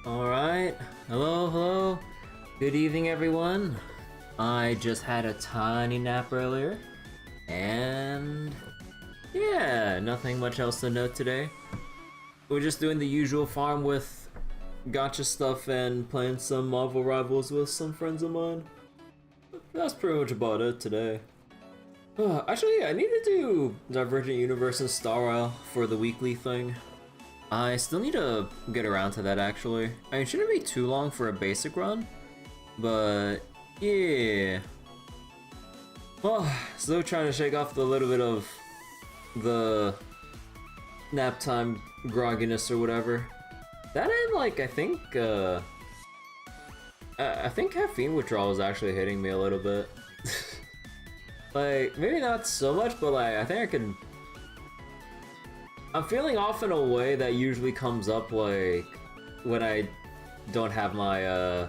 Alright, hello. Good evening, everyone. I just had a tiny nap earlier, and yeah, nothing much else to note today. We're just doing the usual farm with gacha stuff and playing some Marvel Rivals with some friends of mine. That's pretty much about it today. Actually, I need to do Divergent Universe and Star Rail for the weekly thing. I still need to get around to that, actually. I mean, it shouldn't be too long for a basic run, but yeah. Oh, still trying to shake off the little bit of the nap time grogginess or whatever. That and like, I think caffeine withdrawal is actually hitting me a little bit. Like, maybe not so much, but like, I think I could. I'm feeling off in a way that usually comes up like when I don't have my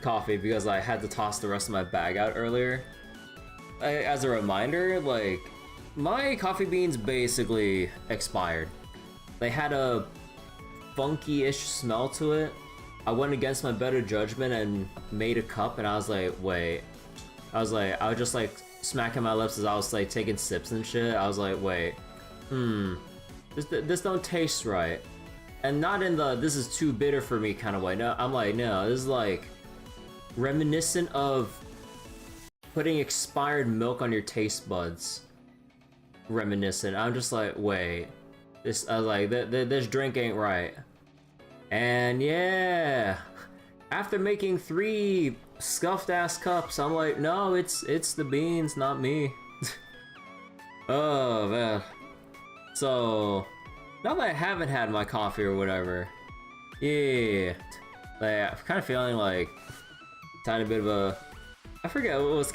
coffee because I had to toss the rest of my bag out earlier. As a reminder, like, my coffee beans basically expired. They had a funky-ish smell to it. I went against my better judgment and made a cup, and I was like, wait. I was just like smacking my lips as I was like taking sips and shit. I was like, wait, this don't taste right. And not in the this is too bitter for me kind of way. No, I'm like, no, this is like reminiscent of putting expired milk on your taste buds. Reminiscent. I'm just like, wait, this. I was like, this drink ain't right. And yeah, after making 3 scuffed ass cups, I'm like, no, it's the beans, not me. Oh man. So now that I haven't had my coffee or whatever, yeah, like, I'm kind of feeling like a tiny bit of a. I forget what was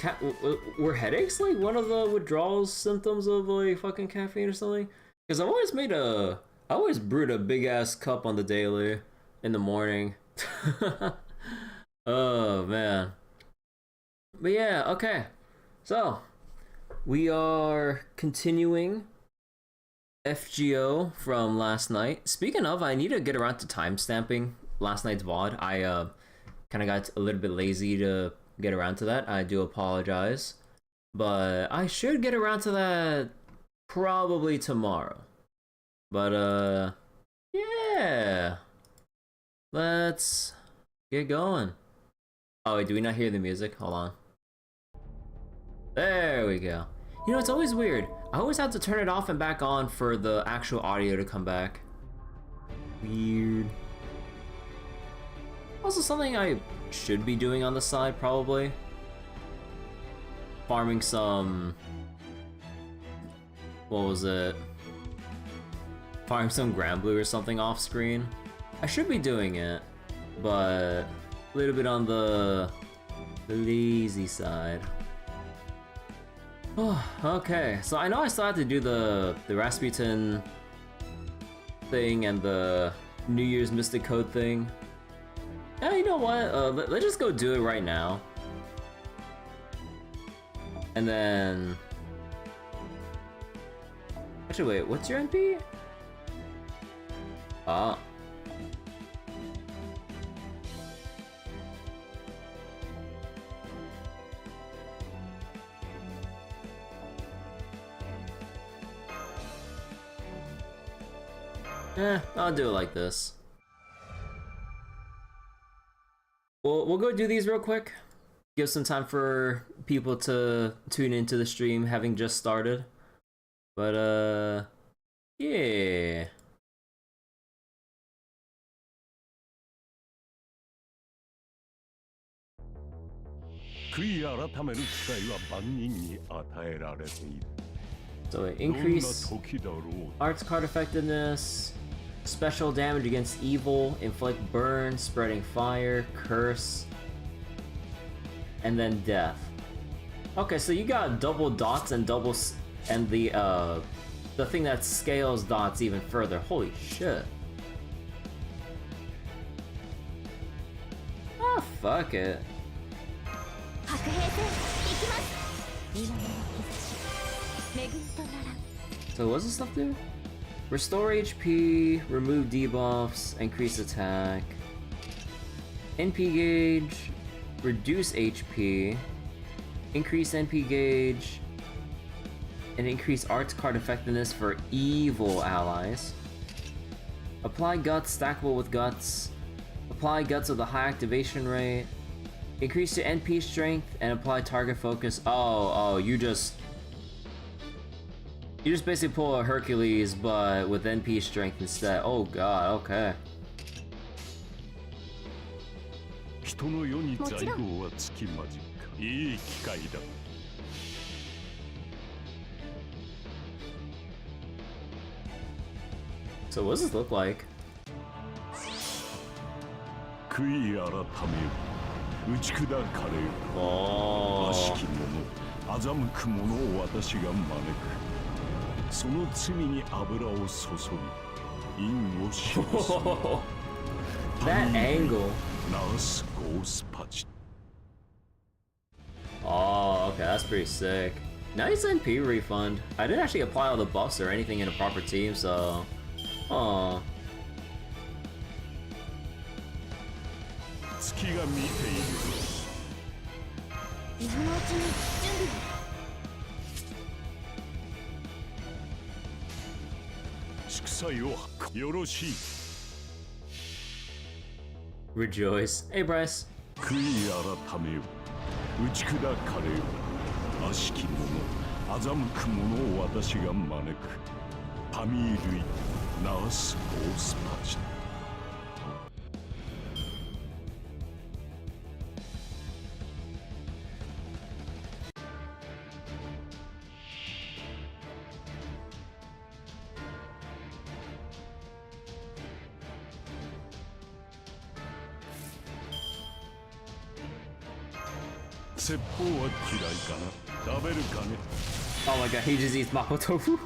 were headaches like one of the withdrawal symptoms of like fucking caffeine or something? Because I always brewed a big ass cup on the daily in the morning. Oh man. But yeah, okay. So we are continuing FGO from last night. Speaking of, I need to get around to timestamping last night's VOD. I kind of got a little bit lazy to get around to that. I do apologize. But I should get around to that probably tomorrow. But yeah. Let's get going. Oh wait, do we not hear the music? Hold on. There we go. You know, it's always weird. I always have to turn it off and back on for the actual audio to come back. Weird. Also something I should be doing on the side, probably. Farming some... What was it? Farming some Granblue or something off screen. I should be doing it, but a little bit on the lazy side. Oh, okay, so I know I still have to do the Rasputin thing and the New Year's Mystic Code thing. Yeah, you know what? Let's just go do it right now. And then... Actually, wait, what's your MP? Ah. I'll do it like this. We'll go do these real quick. Give some time for people to tune into the stream having just started. But yeah. So it increase arts card effectiveness, special damage against evil, inflict burn, spreading fire, curse, and then death. Okay, so you got double dots and and the thing that scales dots even further. Holy shit. Ah, fuck it. So what's this stuff do? Restore HP, remove debuffs, increase attack. NP gauge, reduce HP, increase NP gauge, and increase arts card effectiveness for evil allies. Apply guts, stackable with guts. Apply guts with a high activation rate. Increase your NP strength and apply target focus. Oh, you just basically pull a Hercules, but with NP strength instead. Oh god, okay. So what does this look like? Oh. That angle. Oh, okay, that's pretty sick. Nice NP refund. I didn't actually apply all the buffs or anything in a proper team, so... Oh. Rejoice. Hey, Bryce. Oh my god, he just eats Mapo Tofu.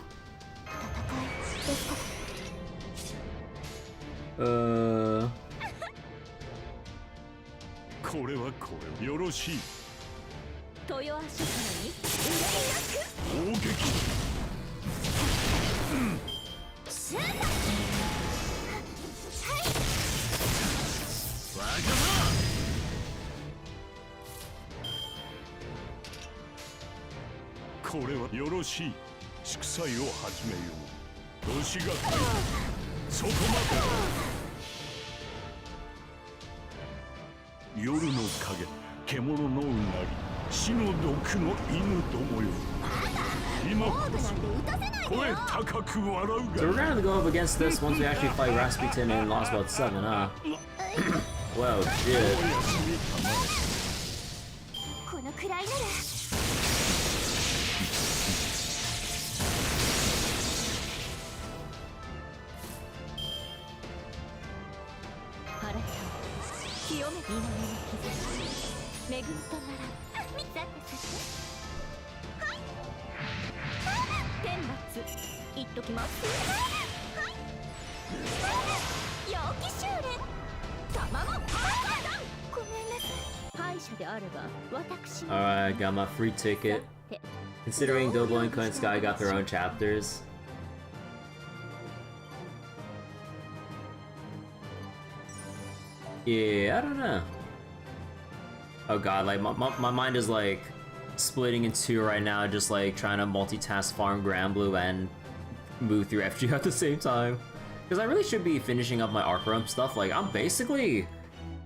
So we're gonna go up against this once we actually fight Rasputin in Lostbelt 7, huh? Well, shit. Alright, got my free ticket. Considering Doughboy and Coin Sky got their own chapters. Yeah, I don't know. Oh god, like my mind is like splitting in two right now, just like trying to multitask farm Grand Blue and move through FG at the same time. Because I really should be finishing up my Arcarum stuff. Like, I'm basically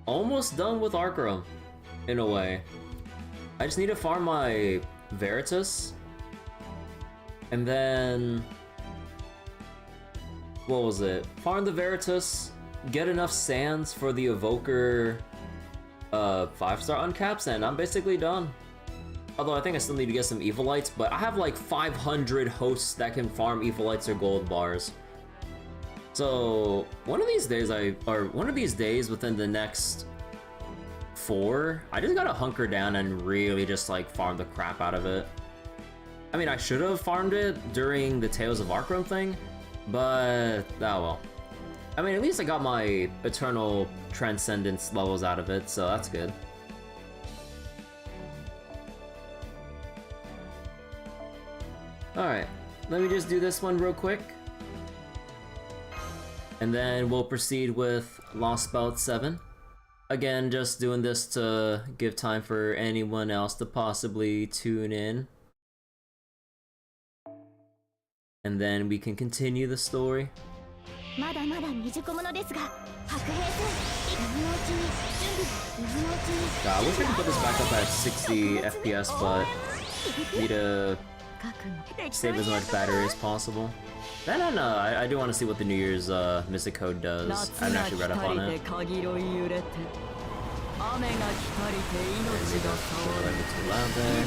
almost done with Arcarum, in a way. I just need to farm my Veritas. And then... what was it? Farm the Veritas, get enough sands for the Evoker 5-star uncaps, and I'm basically done. Although I think I still need to get some Evilites, but I have like 500 hosts that can farm Evilites or gold bars. So one of these days within the next 4, I just gotta hunker down and really just like farm the crap out of it. I mean, I should have farmed it during the Tales of Arcarum thing, but oh well. I mean, at least I got my Eternal Transcendence levels out of it, so that's good. Alright, let me just do this one real quick. And then we'll proceed with Lostbelt 7. again, just doing this to give time for anyone else to possibly tune in. And then we can continue the story. God, I wish I could put this back up at 60 FPS, but need to save as much battery as possible. No, I do want to see what the New Year's Mystic Code does. I haven't actually read up on it. Maybe a little too loud there.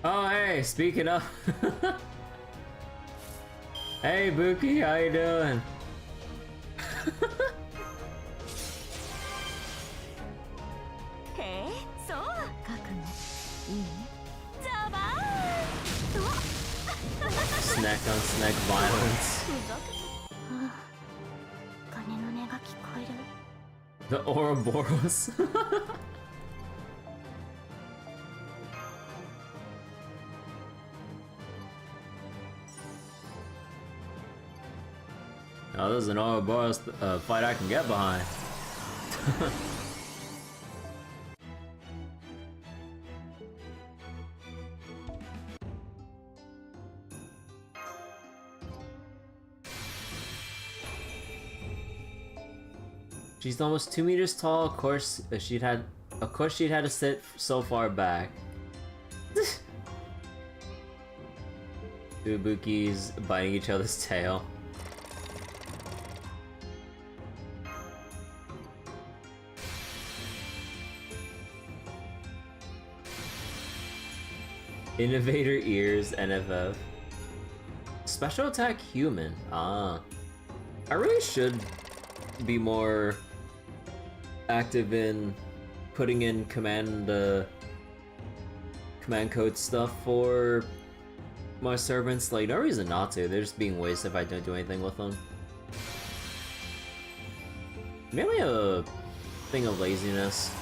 Oh, hey, speaking of. Hey, Buki, how you doing? Snack on snack violence. The Ouroboros. Oh, this is an Ouroboros fight I can get behind. She's almost 2 meters tall. Of course, she'd had to sit so far back. Two Bukis biting each other's tail. Innovator ears, NFF. Special attack human. Ah. I really should be more active in putting in command code stuff for my servants. Like, no reason not to. They're just being wasted if I don't do anything with them. Mainly a thing of laziness.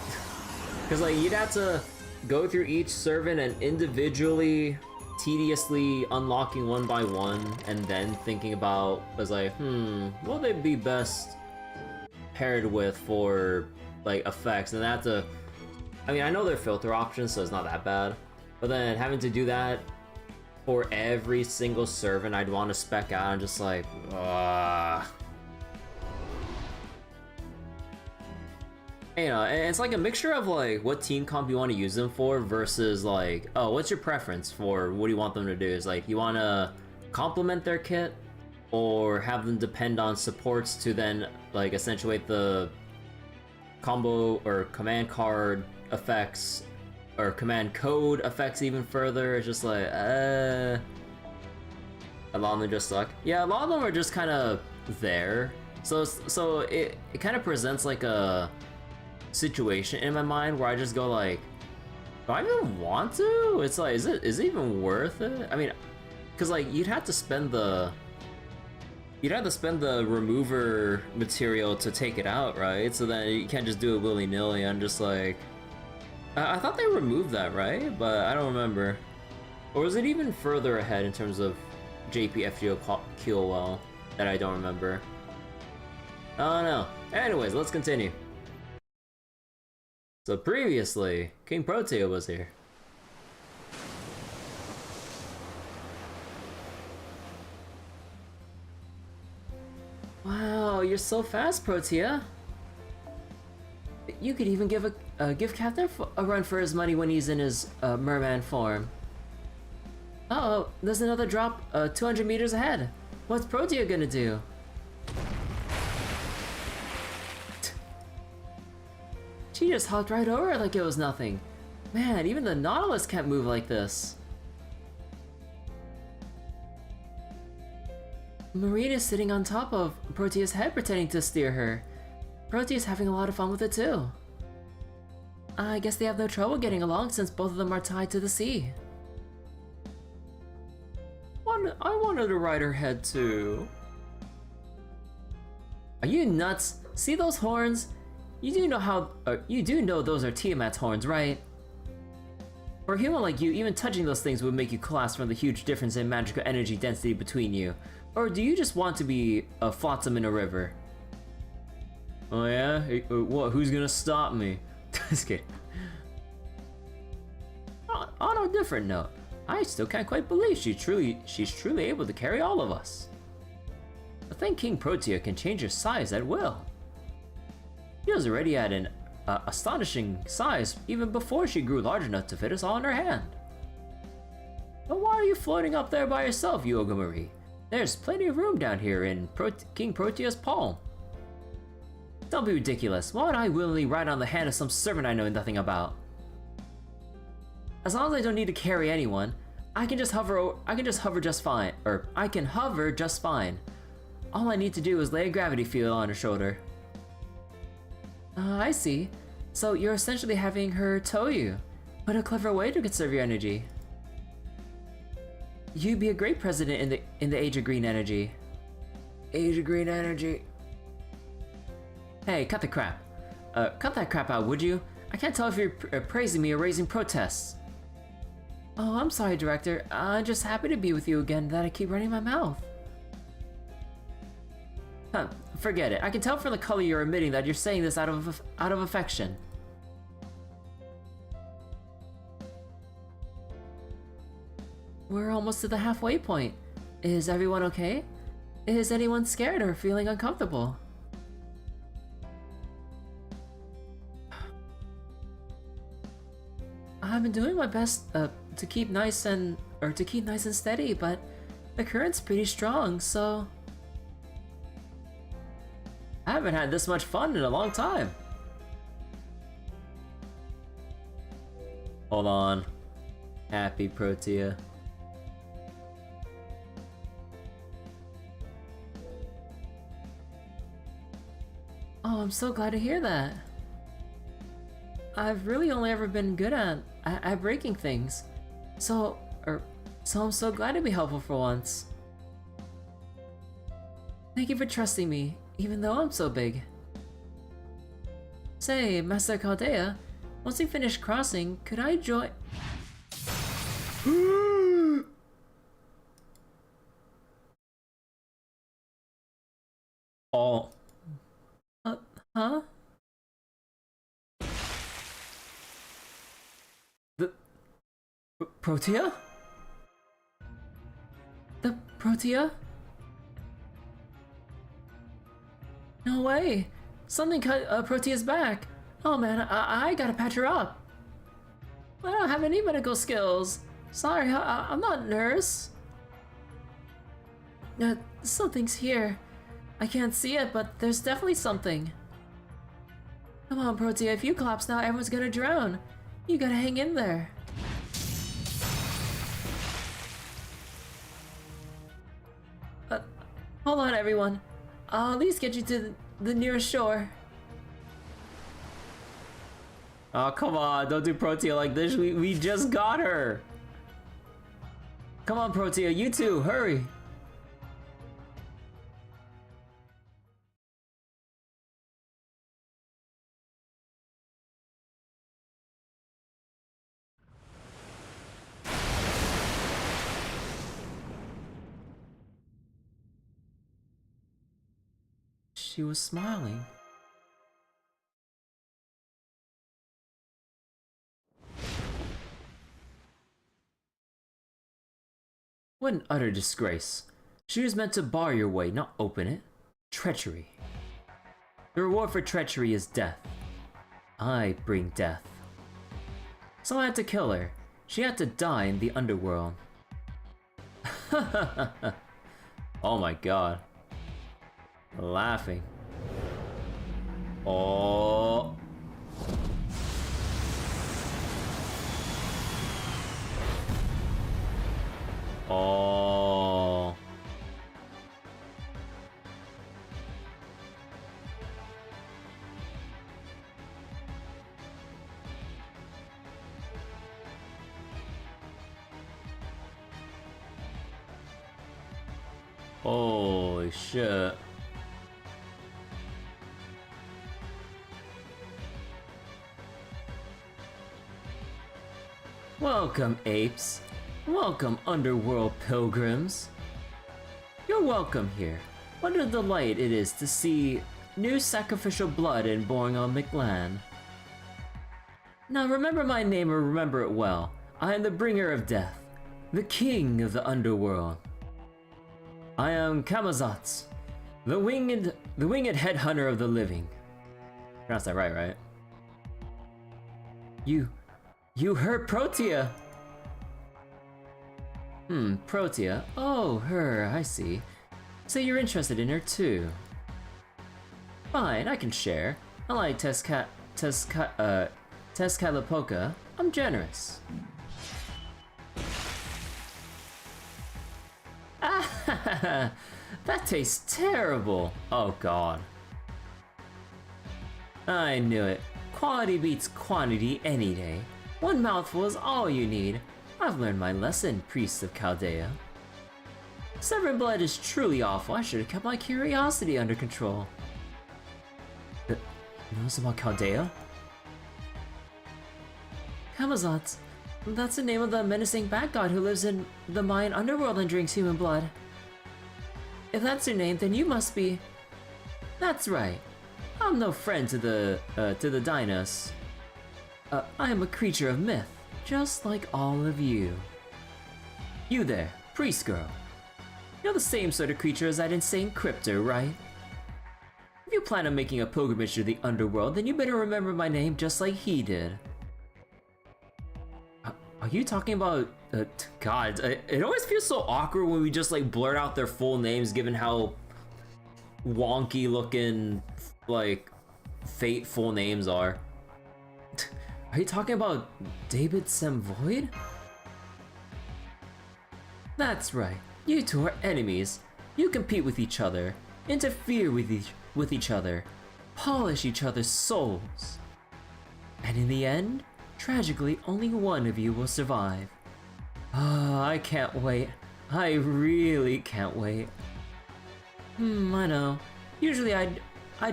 Because, like, you'd have to go through each servant and individually, tediously unlocking one by one, and then thinking about, was like, what would they be best paired with for, like, effects? And I have to, I mean, I know they're filter options, so it's not that bad, but then having to do that for every single servant I'd want to spec out, I'm just like, you know, and it's like a mixture of like what team comp you want to use them for versus like, oh, what's your preference for what do you want them to do? Is like, you want to complement their kit or have them depend on supports to then like accentuate the combo or command card effects or command code effects even further. It's just like, a lot of them just suck. Yeah, a lot of them are just kind of there. So it kind of presents like a situation in my mind where I just go like, do I even want to? It's like, is it even worth it? I mean, because like you'd have to spend the remover material to take it out, right? So then you can't just do it willy-nilly. I'm just like, I thought they removed that, right? But I don't remember. Or was it even further ahead in terms of JPFGO QOL that I don't remember? Oh no. Anyways, let's continue. So previously, King Protea was here. Wow, you're so fast, Protea. You could even give Captain a run for his money when he's in his merman form. Uh oh, there's another drop 200 meters ahead. What's Protea gonna do? She just hopped right over it like it was nothing. Man, even the Nautilus can't move like this. Marine is sitting on top of Protea's head pretending to steer her. Protea's having a lot of fun with it too. I guess they have no trouble getting along since both of them are tied to the sea. I wanted to ride her head too. Are you nuts? See those horns? You do know those are Tiamat's horns, right? For a human like you, even touching those things would make you collapse from the huge difference in magical energy density between you. Or do you just want to be a flotsam in a river? Oh yeah? What? Who's gonna stop me? Just kidding. On a different note, I still can't quite believe she's truly able to carry all of us. I think King Protea can change her size at will. She was already at an astonishing size even before she grew large enough to fit us all in her hand. But why are you floating up there by yourself, U-Olga Marie? There's plenty of room down here in King Protea's palm. Don't be ridiculous. Why would I willingly ride on the hand of some servant I know nothing about? As long as I don't need to carry anyone, I can hover just fine. All I need to do is lay a gravity field on her shoulder. I see. So you're essentially having her tow you. What a clever way to conserve your energy. You'd be a great president in the Age of Green Energy. Age of Green Energy. Hey, cut the crap. Cut that crap out, would you? I can't tell if you're praising me or raising protests. Oh, I'm sorry, Director. I'm just happy to be with you again that I keep running my mouth. Huh, forget it. I can tell from the color you're emitting that you're saying this out of affection. We're almost to the halfway point. Is everyone okay? Is anyone scared or feeling uncomfortable? I've been doing my best to keep nice and steady, but the current's pretty strong, so I haven't had this much fun in a long time. Hold on. Happy Protea. Oh, I'm so glad to hear that. I've really only ever been good at breaking things. So I'm so glad to be helpful for once. Thank you for trusting me, even though I'm so big. Say, Master Chaldea, once you finish crossing, could I join? Oh. Huh? The Protea? The Protea? No way! Something cut Protea's back. Oh man, I gotta patch her up. I don't have any medical skills. Sorry, I'm not a nurse. Something's here. I can't see it, but there's definitely something. Come on, Protea, if you collapse now, everyone's gonna drown. You gotta hang in there. Hold on, everyone. I'll at least get you to the nearest shore. Oh, come on, don't do Protea like this. We just got her. Come on, Protea, you too, hurry. She was smiling. What an utter disgrace. She was meant to bar your way, not open it. Treachery. The reward for treachery is death. I bring death. So I had to kill her. She had to die in the underworld. Oh my god. Laughing. Oh. Oh. Holy shit. Welcome, apes. Welcome, underworld pilgrims. You're welcome here. What a delight it is to see new sacrificial blood in born on Mictlān. Now remember my name or remember it well. I am the bringer of death, the king of the underworld. I am Camazotz, the winged headhunter of the living. Pronounced that right, right? You heard Protea! Protea. Oh, her, I see. So you're interested in her too. Fine, I can share. I like Tezcatlipoca. I'm generous. Ah, that tastes terrible. Oh god. I knew it. Quality beats quantity any day. One mouthful is all you need. I've learned my lesson, priest of Chaldea. Severing blood is truly awful. I should have kept my curiosity under control. You know this about Chaldea? Camazotz. That's the name of the menacing bat god who lives in the Mayan underworld and drinks human blood. If that's your name, then you must be... That's right. I'm no friend to the Dinos. I am a creature of myth, just like all of you. You there, priest girl. You're the same sort of creature as that insane crypto, right? If you plan on making a pilgrimage to the underworld, then you better remember my name just like he did. Are you talking about... God, it always feels so awkward when we just like blurt out their full names given how wonky looking, like, fate full names are. Are you talking about David Semvoid? That's right. You two are enemies. You compete with each other, interfere with each other, polish each other's souls. And in the end, tragically, only one of you will survive. Ah, I can't wait. I really can't wait. I know. Usually I'd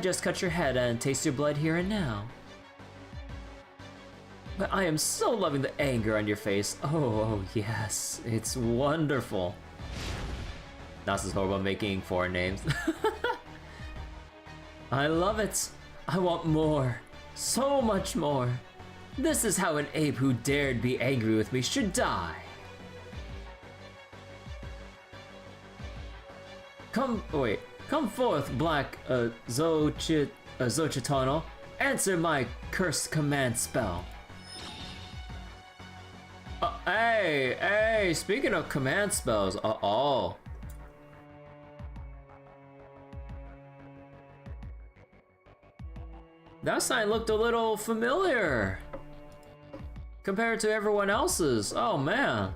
just cut your head and taste your blood here and now. But I am so loving the anger on your face. Oh yes, it's wonderful. Nas is horrible at making foreign names. I love it. I want more. So much more. This is how an ape who dared be angry with me should die. Come forth, Black Xochitl. Answer my cursed command spell. Hey, speaking of command spells, that sign looked a little familiar compared to everyone else's. Oh man.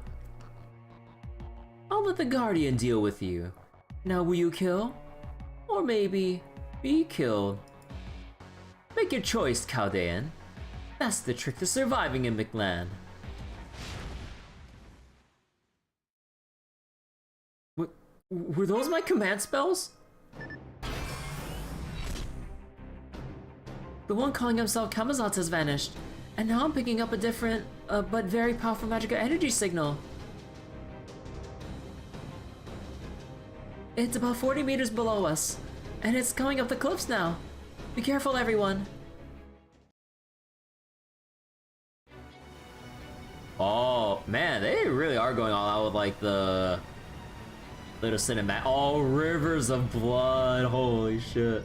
I'll let the Guardian deal with you. Now will you kill? Or maybe be killed? Make your choice, Chaldean. That's the trick to surviving in Mictlān. Were those my command spells? The one calling himself Camazotz has vanished, and now I'm picking up a different, but very powerful magical energy signal. It's about 40 meters below us, and it's coming up the cliffs now. Be careful, everyone. Oh man, they really are going all out with like the little cinematic. Oh, rivers of blood. Holy shit.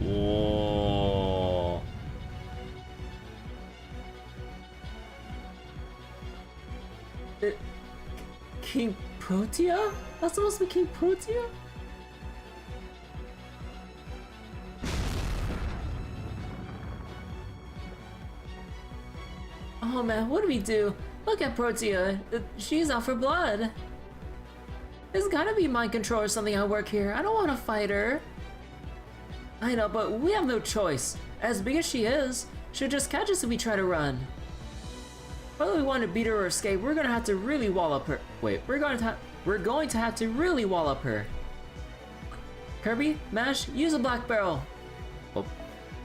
Whoa. King Protea? That's supposed to be King Protea? Oh man, what do we do? Look at Protea. She's out for blood. There's gotta be mind control or something at work here. I don't want to fight her. I know, but we have no choice. As big as she is, she'll just catch us if we try to run. Whether we want to beat her or escape, we're gonna have to really wallop her. Wait, we're going to have to really wallop her. Kirby, Mash, use a black barrel. Oh.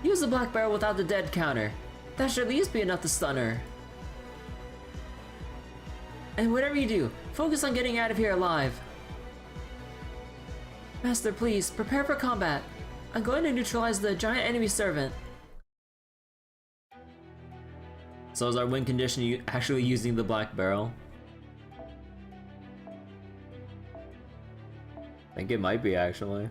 Use the black barrel without the dead counter. That should at least be enough to stun her. And whatever you do, focus on getting out of here alive. Master, please, prepare for combat. I'm going to neutralize the giant enemy servant. So is our win condition you actually using the black barrel? I think it might be actually.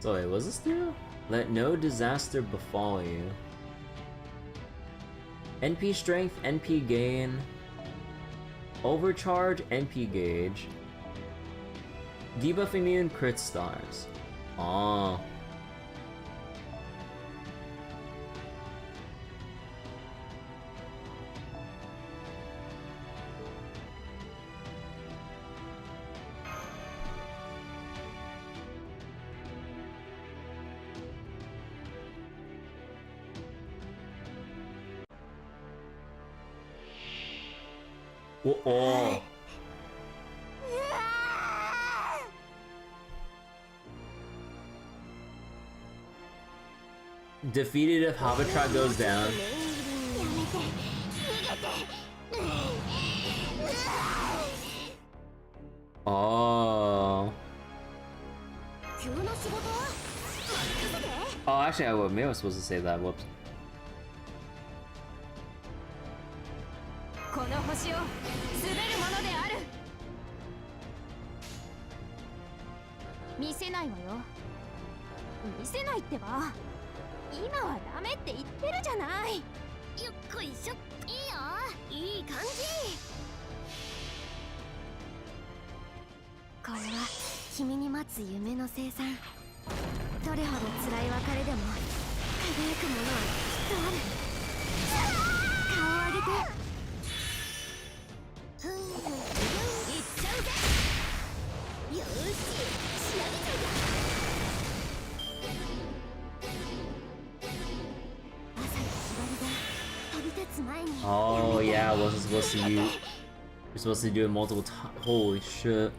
So wait, what's this do? Let no disaster befall you. NP strength, NP gain. Overcharge, NP gauge. Debuff immune, crit stars. Oh. Oh. Defeated if Habitra goes down. Oh. Oh, actually, maybe I was supposed to say that. Whoops. この星を滑るものである。見せないわよ。見せないってば。今はダメって言ってるじゃない。よっこいしょ。いいよ。いい感じ。これは君に待つ夢の生産。どれほど辛い別れでも輝くものはきっとある。顔を上げて。 Oh yeah, I wasn't supposed to use. You're supposed to do it multiple times. Holy shit.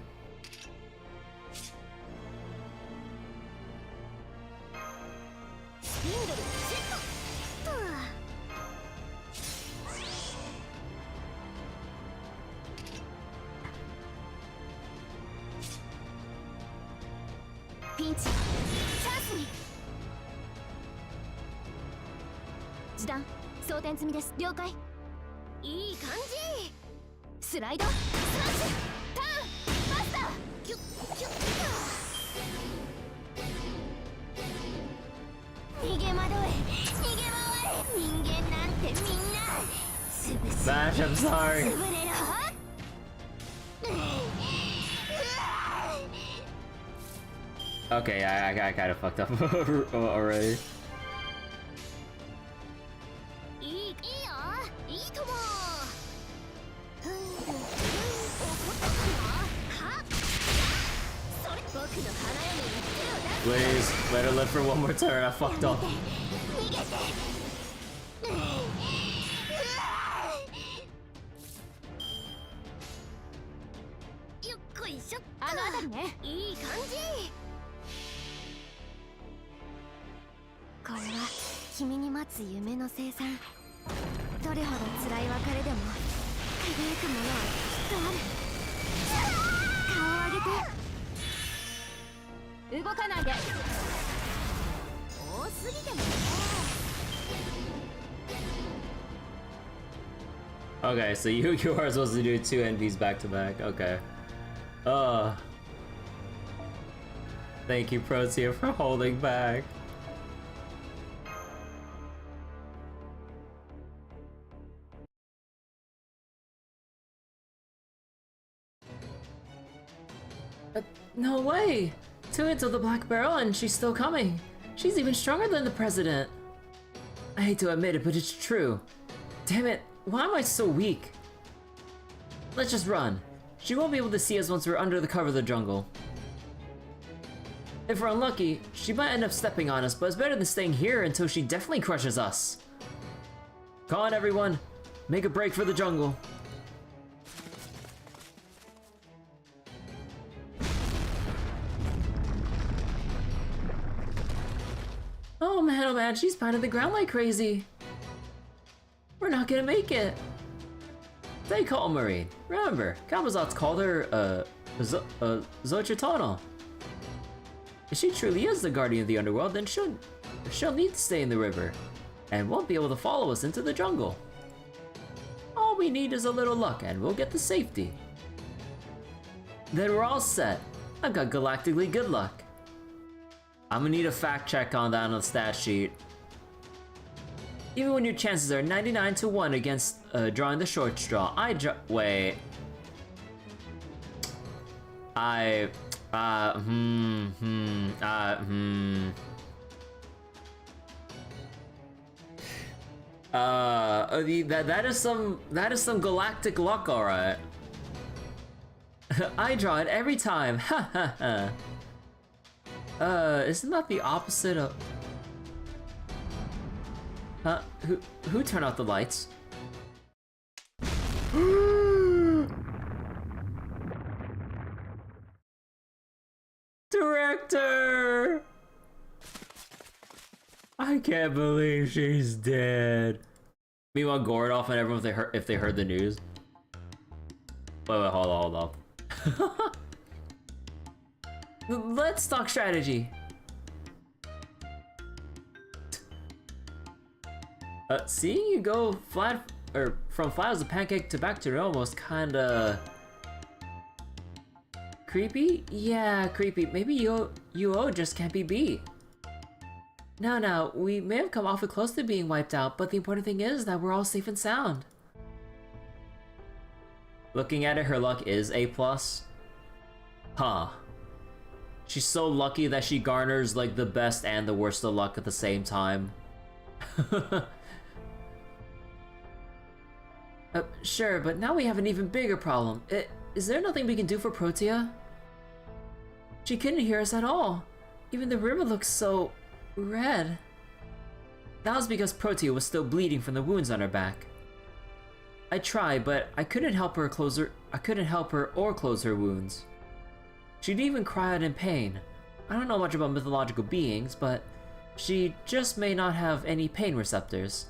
Bash, I'm sorry. Okay, I kind of fucked up already. Please, let her live for one more turn. I fucked up. Okay, so you are supposed to do 2 NPs back to back. Okay. Thank you, Protea, for holding back. No way! 2 hits of the Black Barrel and she's still coming. She's even stronger than the president. I hate to admit it, but it's true. Damn it, why am I so weak? Let's just run. She won't be able to see us once we're under the cover of the jungle. If we're unlucky, she might end up stepping on us, but it's better than staying here until she definitely crushes us. Come on, everyone. Make a break for the jungle. Oh man, she's pounding the ground like crazy. We're not gonna make it. Stay calm, Marie. Remember, Camazotz called her, Xochitl. If she truly is the guardian of the underworld, then she'll need to stay in the river, and won't be able to follow us into the jungle. All we need is a little luck, and we'll get to safety. Then we're all set. I've got galactically good luck. I'm gonna need a fact check on that on the stat sheet. Even when your chances are 99 to 1 against drawing the short straw, wait. That is some galactic luck, alright. I draw it every time, ha ha ha. Isn't that the opposite of... Huh? Who turned out the lights? Director! I can't believe she's dead. Meanwhile, Gordolf and everyone, if they heard the news. Wait, hold on. Let's talk strategy. Seeing you go from flat as a pancake to back to normal was kinda creepy? Yeah, creepy. Maybe U-O just can't be beat. Now, we may have come awfully close to being wiped out, but the important thing is that we're all safe and sound. Looking at it, her luck is A+. Huh. She's so lucky that she garners like the best and the worst of luck at the same time. Sure, but now we have an even bigger problem. Is there nothing we can do for Protea? She couldn't hear us at all. Even the river looks so... red. That was because Protea was still bleeding from the wounds on her back. I tried, but I couldn't help her or close her wounds. She'd even cry out in pain. I don't know much about mythological beings, but she just may not have any pain receptors.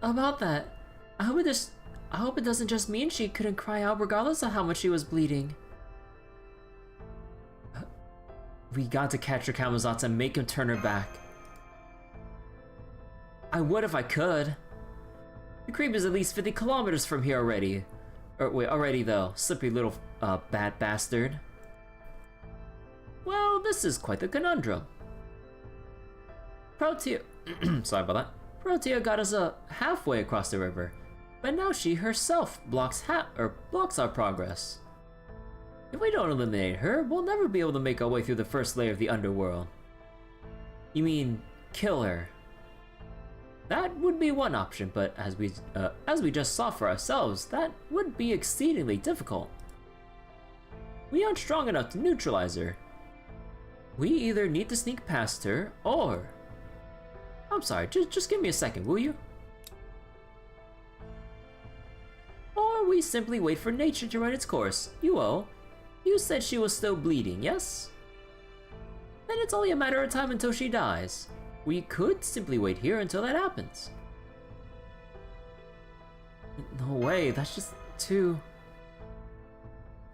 About that, I hope it doesn't just mean she couldn't cry out regardless of how much she was bleeding. We got to catch her Camazotz and make him turn her back. I would if I could. The creep is at least 50 kilometers from here already. Already though. Slippery little bad bastard. Well, this is quite the conundrum. Protea... Sorry about that. Protea got us halfway across the river, but now she herself blocks our progress. If we don't eliminate her, we'll never be able to make our way through the first layer of the underworld. You mean, kill her? That would be one option, but as we just saw for ourselves, that would be exceedingly difficult. We aren't strong enough to neutralize her. We either need to sneak past her, or... I'm sorry, just give me a second, will you? Or we simply wait for nature to run its course. You said she was still bleeding, yes? Then it's only a matter of time until she dies. We could simply wait here until that happens. No way, that's just too...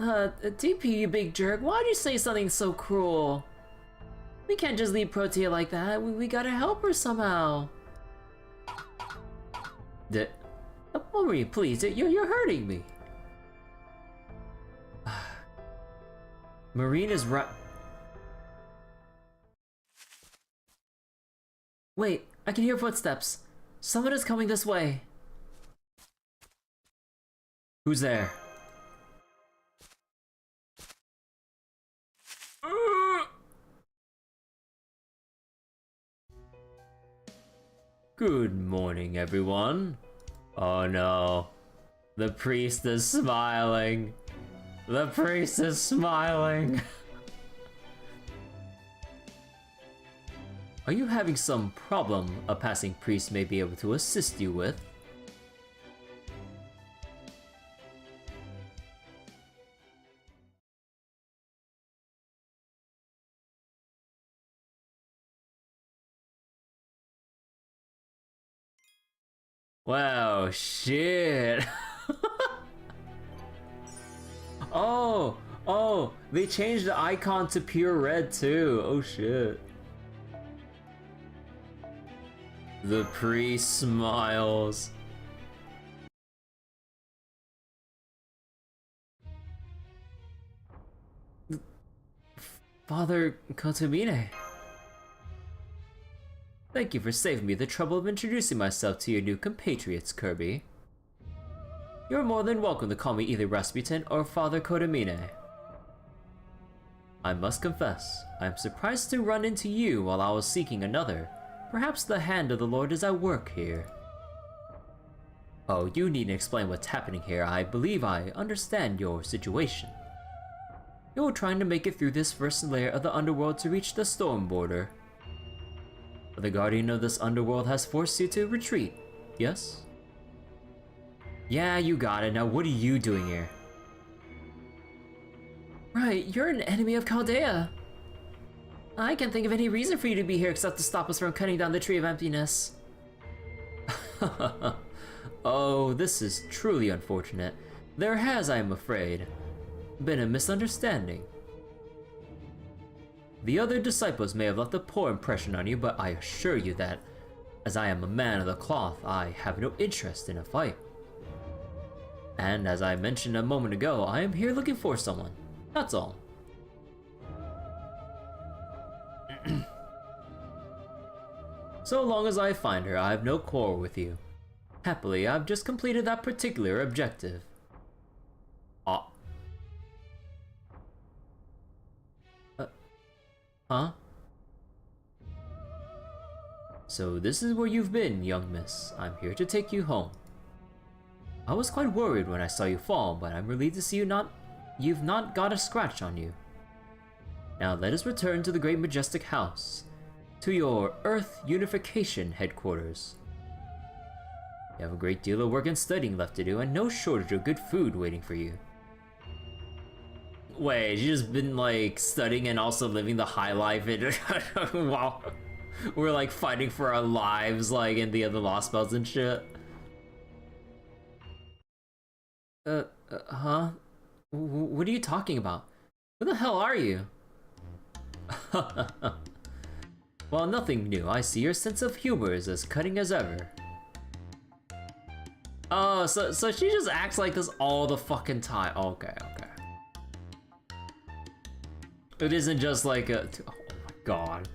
TP, you big jerk, why'd you say something so cruel? We can't just leave Protea like that, we gotta help her somehow. Marie, please, you're hurting me. Marine is right. Wait, I can hear footsteps. Someone is coming this way. Who's there? Good morning, everyone. Oh no. The priest is smiling. The priest is smiling. Are you having some problem a passing priest may be able to assist you with? Wow, shit. Oh, they changed the icon to pure red too. Oh shit. The priest smiles. Father Kotomine. Thank you for saving me the trouble of introducing myself to your new compatriots, Kirby. You're more than welcome to call me either Rasputin or Father Kotomine. I must confess, I am surprised to run into you while I was seeking another. Perhaps the hand of the Lord is at work here. Oh, you needn't explain what's happening here. I believe I understand your situation. You're trying to make it through this first layer of the underworld to reach the storm border. The guardian of this underworld has forced you to retreat, yes? Yeah, you got it. Now what are you doing here? Right, you're an enemy of Chaldea. I can't think of any reason for you to be here except to stop us from cutting down the Tree of Emptiness. Oh, this is truly unfortunate. There has, I am afraid, been a misunderstanding. The other disciples may have left a poor impression on you, but I assure you that, as I am a man of the cloth, I have no interest in a fight. And as I mentioned a moment ago, I am here looking for someone. That's all. So long as I find her, I have no quarrel with you. Happily, I've just completed that particular objective. Huh? So this is where you've been, young miss. I'm here to take you home. I was quite worried when I saw you fall, but I'm relieved to see you've not got a scratch on you. Now let us return to the great majestic house, to your Earth Unification headquarters. You have a great deal of work and studying left to do, and no shortage of good food waiting for you. Wait, you just been like studying and also living the high life while we're like fighting for our lives like in the other Lostbelts and shit. Huh? What are you talking about? Who the hell are you? Well, nothing new. I see your sense of humor is as cutting as ever. Oh, so she just acts like this all the fucking time. Okay. It isn't just like a... Oh my god.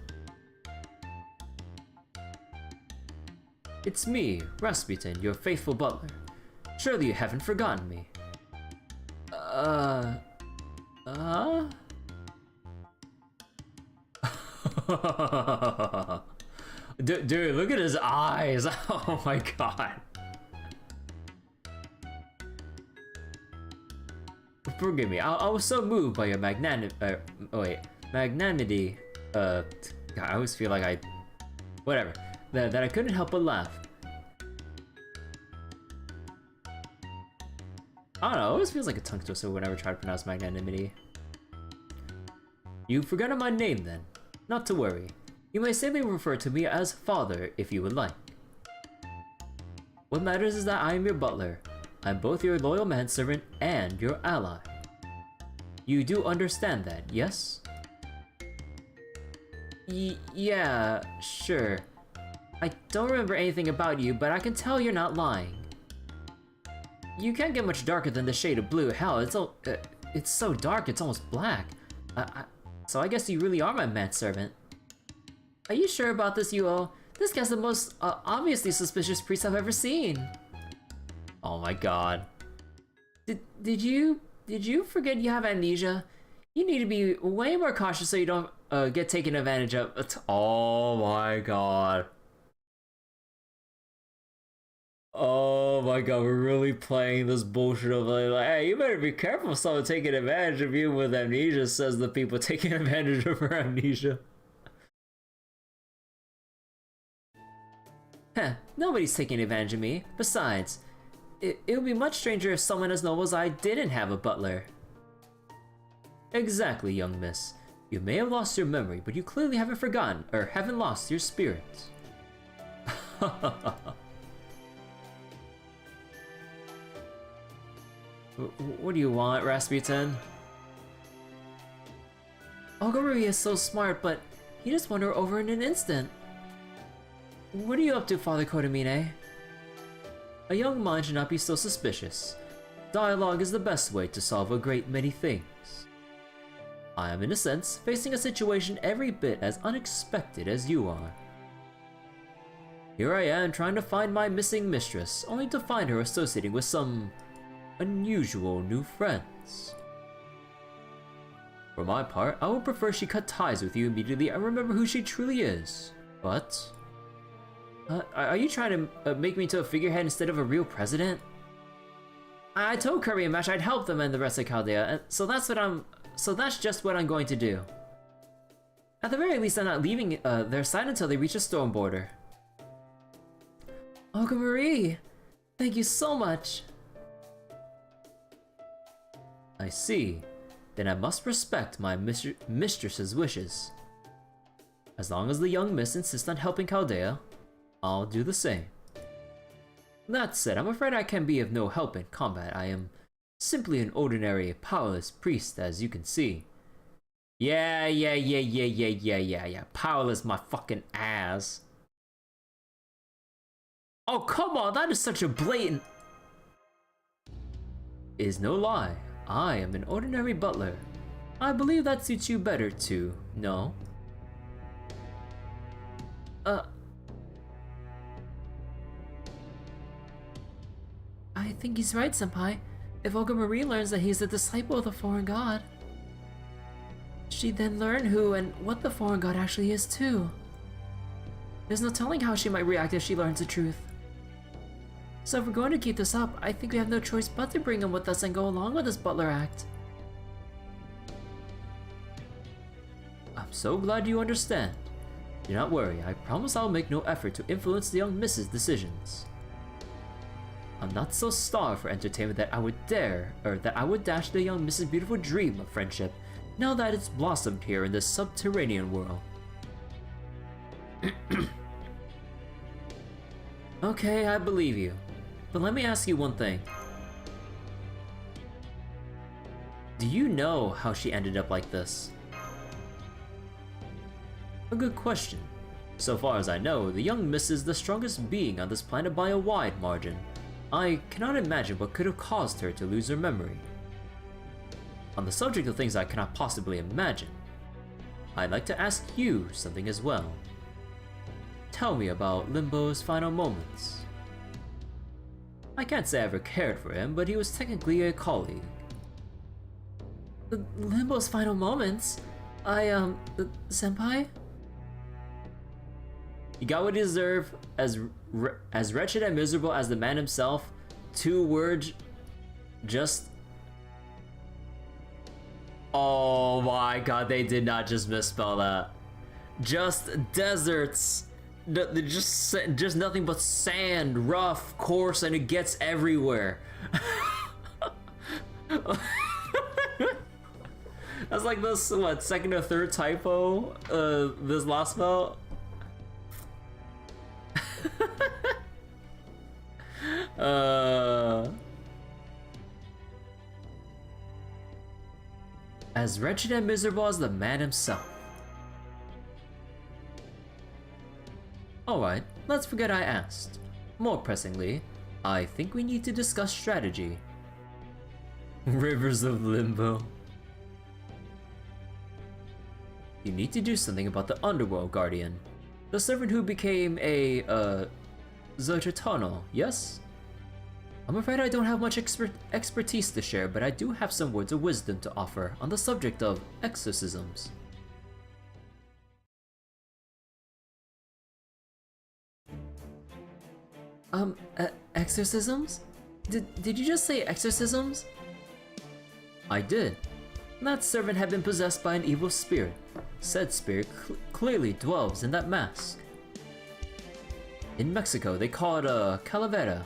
It's me, Rasputin, your faithful butler. Surely you haven't forgotten me. Dude, look at his eyes. Oh my god. Forgive me, I was so moved by your magnanimity. God, I always feel like whatever. That I couldn't help but laugh. I don't know, it always feels like a tongue twister whenever I try to pronounce magnanimity. You've forgotten my name then. Not to worry. You may safely refer to me as Father if you would like. What matters is that I am your butler. I'm both your loyal manservant and your ally. You do understand that, yes? Yeah, sure. I don't remember anything about you, but I can tell you're not lying. You can't get much darker than the shade of blue. Hell, it's so dark it's almost black. So I guess you really are my manservant. Are you sure about this, U-O? This guy's the most obviously suspicious priest I've ever seen. Oh my god. Did you forget you have amnesia? You need to be way more cautious so you don't get taken advantage of. Oh my god. Oh my god, we're really playing this bullshit of like, hey, you better be careful of someone taking advantage of you with amnesia, says the people taking advantage of her amnesia. Heh, nobody's taking advantage of me. Besides, it would be much stranger if someone as noble as I didn't have a butler. Exactly, young miss. You may have lost your memory, but you clearly haven't forgotten, or haven't lost your spirit. What do you want, Rasputin? Olga Marie is so smart, but he just won her over in an instant. What are you up to, Father Kodamine? A young mind should not be so suspicious. Dialogue is the best way to solve a great many things. I am, in a sense, facing a situation every bit as unexpected as you are. Here I am trying to find my missing mistress, only to find her associating with some unusual new friends. For my part, I would prefer she cut ties with you immediately and remember who she truly is. But... are you trying to make me into a figurehead instead of a real president? I told Kirby and Mash I'd help them and the rest of Chaldea, and so that's just what I'm going to do. At the very least, I'm not leaving their side until they reach a storm border. Olga Marie, thank you so much. I see. Then I must respect my mistress's wishes. As long as the young miss insists on helping Chaldea, I'll do the same. That said, I'm afraid I can be of no help in combat. I am simply an ordinary, powerless priest, as you can see. Yeah. Powerless my fucking ass. Oh, come on, that is such a blatant... Is no lie. I am an ordinary butler. I believe that suits you better too, no? I think he's right, Senpai. If Olga Marie learns that he's a disciple of the foreign god, she'd then learn who and what the foreign god actually is too. There's no telling how she might react if she learns the truth. So if we're going to keep this up, I think we have no choice but to bring him with us and go along with this butler act. I'm so glad you understand. Do not worry, I promise I'll make no effort to influence the young miss's decisions. I'm not so starved for entertainment that I would dash the young miss's beautiful dream of friendship, now that it's blossomed here in this subterranean world. Okay, I believe you. But let me ask you one thing. Do you know how she ended up like this? A good question. So far as I know, the young miss is the strongest being on this planet by a wide margin. I cannot imagine what could have caused her to lose her memory. On the subject of things I cannot possibly imagine, I'd like to ask you something as well. Tell me about Limbo's final moments. I can't say I ever cared for him, but he was technically a colleague. Limbo's final moments? Senpai? He got what he deserved, as wretched and miserable as the man himself. 2 words, just... Oh my god, they did not just misspell that. Just deserts. Just nothing but sand, rough, coarse, and it gets everywhere. That's like this, what, second or third typo, this Lostbelt? As wretched and miserable as the man himself. Alright, let's forget I asked. More pressingly, I think we need to discuss strategy. Rivers of Limbo. You need to do something about the Underworld Guardian. The servant who became a, Zototano, yes? I'm afraid I don't have much expertise to share, but I do have some words of wisdom to offer on the subject of exorcisms. Exorcisms? Did you just say exorcisms? I did. That servant had been possessed by an evil spirit. Said spirit clearly dwells in that mask. In Mexico, they call it a calavera,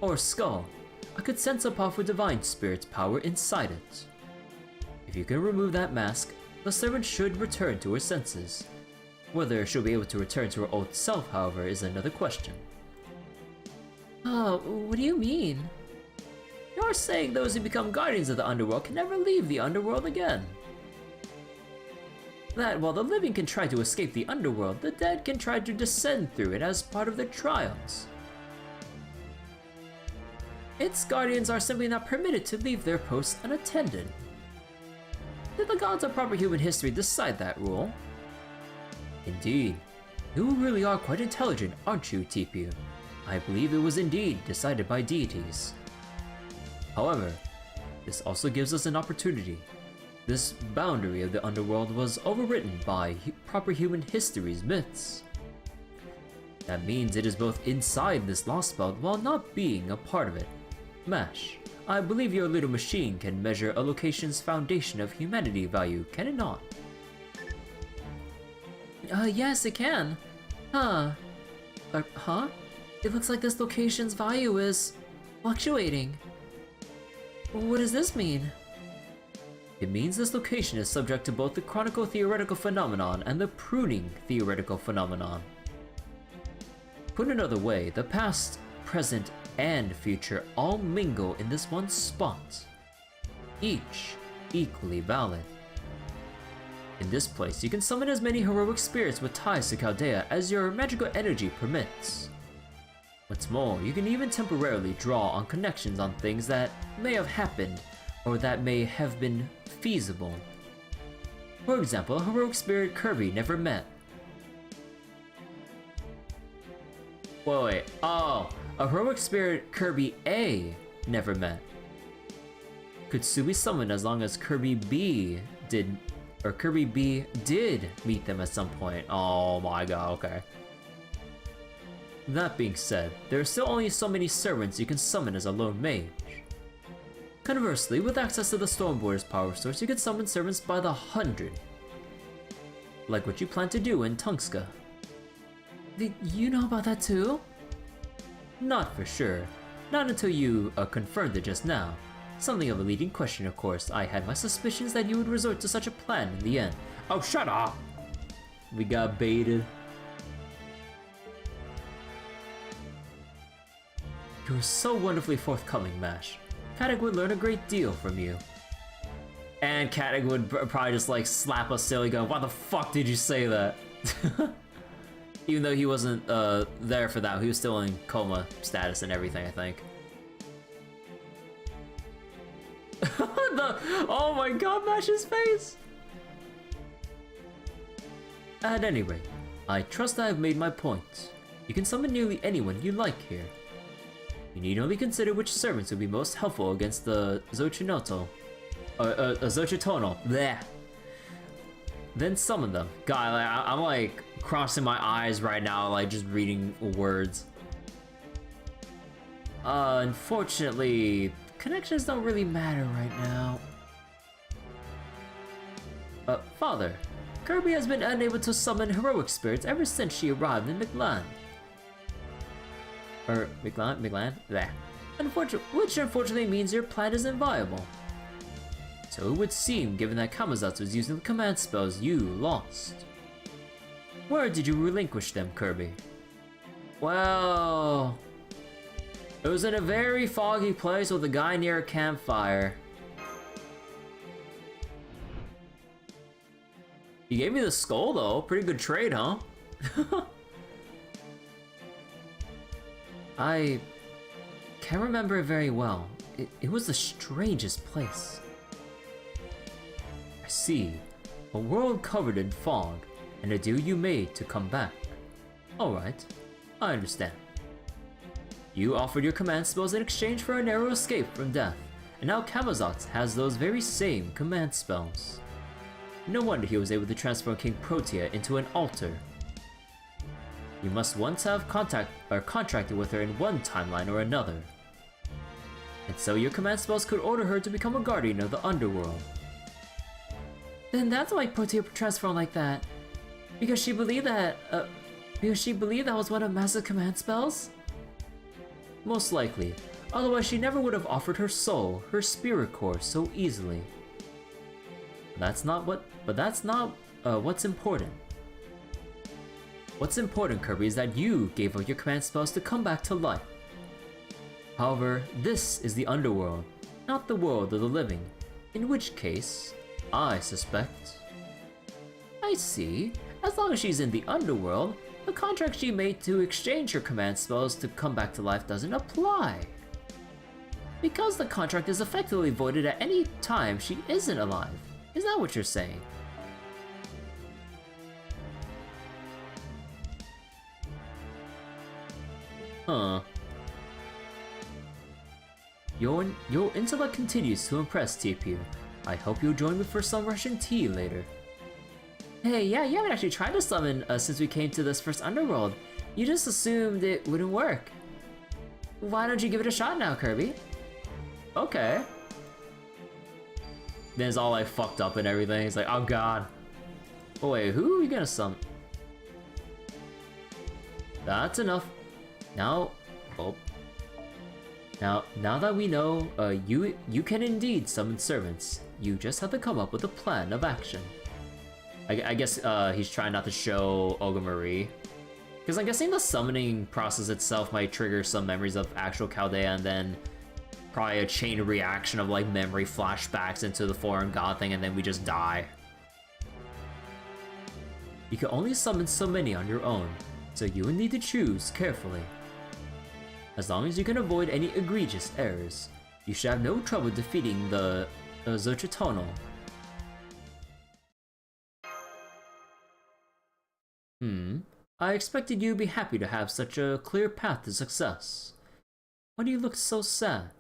or skull. I could sense a powerful divine spirit's power inside it. If you can remove that mask, the servant should return to her senses. Whether she'll be able to return to her old self, however, is another question. Oh, what do you mean? You're saying those who become guardians of the underworld can never leave the underworld again. That while the living can try to escape the underworld, the dead can try to descend through it as part of their trials. Its guardians are simply not permitted to leave their posts unattended. Did the gods of proper human history decide that rule? Indeed. You really are quite intelligent, aren't you, Tipu? I believe it was indeed decided by deities. However, this also gives us an opportunity. This boundary of the underworld was overwritten by proper human history's myths. That means it is both inside this Lostbelt while not being a part of it. Mash, I believe your little machine can measure a location's foundation of humanity value, can it not? Yes, it can. Huh? It looks like this location's value is fluctuating. What does this mean? It means this location is subject to both the chronicle theoretical phenomenon and the pruning theoretical phenomenon. Put another way, the past, present, and future all mingle in this one spot, each equally valid. In this place, you can summon as many heroic spirits with ties to Chaldea as your magical energy permits. What's more, you can even temporarily draw on connections on things that may have happened or that may have been feasible. For example, a heroic spirit Kirby never met. Wait, oh, a heroic spirit Kirby A never met. Could still be summoned as long as Kirby B did meet them at some point. Oh my god, okay. That being said, there are still only so many servants you can summon as a lone mage. Conversely, with access to the Stormborder's power source, you can summon servants by the 100. Like what you plan to do in Tungska. Did you know about that too? Not for sure. Not until you confirmed it just now. Something of a leading question, of course. I had my suspicions that you would resort to such a plan in the end. Oh, shut up! We got baited. You were so wonderfully forthcoming, Mash. Katak would learn a great deal from you. And Katak would probably just like slap us silly, go, why the fuck did you say that? Even though he wasn't there for that, he was still in coma status and everything, I think. Oh my god, Mash's face! At any rate, I trust I have made my point. You can summon nearly anyone you like here. You need only consider which servants would be most helpful against the Xochitl. Bleh. Then summon them. God, I'm like crossing my eyes right now, like just reading words. Unfortunately, connections don't really matter right now. Father, Kirby has been unable to summon heroic spirits ever since she arrived in Mictlān. Mictlān? Bleh. Which unfortunately means your plan is inviable. So it would seem, given that Kamazatsu was using the command spells, you lost. Where did you relinquish them, Kirby? Well... it was in a very foggy place with a guy near a campfire. You gave me the skull though, pretty good trade, huh? I can't remember it very well. It was the strangest place. I see. A world covered in fog, and a deal you made to come back. Alright, I understand. You offered your command spells in exchange for a narrow escape from death, and now Kamazatsu has those very same command spells. No wonder he was able to transform King Protea into an altar. You must once have contracted with her in one timeline or another. And so your command spells could order her to become a guardian of the underworld. Then that's why Protea transformed like that. Because she believed that was one of Master's command spells? Most likely. Otherwise she never would have offered her soul, her spirit core, so easily. That's not what's important. What's important, Kirby, is that you gave up your command spells to come back to life. However, this is the underworld, not the world of the living, in which case, I suspect... I see. As long as she's in the underworld, the contract she made to exchange her command spells to come back to life doesn't apply. Because the contract is effectively voided at any time she isn't alive. Is that what you're saying? Huh. Your intellect continues to impress, TPU. I hope you'll join me for some Russian tea later. Hey, yeah, you haven't actually tried to summon since we came to this first underworld. You just assumed it wouldn't work. Why don't you give it a shot now, Kirby? Okay. Then it's all like fucked up and everything. It's like, oh god. Oh wait, who are we gonna summon? That's enough. Now, oh. Now that we know, you can indeed summon servants. You just have to come up with a plan of action. I guess he's trying not to show Olga Marie. Because I'm guessing the summoning process itself might trigger some memories of actual Chaldea and then probably a chain reaction of like memory flashbacks into the foreign god thing and then we just die. You can only summon so many on your own, so you will need to choose carefully. As long as you can avoid any egregious errors, you should have no trouble defeating the Xochitl. I expected you to be happy to have such a clear path to success. Why do you look so sad?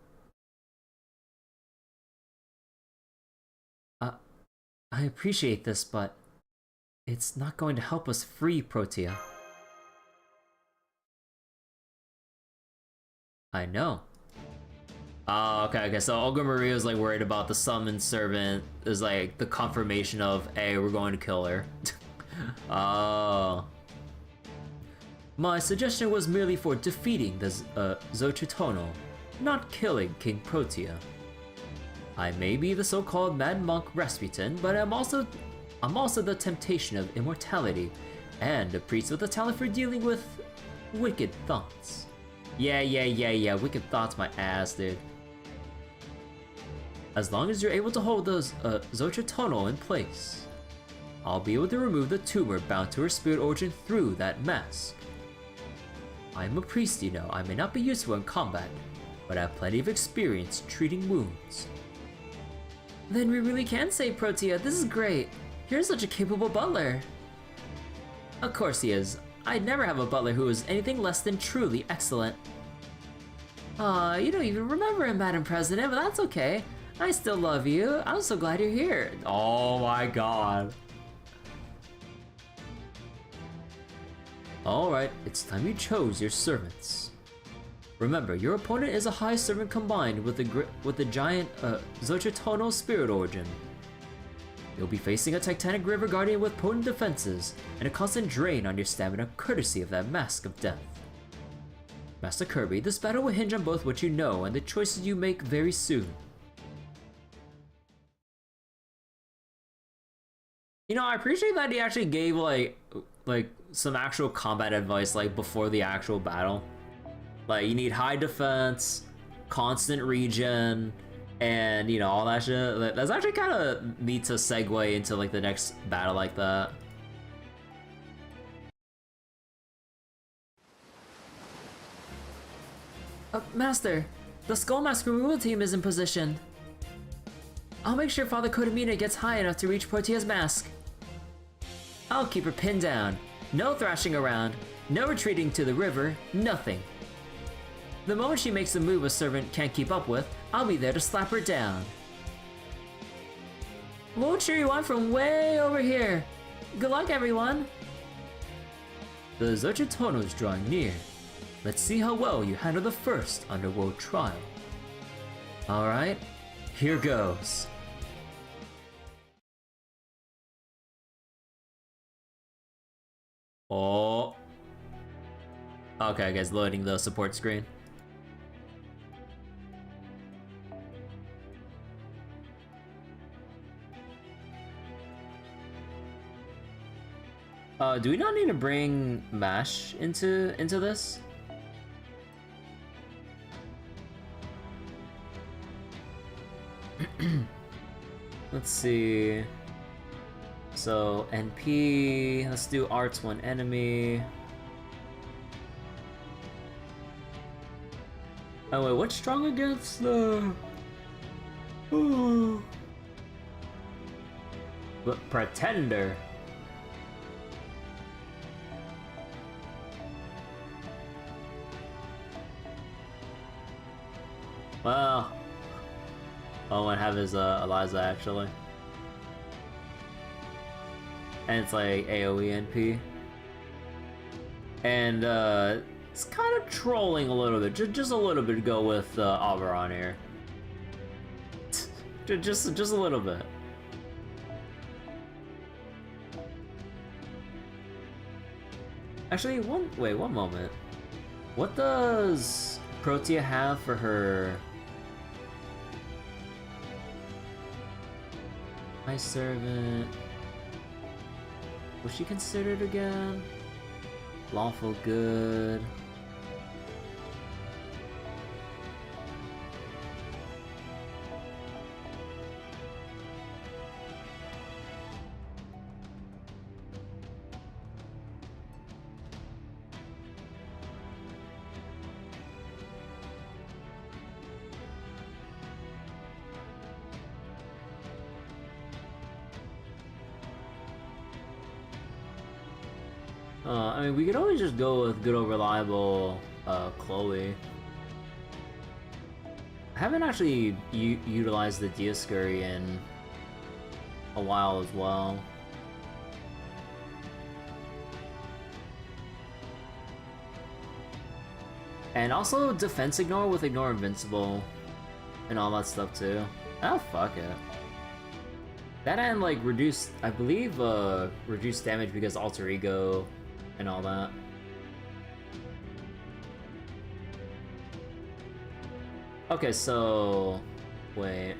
I appreciate this, but it's not going to help us free Protea. I know. Oh, okay, so Olga Marie is like worried about the summoned servant is like the confirmation of, hey, we're going to kill her. Oh. My suggestion was merely for defeating the Xochitl, not killing King Protea. I may be the so-called Mad Monk Rasputin, but I'm also the temptation of immortality, and a priest with a talent for dealing with wicked thoughts. Yeah, wicked thoughts my ass, dude. As long as you're able to hold those Xochitl in place, I'll be able to remove the tumor bound to her spirit origin through that mask. I'm a priest, you know. I may not be useful in combat, but I have plenty of experience treating wounds. Then we really can save Protea. This is great. You're such a capable butler. Of course he is. I'd never have a butler who is anything less than truly excellent. Aw, you don't even remember him, Madam President, but that's okay. I still love you. I'm so glad you're here. Oh my god. Alright, it's time you chose your servants. Remember, your opponent is a high servant combined with the giant Xochitl spirit origin. You'll be facing a Titanic River Guardian with potent defenses and a constant drain on your stamina courtesy of that Mask of Death. Master Kirby, this battle will hinge on both what you know and the choices you make very soon. You know, I appreciate that he actually gave like some actual combat advice like before the actual battle. Like, you need high defense, constant regen, and, you know, all that shit. That's actually kind of neat to segue into, like, the next battle like that. Master, the Skull Mask removal team is in position. I'll make sure Father Kodamina gets high enough to reach Protea's mask. I'll keep her pinned down. No thrashing around, no retreating to the river, nothing. The moment she makes a move a servant can't keep up with, I'll be there to slap her down. We'll cheer you on from way over here. Good luck, everyone. The Zochitono is drawing near. Let's see how well you handle the first underworld trial. Alright, here goes. Oh. Okay, guys, loading the support screen. Do we not need to bring MASH into this? Let's see. So NP, let's do arts one enemy. Oh wait, what's strong against the? But Pretender. Well, I want to have his Eliza actually. And it's like AoE NP. And it's kind of trolling a little bit, just a little bit to go with Oberon here. just a little bit. Actually, one moment. What does Protea have for her? High servant. Was she considered again? Lawful good. I mean, we could always just go with good old reliable Chloe. I haven't actually utilized the Dioscuri in a while as well. And also defense ignore with ignore invincible and all that stuff too. Ah, fuck it. That and like reduce, I believe, reduce damage because alter ego and all that. Okay, so wait.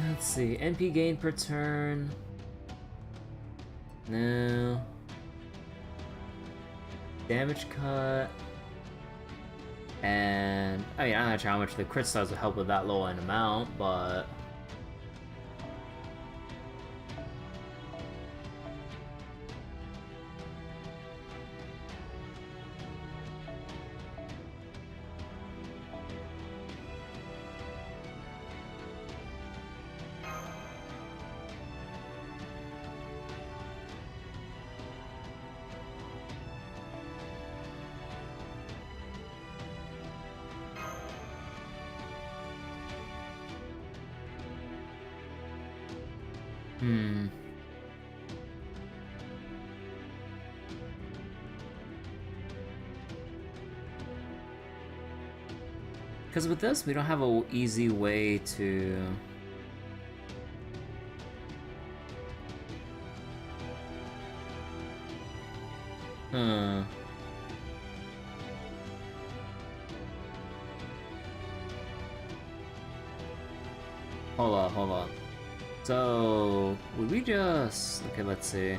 Let's see, NP gain per turn. No. Damage cut. And I mean, I'm not sure how much the crit stars will help with that low end amount, but because with this, we don't have an easy way to... Hold on. So, would we just... Okay, let's see.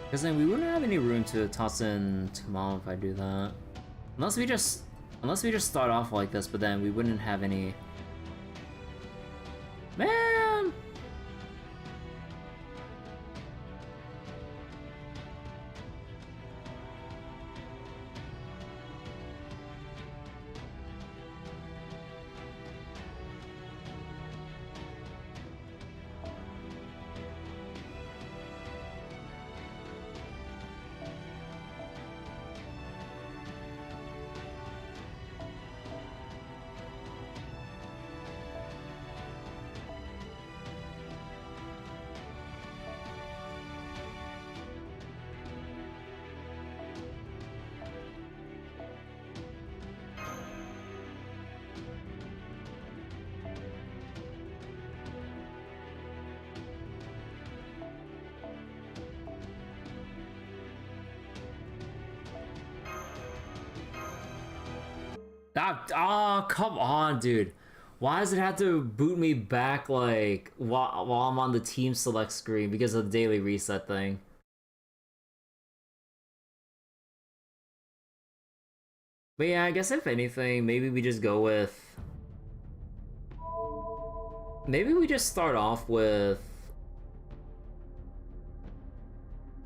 Because then we wouldn't have any room to toss in Tamam if I do that. Unless we just start off like this, but then we wouldn't have any... Man! Oh, come on, dude. Why does it have to boot me back, like, while I'm on the team select screen because of the daily reset thing? But yeah, I guess if anything, maybe we just go with... Maybe we just start off with...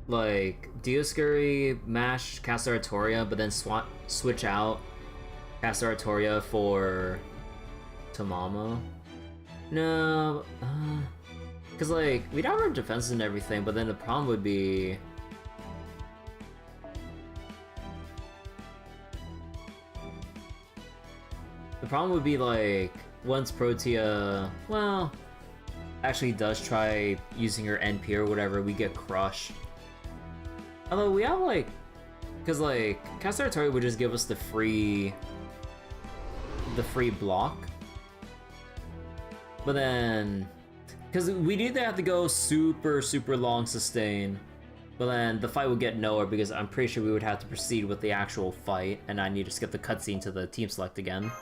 like, Dioscuri, Mash, Casta Artoria, but then switch out Casta Artoria for Tamamo. No, because like, we'd have our defenses and everything, but then the problem would be... The problem would be like, once Protea, well, actually does try using her NP or whatever, we get crushed. Although we have like, because like, Casta Artoria would just give us the free block. But then, because we'd either have to go super long sustain, but then the fight would get nowhere because I'm pretty sure we would have to proceed with the actual fight, and I need to skip the cutscene to the team select again.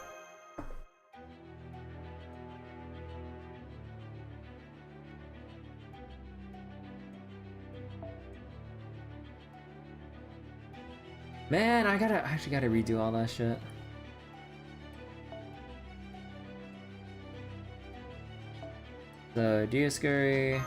Man, I actually gotta redo all that shit. So, Dioscuri.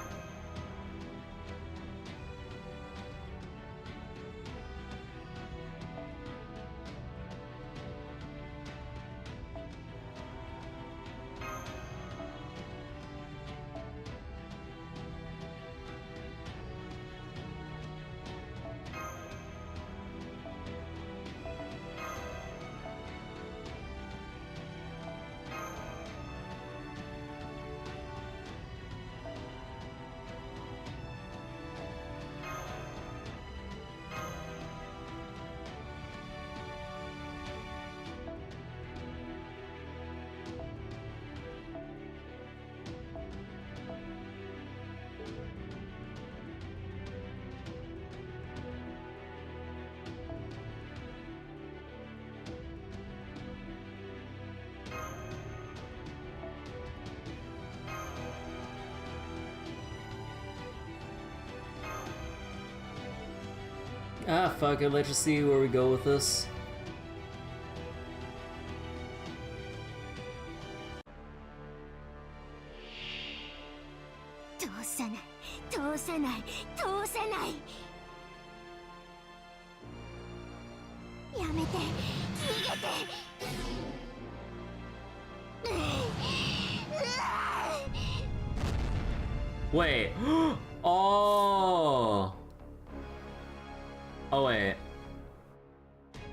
Ah, fuck it, let's just see where we go with this. Wait. Oh. Oh wait.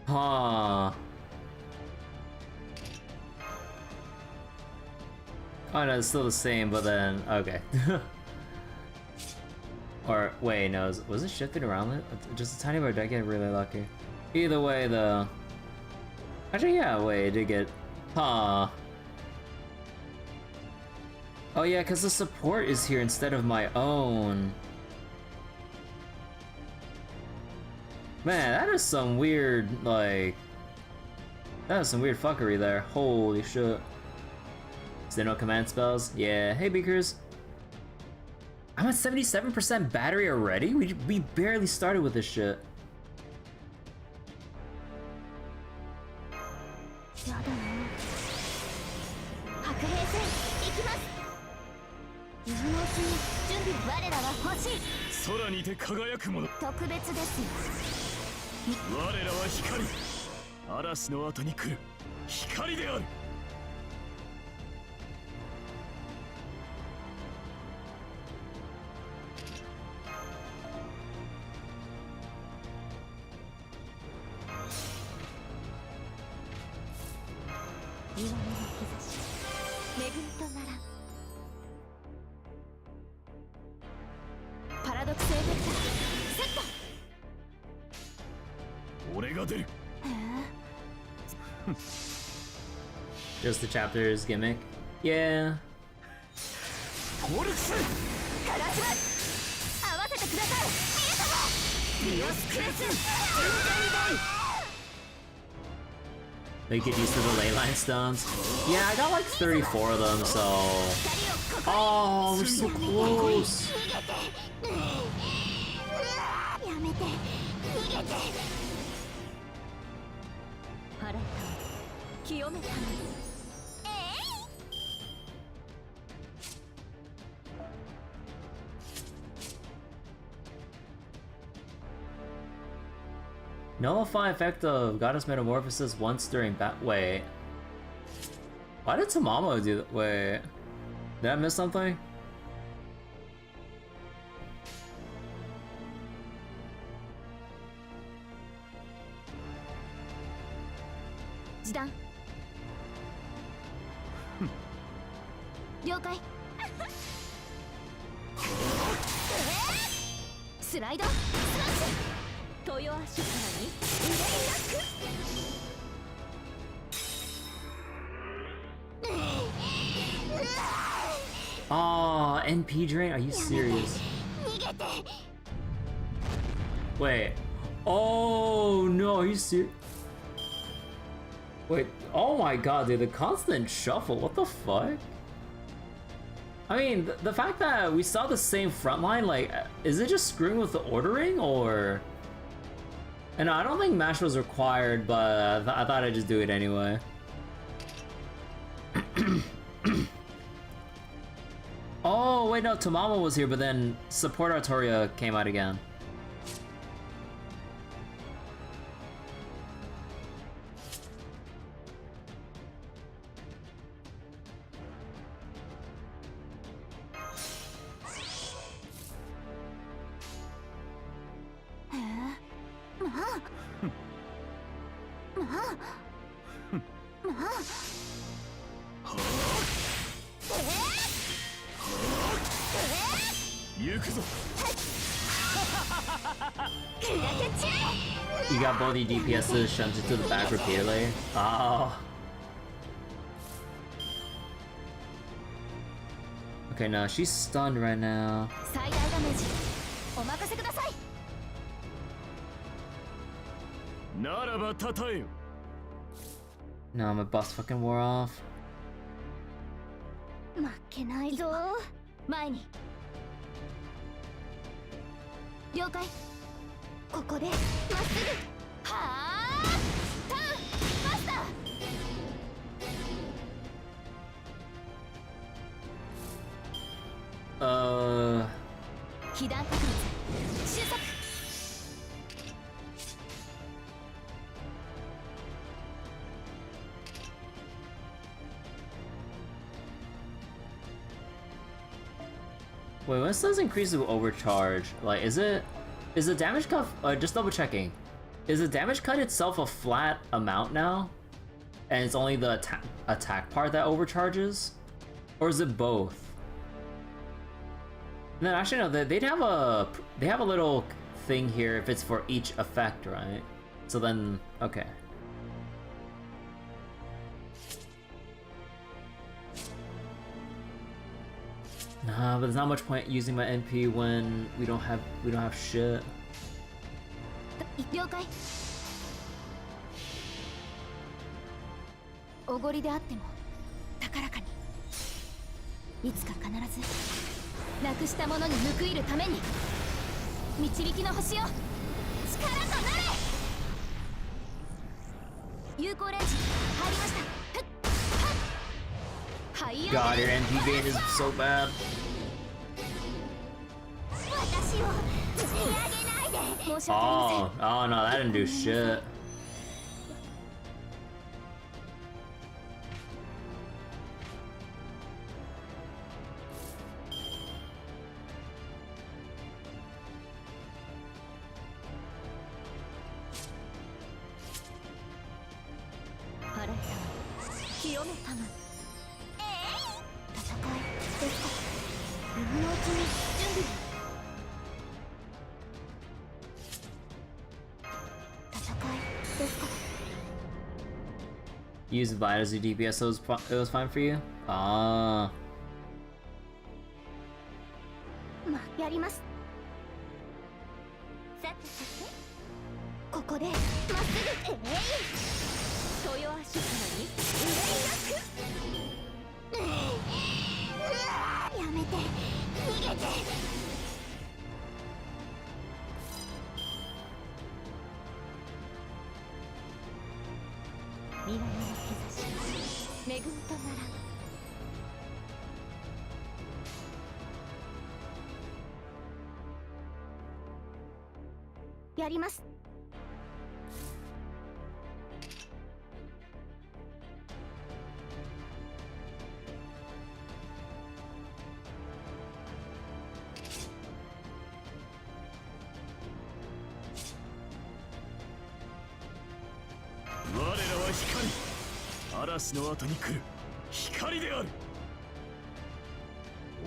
Huh. Oh no, it's still the same, but then okay. Or wait, no, was it shifted around? Just a tiny bit. I get really lucky. Either way, though. Actually, yeah. Wait, it did get. Huh. Oh yeah, because the support is here instead of my own. Man, that is some weird, like... That is some weird fuckery there. Holy shit. Is there no command spells? Yeah. Hey, Beakers. I'm at 77% battery already? We barely started with this shit. Just the chapter's gimmick? Yeah. They get used to the ley line stones. Yeah, I got like 34 of them, so... Oh, we're so close! やめて逃げて腹痛清めたのえい Nullify effect of Goddess Metamorphosis once during wait. Why did Tamamo do that? Wait. Did I miss something? Jidan. 了解スライドスマッシュ豊足からに腕なく Oh, NP drain? Are you serious? 逃げて Wait. Oh no, are you serious? Wait, oh my god, dude, the constant shuffle, what the fuck? I mean, the fact that we saw the same front line, like, is it just screwing with the ordering, or... And I don't think mash was required, but I thought I'd just do it anyway. Oh, wait, no, Tamamo was here, but then Support Artoria came out again. You got both your DPSs shunted to the back repeatedly? Oh. Okay, no, she's stunned right now. No, my boss fucking wore off. 負けないぞ前に了解ここでまっすぐはあターンマスター被弾確率収束 Wait, when it says increase with overcharge, like, is the damage cut, just double checking, is the damage cut itself a flat amount now? And it's only the attack part that overcharges? Or is it both? No, actually no, they have a little thing here if it's for each effect, right? So then, okay. Nah, but there's not much point using my NP when we don't have shit. 了解おごりであっても高らかにいつか必ずなくしたものに報いるために導きの星よ力となれ有効レンジ入りました God, your NP gain is so bad. Oh no, that didn't do shit. Use Vita as your DPS, so it was fine for you? Ah. やります。さてさて、ここでまっすぐ。豊足からに憂いなくやめて逃げて未来の兆し恵みとならやります。我らは光、嵐の後に来る光である。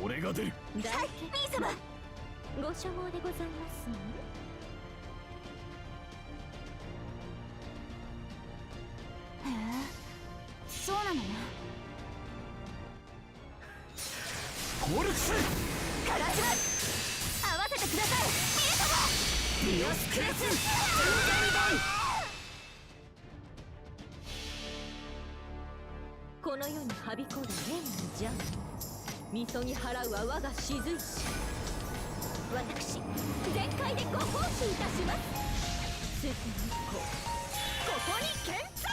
俺が出る。大家様ご所望でございますね。へえ、そうなのね。フォルクスカラス合わせてください、ディオスクレス全この世にはびこる縁の邪みそぎ払うは我が雫石。私全開でご奉仕いたします。鈴日光ここに見参。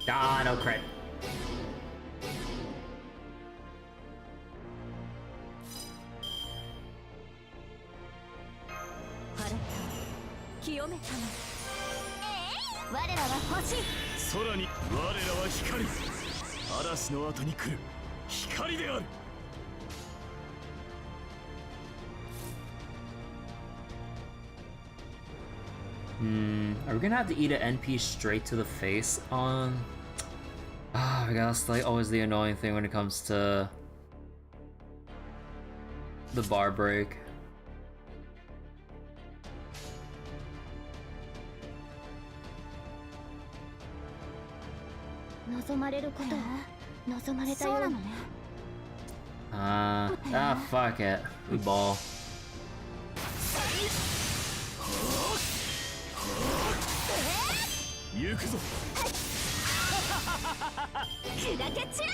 Ah, no crit. 払った清めたま我らは星。空に我らは光、嵐の後に来る光である。Are we gonna have to eat an NP straight to the face on? Ah, I guess like always the annoying thing when it comes to the bar break. Fuck it. We ball. 行くぞ。砕け散れ。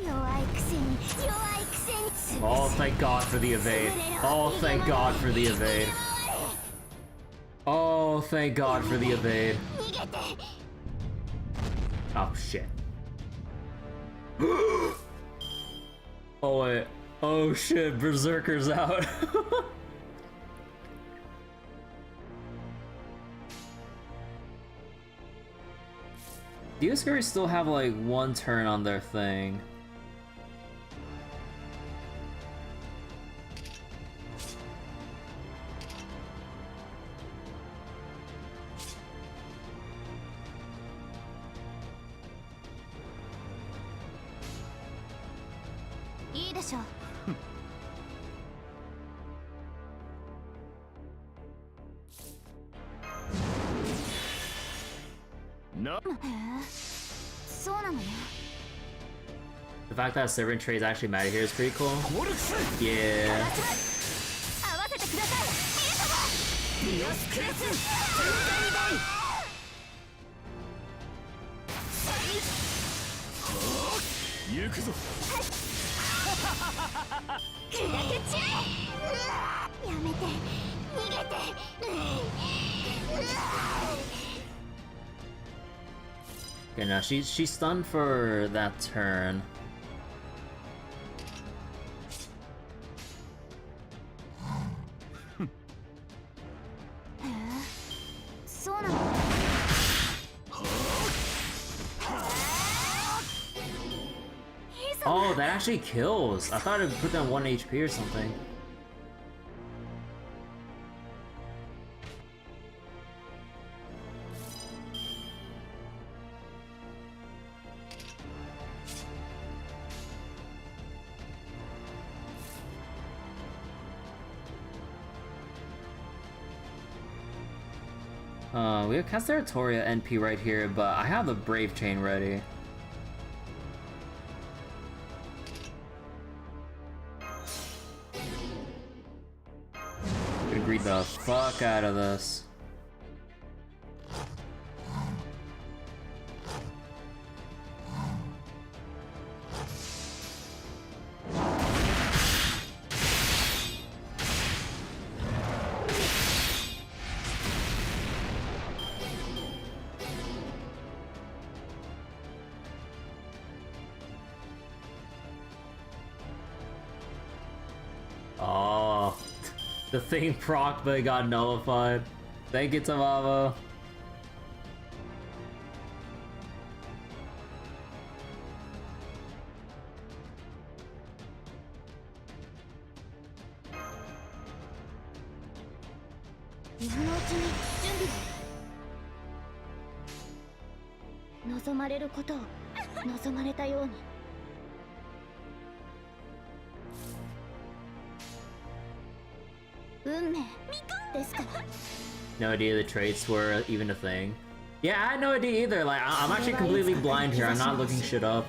弱いくせに弱いくせに。 Oh, thank God for the evade. Oh, thank God for the evade. Oh, thank God for the evade. Oh, shit. Oh, wait. Oh, shit. Berserker's out. Do you guys still have, like, one turn on their thing? No. The fact that servant trades actually matter here is pretty cool. Yeah. Okay, now she's stunned for that turn. Oh, that actually kills. I thought it would put them 1 HP or something. We have Casteratoria NP right here, but I have the Brave Chain ready. read the fuck out of this. Oh, the thing proc but it got nullified. Thank you, Tamava. No idea the traits were even a thing. Yeah, I had no idea either. Like, I'm actually completely blind here. I'm not looking shit up.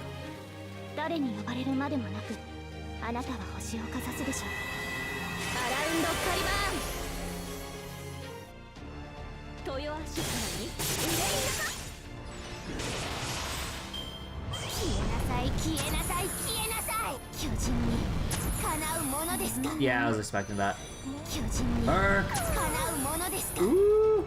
誰に呼ばれるまでもなく、あなたは星をかざすでしょう。アラウンドカリバーン。豊足からに消えなさい、消えなさい、消えなさい。巨人にかなうものですか。Yeah, I was expecting that. 巨人にかなうものですか。Ooh.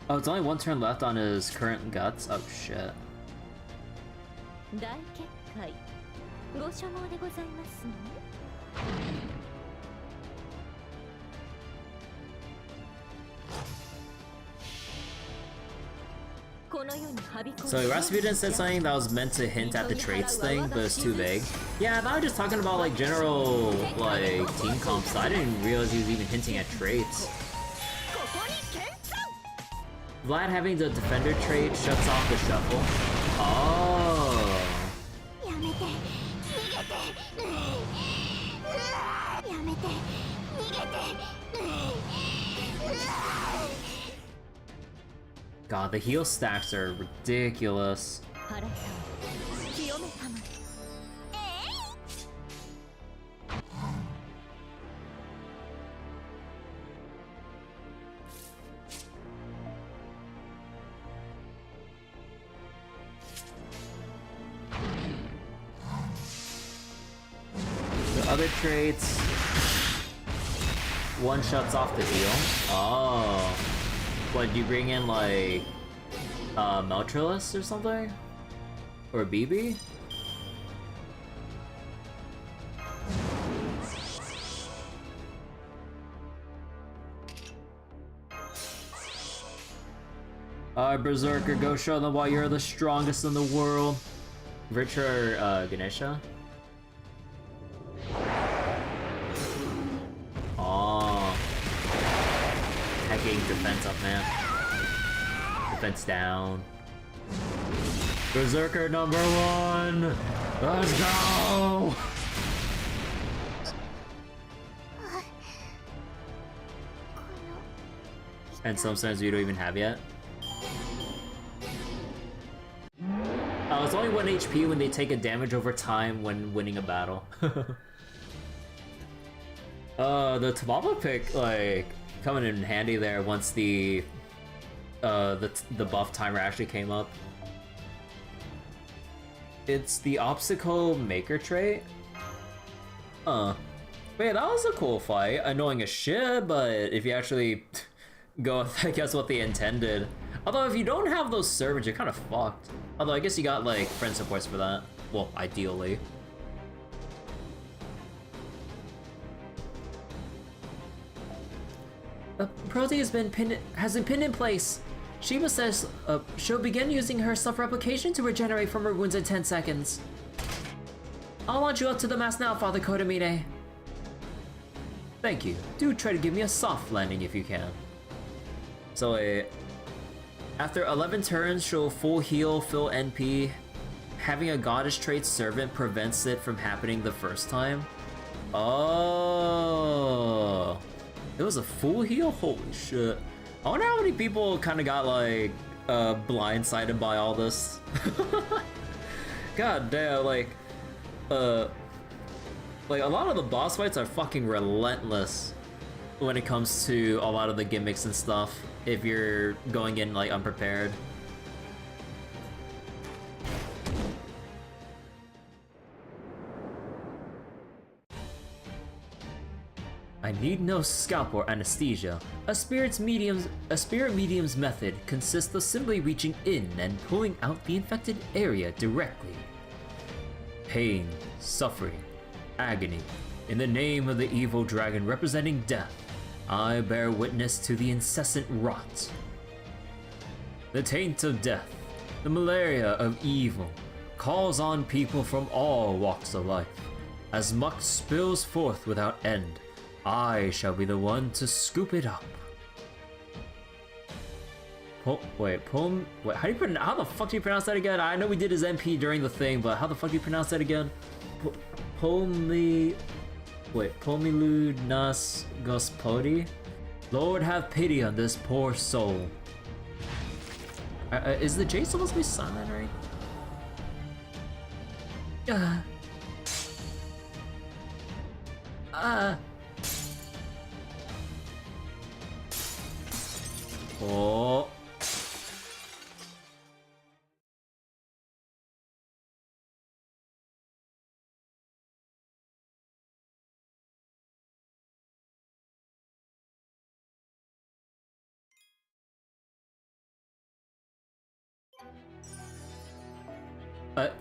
Oh, it's only one turn left on his current guts? Oh shit. So Rasputin said something that was meant to hint at the traits thing, but it's too vague. Yeah, I thought I was just talking about like general like team comps, so I didn't realize he was even hinting at traits. Vlad having the defender trait shuts off the shuffle. Oh. God, the heal stacks are ridiculous. The other traits, one shuts off the heal. Oh. What, do you bring in like Meltrilus or something? Or BB? Alright, Berserker, go show them why you're the strongest in the world. Virtua or Ganesha? Oh. Getting defense up, man. Defense down. Berserker number 1! Let's go! And some sense you don't even have yet. Oh, it's only 1 HP when they take a damage over time when winning a battle. The Tababa pick, like, coming in handy there once the buff timer actually came up. It's the obstacle maker trait. But yeah, that was a cool fight. Annoying as shit, but if you actually go with, I guess, what they intended. Although if you don't have those servants, you're kind of fucked. Although I guess you got like friend supports for that. Well, ideally. Protea has been pinned in place. Shiva says she'll begin using her self-replication to regenerate from her wounds in 10 seconds. I'll launch you up to the mast now, Father Kodamine. Thank you. Do try to give me a soft landing if you can. So after 11 turns, she'll full heal, fill NP. Having a goddess trait servant prevents it from happening the first time. Oh, it was a full heal? Holy shit. I wonder how many people kind of got like blindsided by all this. God damn, like a lot of the boss fights are fucking relentless when it comes to a lot of the gimmicks and stuff if you're going in like unprepared. I need no scalp or anesthesia. A spirit medium's method consists of simply reaching in and pulling out the infected area directly. Pain, suffering, agony. In the name of the evil dragon representing death, I bear witness to the incessant rot. The taint of death, the malaria of evil, calls on people from all walks of life. As muck spills forth without end, I shall be the one to scoop it up. How the fuck do you pronounce that again? I know we did his MP during the thing, but how the fuck do you pronounce that again? Pomilu nas Gospodi? Lord have pity on this poor soul. Is the J supposed to be silent, right? Oh.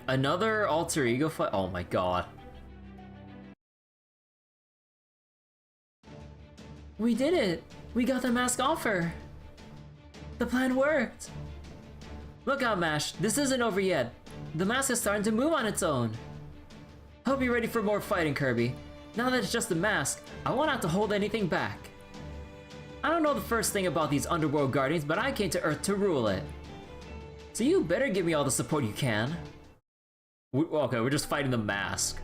Another alter ego fight? Oh my god. We did it! We got the mask off her! The plan worked! Look out, Mash, this isn't over yet. The mask is starting to move on its own. Hope you're ready for more fighting, Kirby. Now that it's just a mask, I won't have to hold anything back. I don't know the first thing about these underworld guardians, but I came to Earth to rule it. So you better give me all the support you can. Okay, we're just fighting the mask.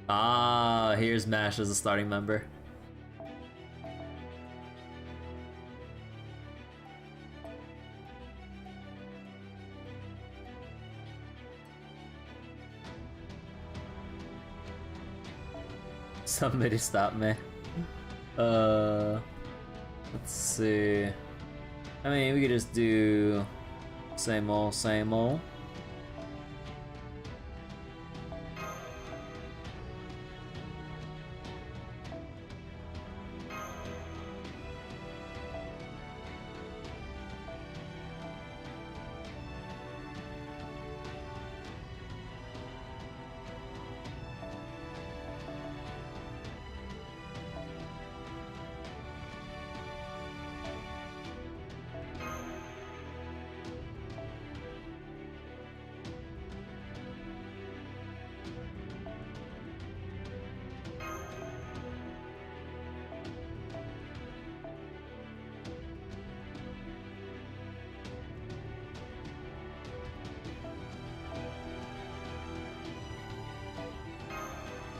Ah, here's Mash as a starting member. Somebody stop me. Let's see. I mean, we could just do same old, same old.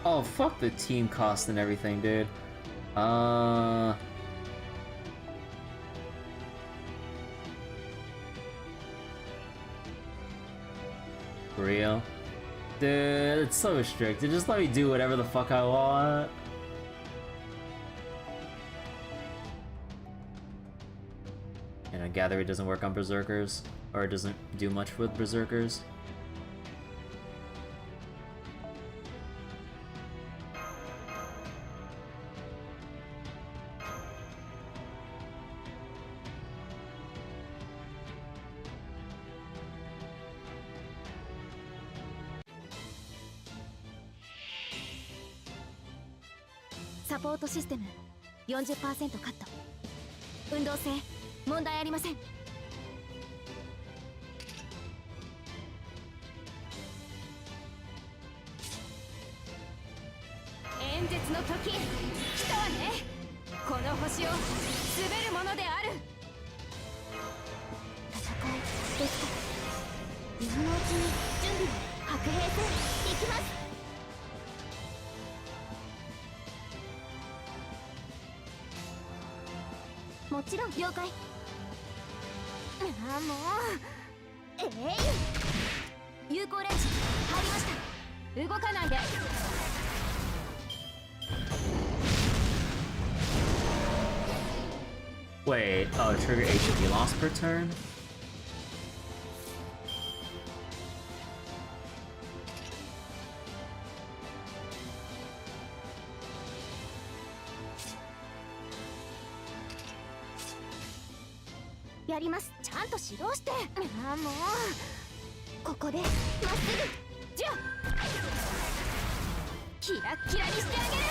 Oh, fuck the team cost and everything, dude. For real? Dude, it's so restricted. Just let me do whatever the fuck I want. And I gather it doesn't work on Berserkers, or it doesn't do much with Berserkers. Support system 40% カット。運動性問題ありません。演説の時来たわね。この星を滑るものである。戦いですか。今のうちに準備を。ちろん了解。ああもう有効レンジ入りました。動かないで。Wait, oh, trigger HP loss per turn? .やります。ちゃんと指導して。ああもうここでまっすぐ。じゃあキラッキラにしてあげる。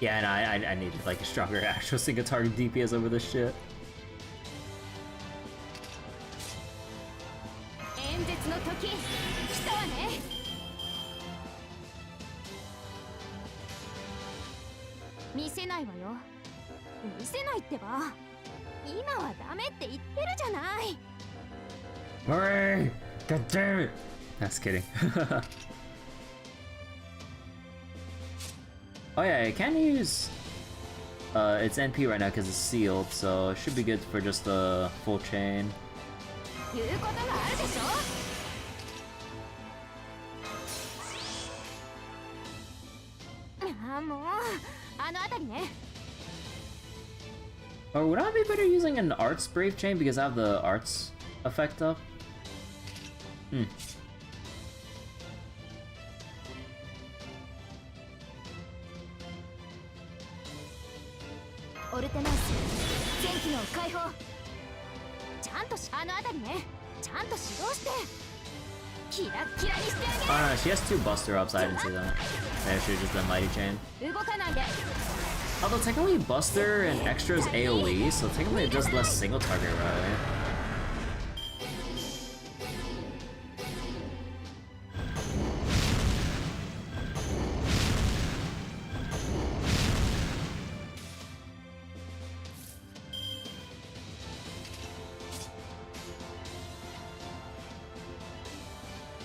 Yeah, no, I needed like a stronger actual single target DPS over this shit. 演説の時来たわね。見せないわよ。見せないってば。今はダメって言ってるじゃない。 Marie! God damn it! That's kidding. Oh yeah, I can use its NP right now because it's sealed, so it should be good for just the full chain. 言うことがあるでしょ。ああもうあのあたりね。 Or would I be better using an arts brave chain because I have the arts effect up? Hmm. オルテナンス全機能解放。ちゃんとあのあたりね。ちゃんと指導してキラッキラにしてあげる。 Oh no, she has 2 buster ups, I didn't see that. Maybe I should've just done mighty chain. 動かないで。 Although technically buster and extra is AoE, so technically it does less single target, right?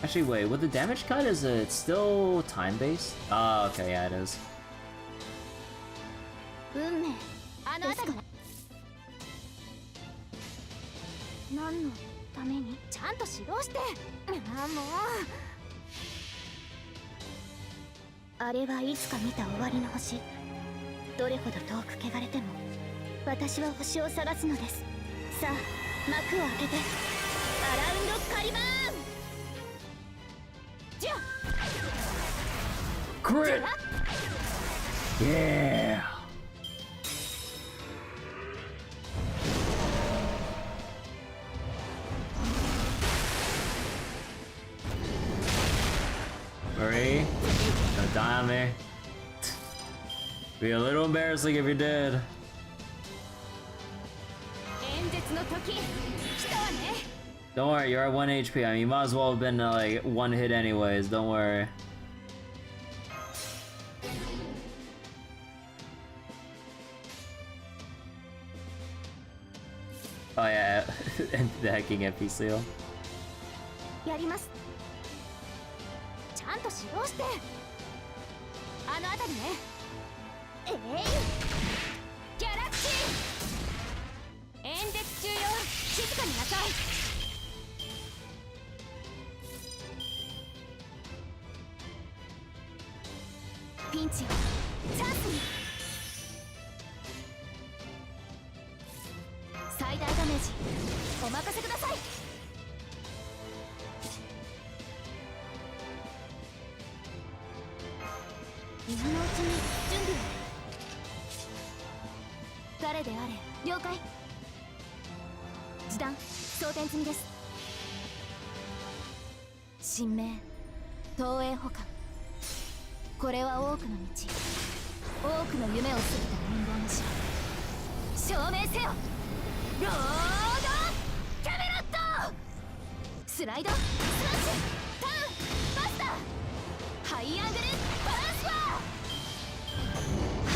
Actually, wait, with the damage cut, is it still time-based? Oh, okay, yeah, it is. 運命あのあたり。何のためにちゃんと指導して。ああもうあれはいつか見た終わりの星。どれほど遠く汚れても私は星を探すのです。さあ幕を開けてアラウンドカリバーン。じゃあ Crit! Yeah! Marie, don't die on me. Be a little embarrassing if you did. 演説の時来たわね。 Don't worry, you're at 1 HP. I mean, you might as well have been like 1 hit anyways, don't worry. Oh yeah, and the hacking NP seal. やります。ちゃんと指導してあのあたりね。ギャラクシー演説中よ。静かになさい。ピンチをチャンスに。最大ダメージお任せください。今のうちに準備を。誰であれ了解。示弾装填済みです。神明東映保管。これは多くの道、多くの夢を過ぎた人間の死。証明せよロードキャメロット。スライドスマッシュターンバスターハイアングルトランスファー。は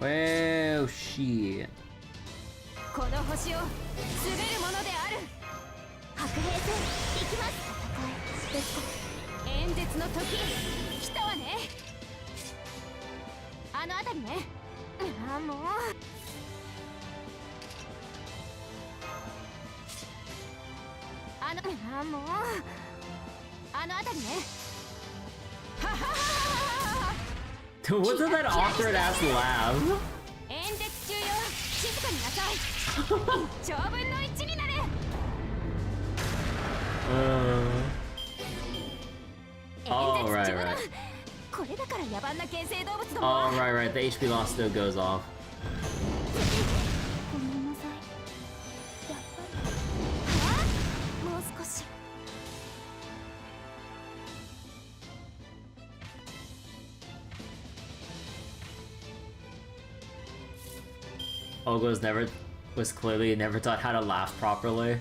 Well, shit. この星を滑るものである。白兵戦行きます。戦いですか。演説の時来たわね。あの辺りね。あ、もう。もうあの辺りね。ははははは。 What's that awkward ass laugh? 演説中よ。静かになさい。1兆分の1になれ。Oh, right, right. これだから野蛮な原生動物ども Oh, は。 right, right. The HP loss still goes off. ごめんなさい。やっぱり。は？もう少し。Olga was clearly never taught how to laugh properly.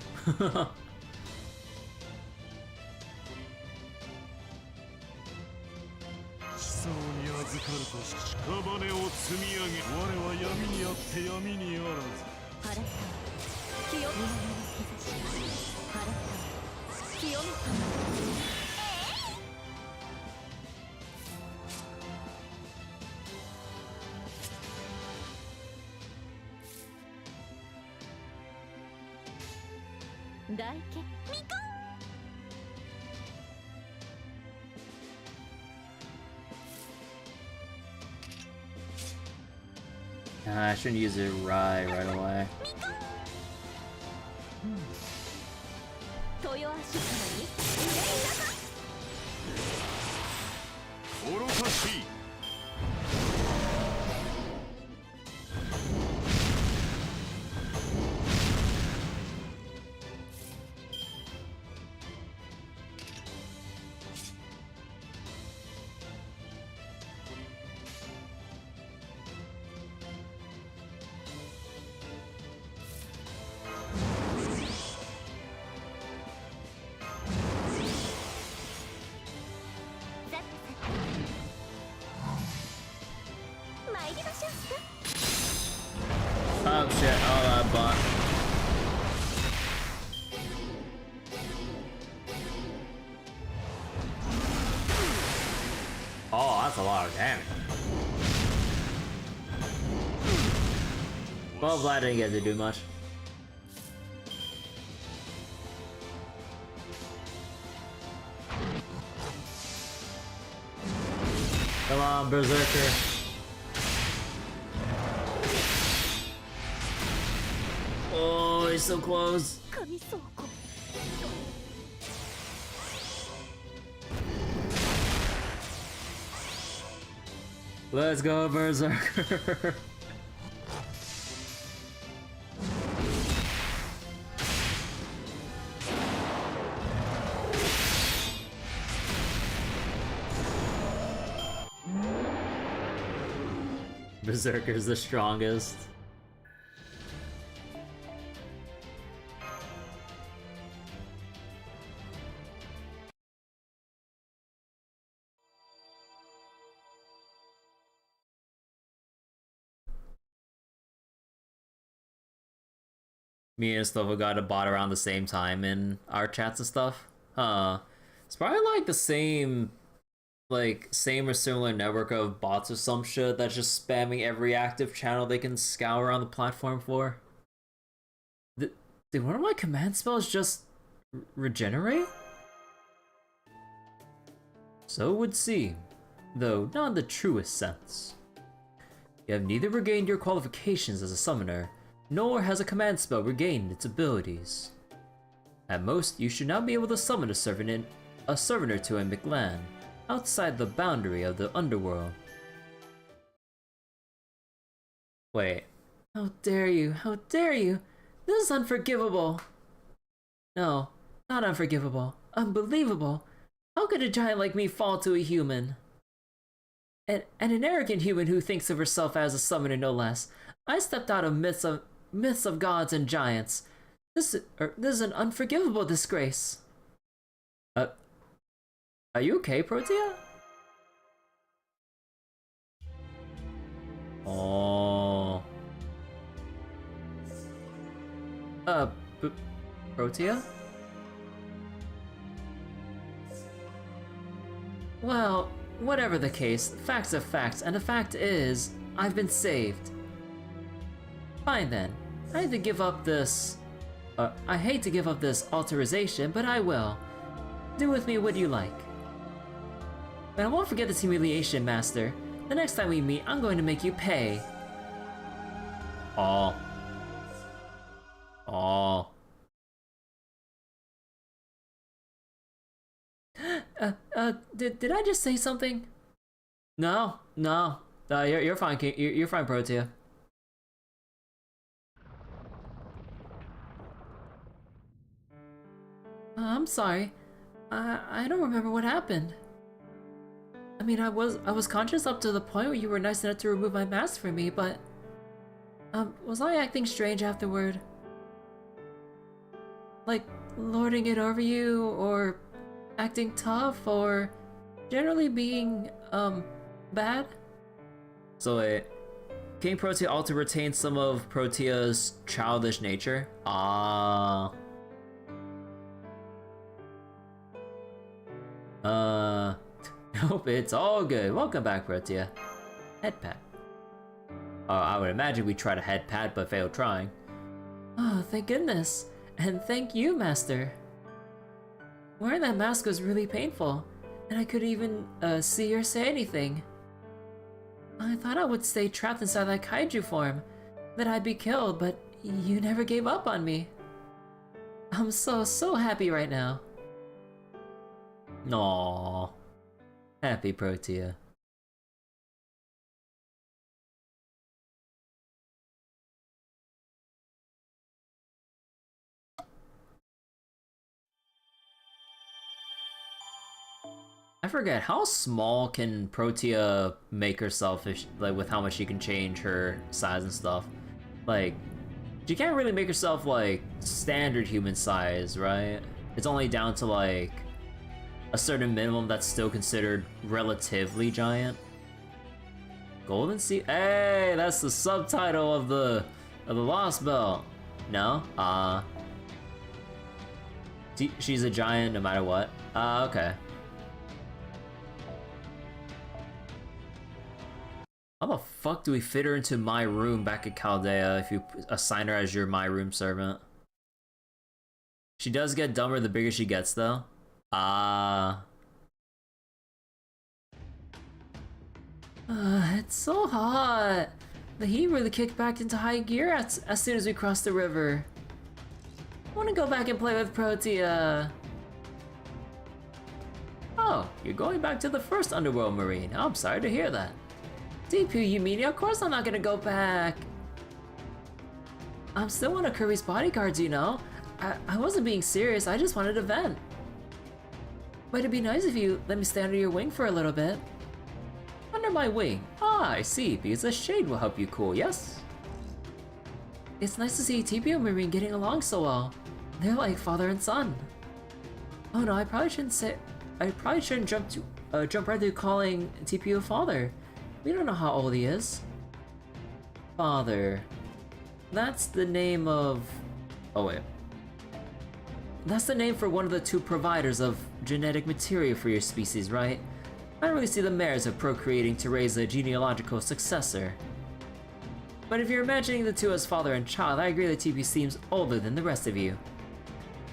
地層に預かるとし屍を積み上げ我は闇にあって闇にあらず払った清めの日差し払った清めた大家みかん I shouldn't use it right away. 豊足様に愚かしい Oh shit, oh bot. Oh, that's a lot of damage. Well, glad I didn't get to do much. Come on, Berserker. Oh, he's so close. 神倉庫 Let's go, Berserker. Berserker's the strongest. Me and Stova got a bot around the same time in our chats and stuff. It's probably like the same or similar network of bots or some shit that's just spamming every active channel they can scour on the platform for. Did one of my command spells just regenerate? So it would seem, though not in the truest sense. You have neither regained your qualifications as a summoner, nor has a command spell regained its abilities. At most, you should now be able to summon a servant or two in Mictlān, outside the boundary of the underworld. Wait. How dare you? How dare you? This is unforgivable! No, not unforgivable. Unbelievable! How could a giant like me fall to a human? And an arrogant human who thinks of herself as a summoner no less. I stepped out of myths of gods and giants. This is an unforgivable disgrace. Are you okay, Protea? Oh. Uh, Protea? Well, whatever the case, facts are facts, and the fact is, I've been saved. Fine then, I hate to give up this authorization, but I will. Do with me what you like. But I won't forget this humiliation, Master. The next time we meet, I'm going to make you pay. Aw. Aw. Did I just say something? No. You're fine, King. You're fine, Protea. I'm sorry. I don't remember what happened. I mean, I was conscious up to the point where you were nice enough to remove my mask for me, but was I acting strange afterward? Like lording it over you, or acting tough, or generally being bad? So wait, King Protea also retains some of Protea's childish nature? Nope, it's all good. Welcome back, Protea. Head pat. I would imagine we tried a head pat but failed trying. Oh, thank goodness. And thank you, Master. Wearing that mask was really painful, and I couldn't even see or say anything. I thought I would stay trapped inside that kaiju form, that I'd be killed, but you never gave up on me. I'm so happy right now. Aww. Happy Protea. I forget, how small can Protea make herself if like with how much she can change her size and stuff? Like, she can't really make herself like standard human size, right? It's only down to like a certain minimum that's still considered relatively giant. Golden Sea. Hey, that's the subtitle of the Lostbelt. No? She's a giant no matter what. Okay. How the fuck do we fit her into my room back at Chaldea if you assign her as your my room servant? She does get dumber the bigger she gets though. It's so hot. The heat really kicked back into high gear as soon as we crossed the river. I want to go back and play with Protea. Oh, you're going back to the first underworld marine. I'm sorry to hear that. DP, you mean? Of course I'm not gonna go back. I'm still one of Kirby's bodyguards, you know. I wasn't being serious, I just wanted to vent. But it'd be nice if you let me stay under your wing for a little bit. Under my wing? Ah, I see, because the shade will help you cool, yes? It's nice to see TPO and Marine getting along so well. They're like father and son. Oh no, I probably shouldn't jump right to calling TPO father. We don't know how old he is. Father. That's the name of... Oh wait. That's the name for one of the two providers of genetic material for your species, right? I don't really see the merits of procreating to raise a genealogical successor. But if you're imagining the two as father and child, I agree that TP seems older than the rest of you.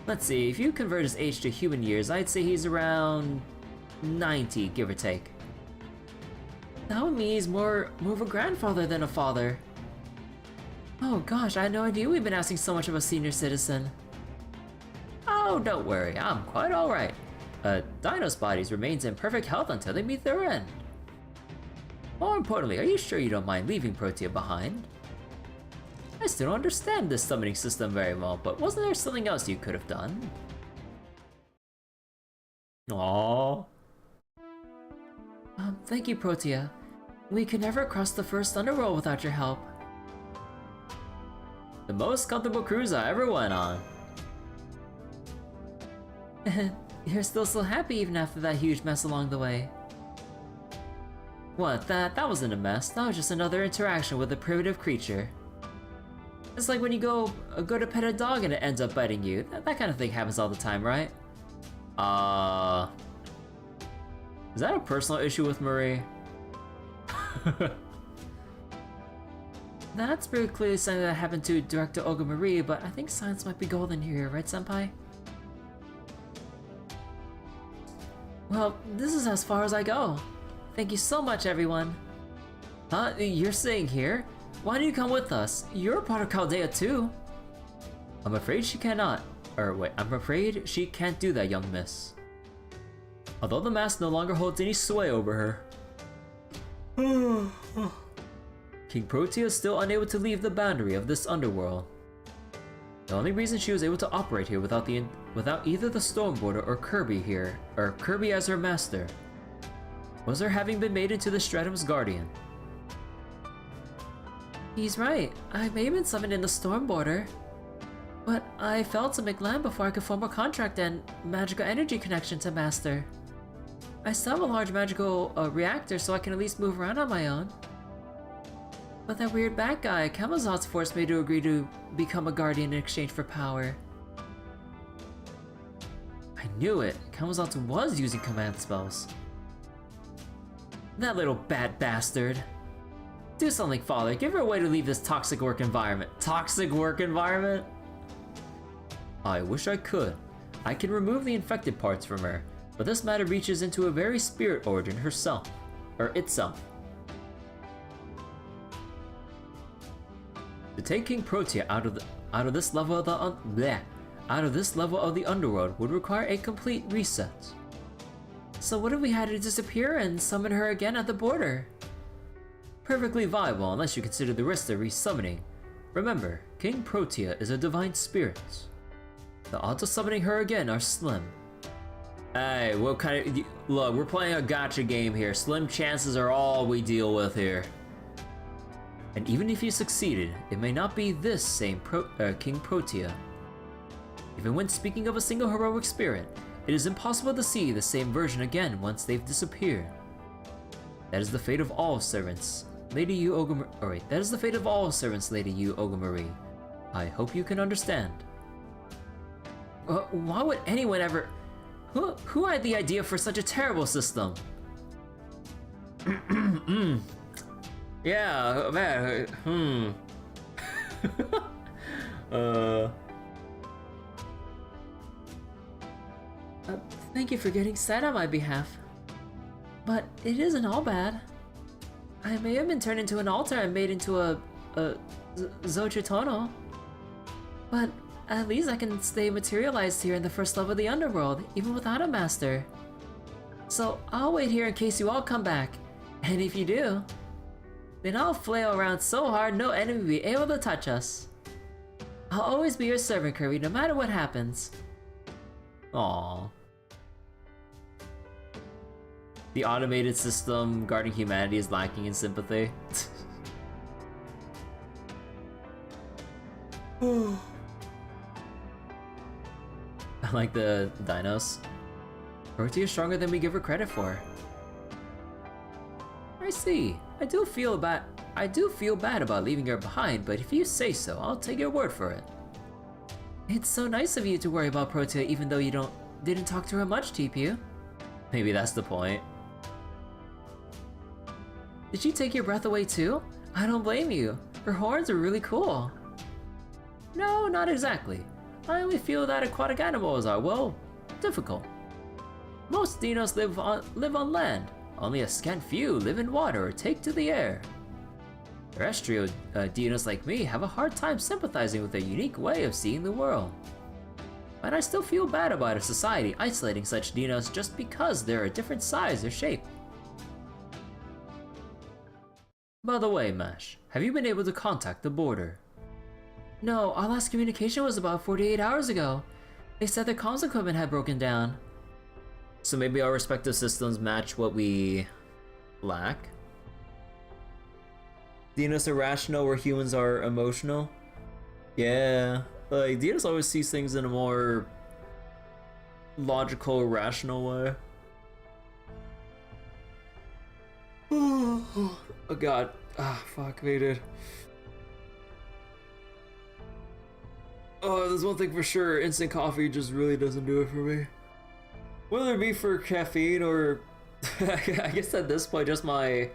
Let's see, if you convert his age to human years, I'd say he's around 90, give or take. That would mean he's more of a grandfather than a father. Oh gosh, I had no idea we've been asking so much of a senior citizen. Oh, don't worry, I'm quite alright. Dino's bodies remains in perfect health until they meet their end. More importantly, are you sure you don't mind leaving Protea behind? I still don't understand this summoning system very well, but wasn't there something else you could have done? Aww. Thank you, Protea. We could never cross the first underworld without your help. The most comfortable cruise I ever went on. You're still so happy even after that huge mess along the way. What, that wasn't a mess, that was just another interaction with a primitive creature. It's like when you go to pet a dog and it ends up biting you. That kind of thing happens all the time, right? Is that a personal issue with Marie? That's pretty clearly something that happened to Director Olga Marie, but I think science might be golden here, right, Senpai? Well, this is as far as I go. Thank you so much, everyone. Huh? You're staying here? Why don't you come with us? You're a part of Chaldea too. I'm afraid she cannot. I'm afraid she can't do that, young miss. Although the mask no longer holds any sway over her. King Protea is still unable to leave the boundary of this underworld. The only reason she was able to operate here without either the Stormborder or Kirby here, or Kirby as her master, was her having been made into the Stratum's guardian. He's right. I may have been summoned in the Stormborder, but I fell to Mictlān before I could form a contract and magical energy connection to Master. I still have a large magical reactor, so I can at least move around on my own. But that weird bad guy, Camazotz, forced me to agree to become a guardian in exchange for power. I knew it. Camazotz was using command spells. That little bad bastard. Do something, father. Give her a way to leave this toxic work environment. Toxic work environment? I wish I could. I can remove the infected parts from her, but this matter reaches into a very spirit origin herself, or itself. To take King Protea out of this level of the underworld would require a complete reset. So what if we had her disappear and summon her again at the border? Perfectly viable unless you consider the risk of resummoning. Remember, King Protea is a divine spirit. The odds of summoning her again are slim. Hey, what kind of... Look, we're playing a gacha game here. Slim chances are all we deal with here. And even if you succeeded, it may not be this same King Protea. Even when speaking of a single heroic spirit, it is impossible to see the same version again once they've disappeared. That is the fate of all servants, Lady U-Olga Marie. That is the fate of all servants, Lady U-Olga Marie. I hope you can understand. Why would anyone ever... Who had the idea for such a terrible system? Yeah, man, Thank you for getting sad on my behalf. But it isn't all bad. I may have been turned into an altar and made into a Zochitono. But at least I can stay materialized here in the first level of the underworld, even without a master. So I'll wait here in case you all come back. And if you do, then I'll flail around so hard no enemy will be able to touch us. I'll always be your servant, Kirby, no matter what happens. Aww. The automated system guarding humanity is lacking in sympathy. I like the dinos. Protea is stronger than we give her credit for. I see. I do feel bad about leaving her behind, but if you say so, I'll take your word for it. It's so nice of you to worry about Protea even though you didn't talk to her much, TPU. Maybe that's the point. Did she take your breath away too? I don't blame you. Her horns are really cool. No, not exactly. I only feel that aquatic animals are, well, difficult. Most dinos live on land. Only a scant few live in water or take to the air. Terrestrial dinos like me have a hard time sympathizing with their unique way of seeing the world. But I still feel bad about a society isolating such dinos just because they're a different size or shape. By the way, Mash, have you been able to contact the border? No, our last communication was about 48 hours ago. They said their comms equipment had broken down. So maybe our respective systems match what we lack? Dinos are rational where humans are emotional? Yeah, like Dinos always sees things in a more logical, rational way. Oh god. Ah, fuck me, dude. Oh, there's one thing for sure, instant coffee just really doesn't do it for me. Whether it be for caffeine or I guess at this point just my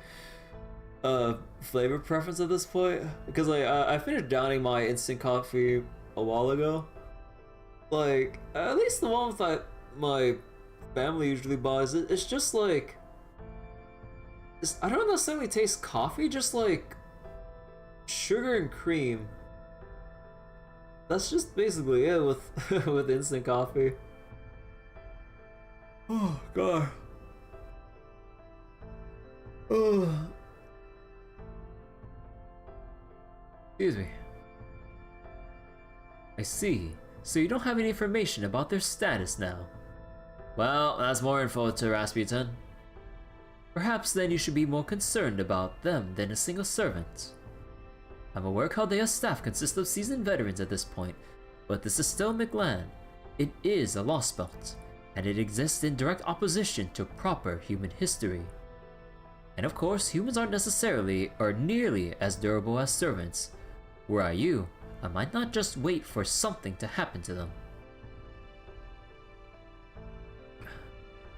flavor preference at this point, because like I finished downing my instant coffee a while ago. Like at least the one that my family usually buys, it's just like I don't necessarily taste coffee, just like sugar and cream. That's just basically it with with instant coffee. Oh god. Oh. Excuse me. I see. So you don't have any information about their status now. Well, that's more info to Rasputin. Perhaps then you should be more concerned about them than a single servant. I'm aware Chaldea's staff consists of seasoned veterans at this point, but this is still Mictlān. It is a Lostbelt, and it exists in direct opposition to proper human history. And of course, humans aren't necessarily or nearly as durable as servants. Were I you, I might not just wait for something to happen to them.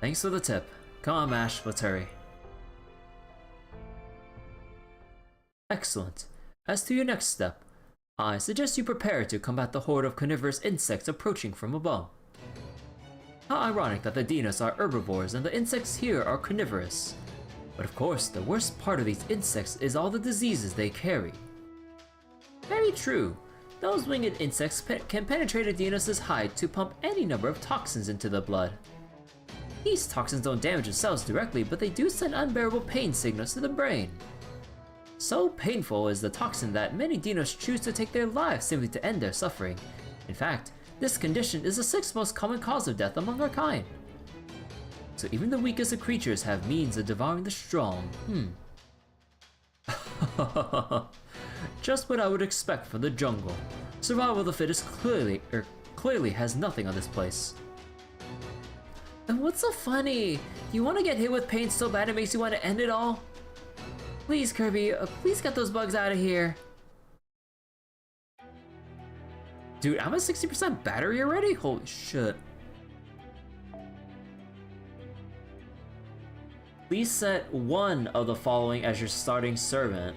Thanks for the tip. Come on, Mash, let's hurry. Excellent. As to your next step, I suggest you prepare to combat the horde of carnivorous insects approaching from above. How ironic that the Dinos are herbivores and the insects here are carnivorous. But of course, the worst part of these insects is all the diseases they carry. Very true. Those winged insects can penetrate a Dinos' hide to pump any number of toxins into the blood. These toxins don't damage the cells directly, but they do send unbearable pain signals to the brain. So painful is the toxin that many Dinos choose to take their lives simply to end their suffering. In fact, this condition is the 6th most common cause of death among our kind. So even the weakest of creatures have means of devouring the strong. Just what I would expect from the jungle. Survival of the fittest clearly has nothing on this place. And what's so funny? You want to get hit with pain so bad it makes you want to end it all? Please, Kirby, please get those bugs out of here. Dude, I'm at 60% battery already? Holy shit. Please set one of the following as your starting servant.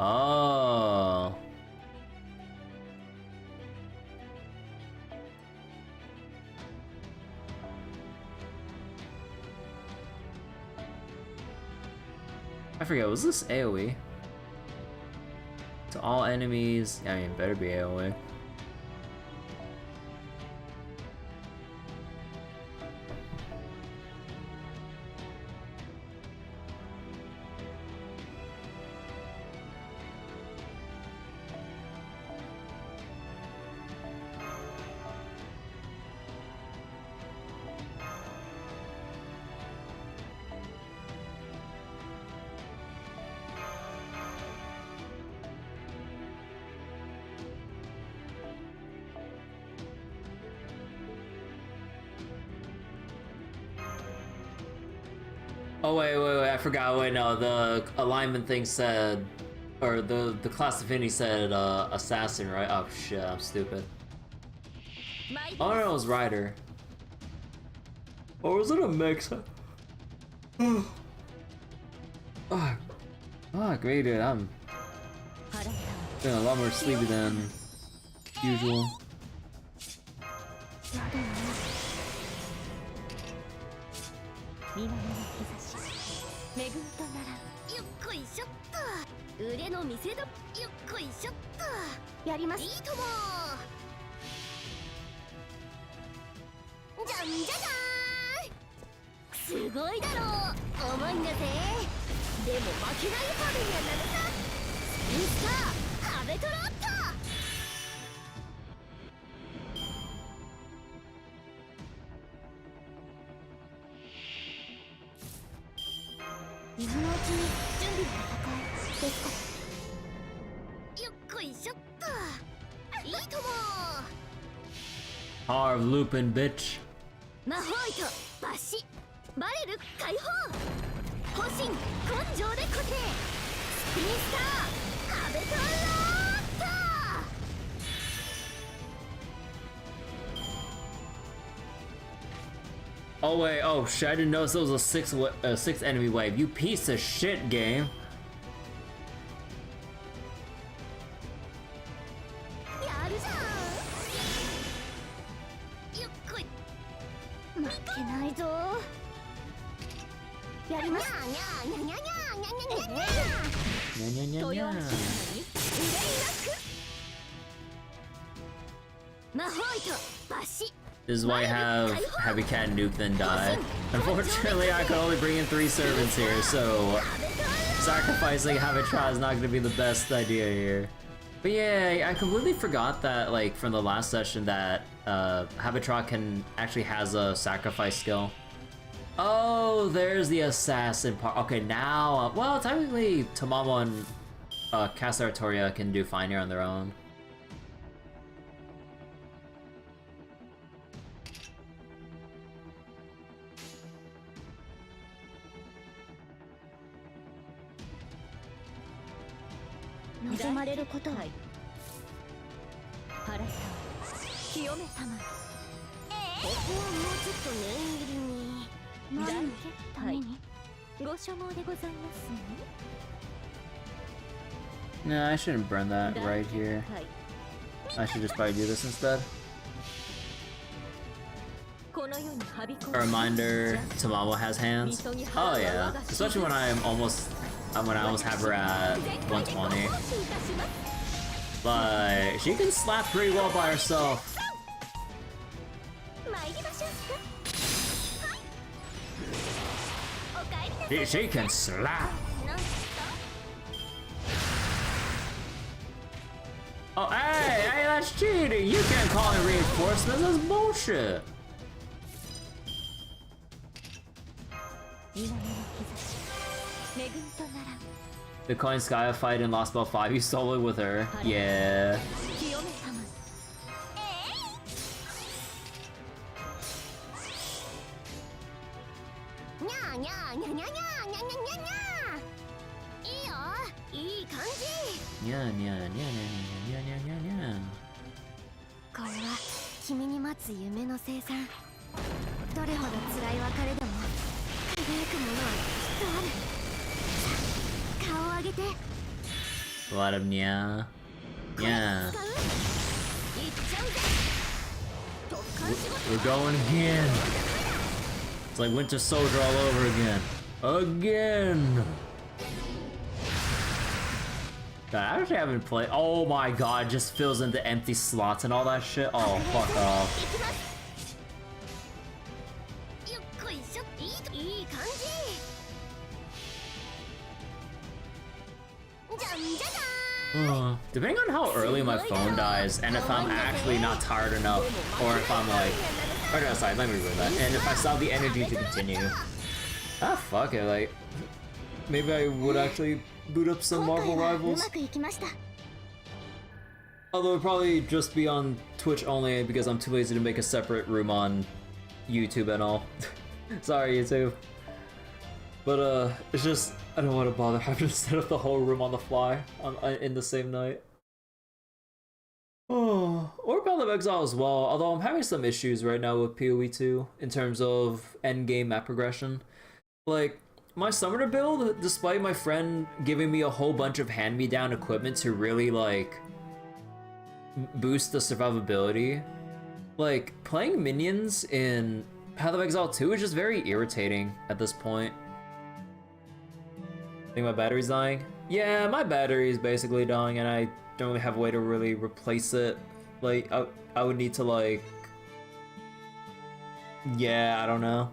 Oh. I forget, was this AoE? To all enemies, I mean, better be AoE. Oh wait, I forgot. Wait, no, the alignment thing said, or the class affinity said assassin, right? Oh shit, I'm stupid. Oh no, it was rider. Or was it a mix? Oh, great, dude. I'm feeling a lot more sleepy than usual. 見守る日差し恵みとならよっこいしょっと腕の見せどよっこいしょっとやりますいいともじゃんじゃじゃーんすごいだろう重いんだぜでも負けないハーベリアなのさスピンスターハベトロット今のうちに準備の戦いですかよっこいしょっといいとも Power of Lupin, bitch. 魔法糸バシバレル解放方針根性で固定スピンスターハベトロット Oh wait, oh shit, I didn't notice it was a sixth enemy wave. You piece of shit, game. やるじゃん。よっこい。負けないぞ。やります。にゃーにゃにゃにゃにゃにゃにゃにゃ。Nya, nya, nya, nya. 憂いなく。魔法糸バシ。 This is why I have Heavy Cat nuke then die. Unfortunately, I could only bring in 3 servants here, so sacrificing Habitat is not going to be the best idea here. But yeah, I completely forgot that, like, from the last session that Habitat actually has a sacrifice skill. Oh, there's the assassin part. Okay, now, well, technically, Tamamo and Casa Artoria can do fine here on their own. No, I shouldn't burn that right here. I should just probably do this instead. A reminder, Tamamo has hands. Oh yeah, especially when I almost have her at 120. But she can slap pretty well by herself. She can slap. Oh, hey, that's cheating. You can't call it reinforcements. That's bullshit. The Coin Skya fight in Lostbelt 5, you soloed with her. Yeah. A lot of nya. Yeah. We're going again. It's like Winter Soldier all over again. Again! God, I actually haven't played. Oh my god, just fills in the empty slots and all that shit. Oh, fuck off. Depending on how early my phone dies, and if I'm actually not tired enough, or if I'm like, or no, sorry, let me ruin that. And if I still have the energy to continue, fuck it, like, maybe I would actually boot up some Marvel Rivals. Although it'd probably just be on Twitch only because I'm too lazy to make a separate room on YouTube and all. Sorry, YouTube. But it's just, I don't want to bother having to set up the whole room on the fly in the same night. Oh, or Path of Exile as well, although I'm having some issues right now with PoE 2 in terms of endgame map progression. Like, my Summoner build, despite my friend giving me a whole bunch of hand-me-down equipment to really, like, boost the survivability, like, playing minions in Path of Exile 2 is just very irritating at this point. Think my battery's dying? Yeah, my battery is basically dying and I don't really have a way to really replace it. Like, I would need to, like... Yeah, I don't know.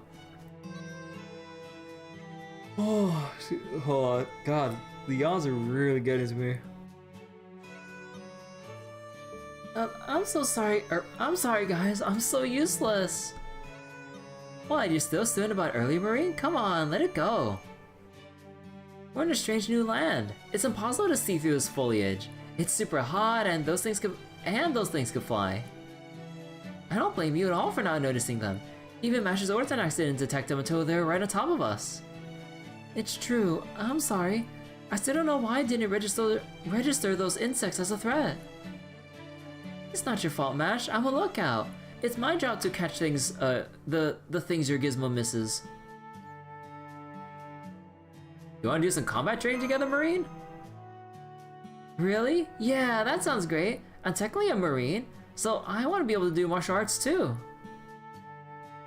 Oh, hold on. God, the yawns are really getting to me. I'm so sorry. I'm sorry, guys. I'm so useless. What, you're still stewing about early, Marie? Come on, let it go. We're in a strange new land. It's impossible to see through this foliage. It's super hot, and those things could fly. I don't blame you at all for not noticing them. Even Mash's Orton didn't detect them until they were right on top of us. It's true. I'm sorry. I still don't know why I didn't register those insects as a threat. It's not your fault, Mash. I'm a lookout. it's my job to catch things, the things your gizmo misses. You wanna do some combat training together, Marine? Really? Yeah, that sounds great. I'm technically a Marine, so I want to be able to do martial arts too.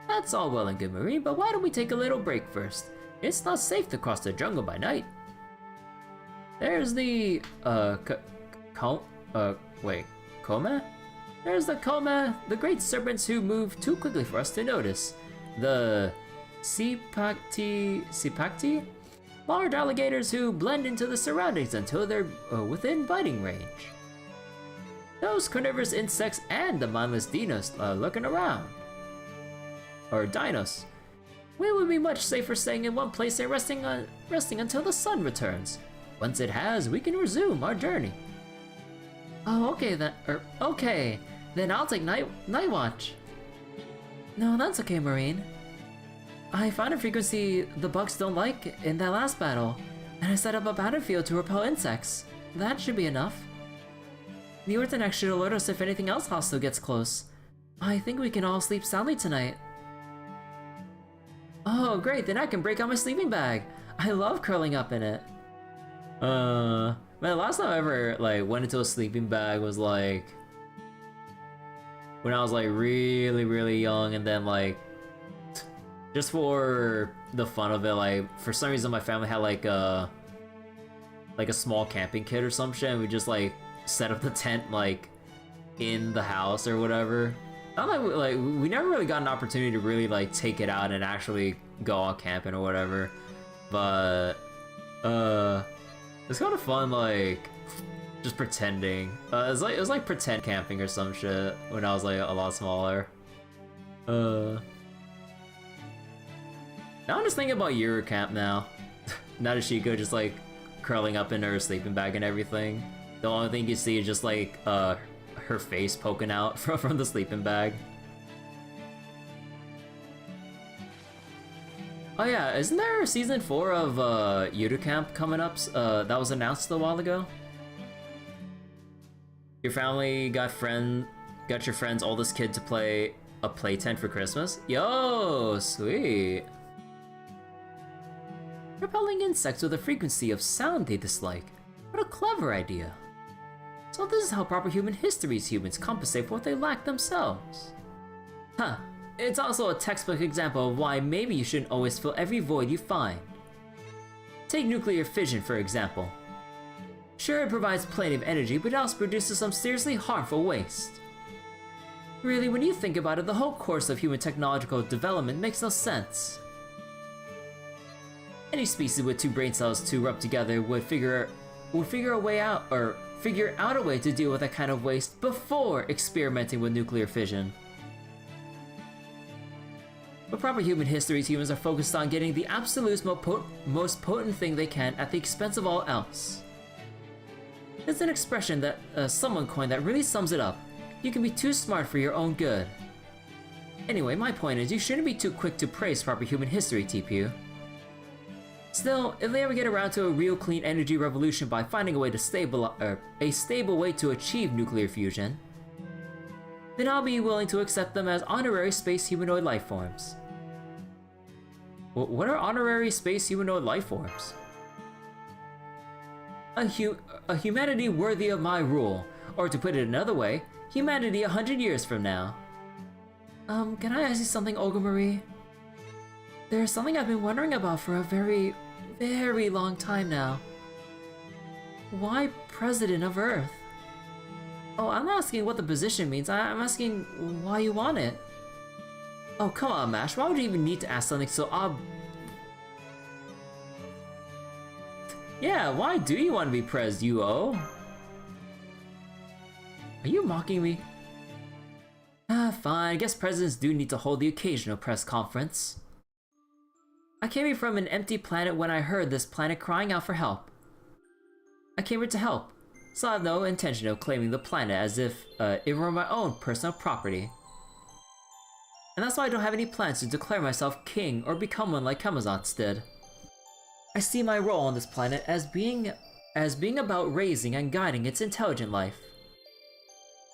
That's all well and good, Marine, but why don't we take a little break first? It's not safe to cross the jungle by night. There's the, Koma? There's the Koma, the great serpents who move too quickly for us to notice. The Sipakti? Large alligators who blend into the surroundings until they're within biting range. Those carnivorous insects and the mindless dinos lurking around. Or dinos. We would be much safer staying in one place and resting until the sun returns. Once it has, we can resume our journey. Oh, okay then. Okay. Then I'll take night watch. No, that's okay, Marine. I found a frequency the bugs don't like in that last battle, and I set up a battlefield to repel insects. That should be enough. The Orthodox should alert us if anything else hostile gets close. I think we can all sleep soundly tonight. Oh, great, then I can break out my sleeping bag. I love curling up in it. Man, last time I ever went into a sleeping bag was when I was really young, and then just for the fun of it, for some reason my family had a small camping kit or some shit, and we just set up the tent in the house or whatever. Not we never really got an opportunity to really take it out and actually go on camping or whatever, but it's kind of fun just pretending. It was like pretend camping or some shit when I was a lot smaller. Now I'm just thinking about Eurocamp now. Nadeshiko just curling up in her sleeping bag and everything. The only thing you see is just her face poking out from the sleeping bag. Oh yeah, isn't there season 4 of Eurocamp coming up that was announced a while ago? Your family got your friend's oldest kid to play a play tent for Christmas? Yo, sweet. Repelling insects with a frequency of sound they dislike. What a clever idea. So this is how proper human history's humans compensate for what they lack themselves. Huh. It's also a textbook example of why maybe you shouldn't always fill every void you find. Take nuclear fission, for example. Sure, it provides plenty of energy, but it also produces some seriously harmful waste. Really, when you think about it, the whole course of human technological development makes no sense. Any species with 2 brain cells to rub together would figure out a way to deal with that kind of waste before experimenting with nuclear fission. But proper human histories, humans are focused on getting the absolute most potent thing they can at the expense of all else. There's an expression that someone coined that really sums it up. You can be too smart for your own good. Anyway, my point is you shouldn't be too quick to praise proper human history, TPU. Still, if they ever get around to a real clean energy revolution by finding a way to stable way to achieve nuclear fusion, then I'll be willing to accept them as honorary space humanoid life forms. What are honorary space humanoid life forms? A humanity worthy of my rule, or to put it another way, humanity 100 years from now. Can I ask you something, Olga Marie? There's something I've been wondering about for a very, very long time now. Why President of Earth? Oh, I'm not asking what the position means, I'm asking why you want it. Oh, come on, Mash, why would you even need to ask something so Yeah, why do you want to be Pres, U-O? Are you mocking me? Fine, I guess presidents do need to hold the occasional press conference. I came here from an empty planet when I heard this planet crying out for help. I came here to help, so I have no intention of claiming the planet as if it were my own personal property. And that's why I don't have any plans to declare myself king or become one like Kamazats did. I see my role on this planet as being about raising and guiding its intelligent life.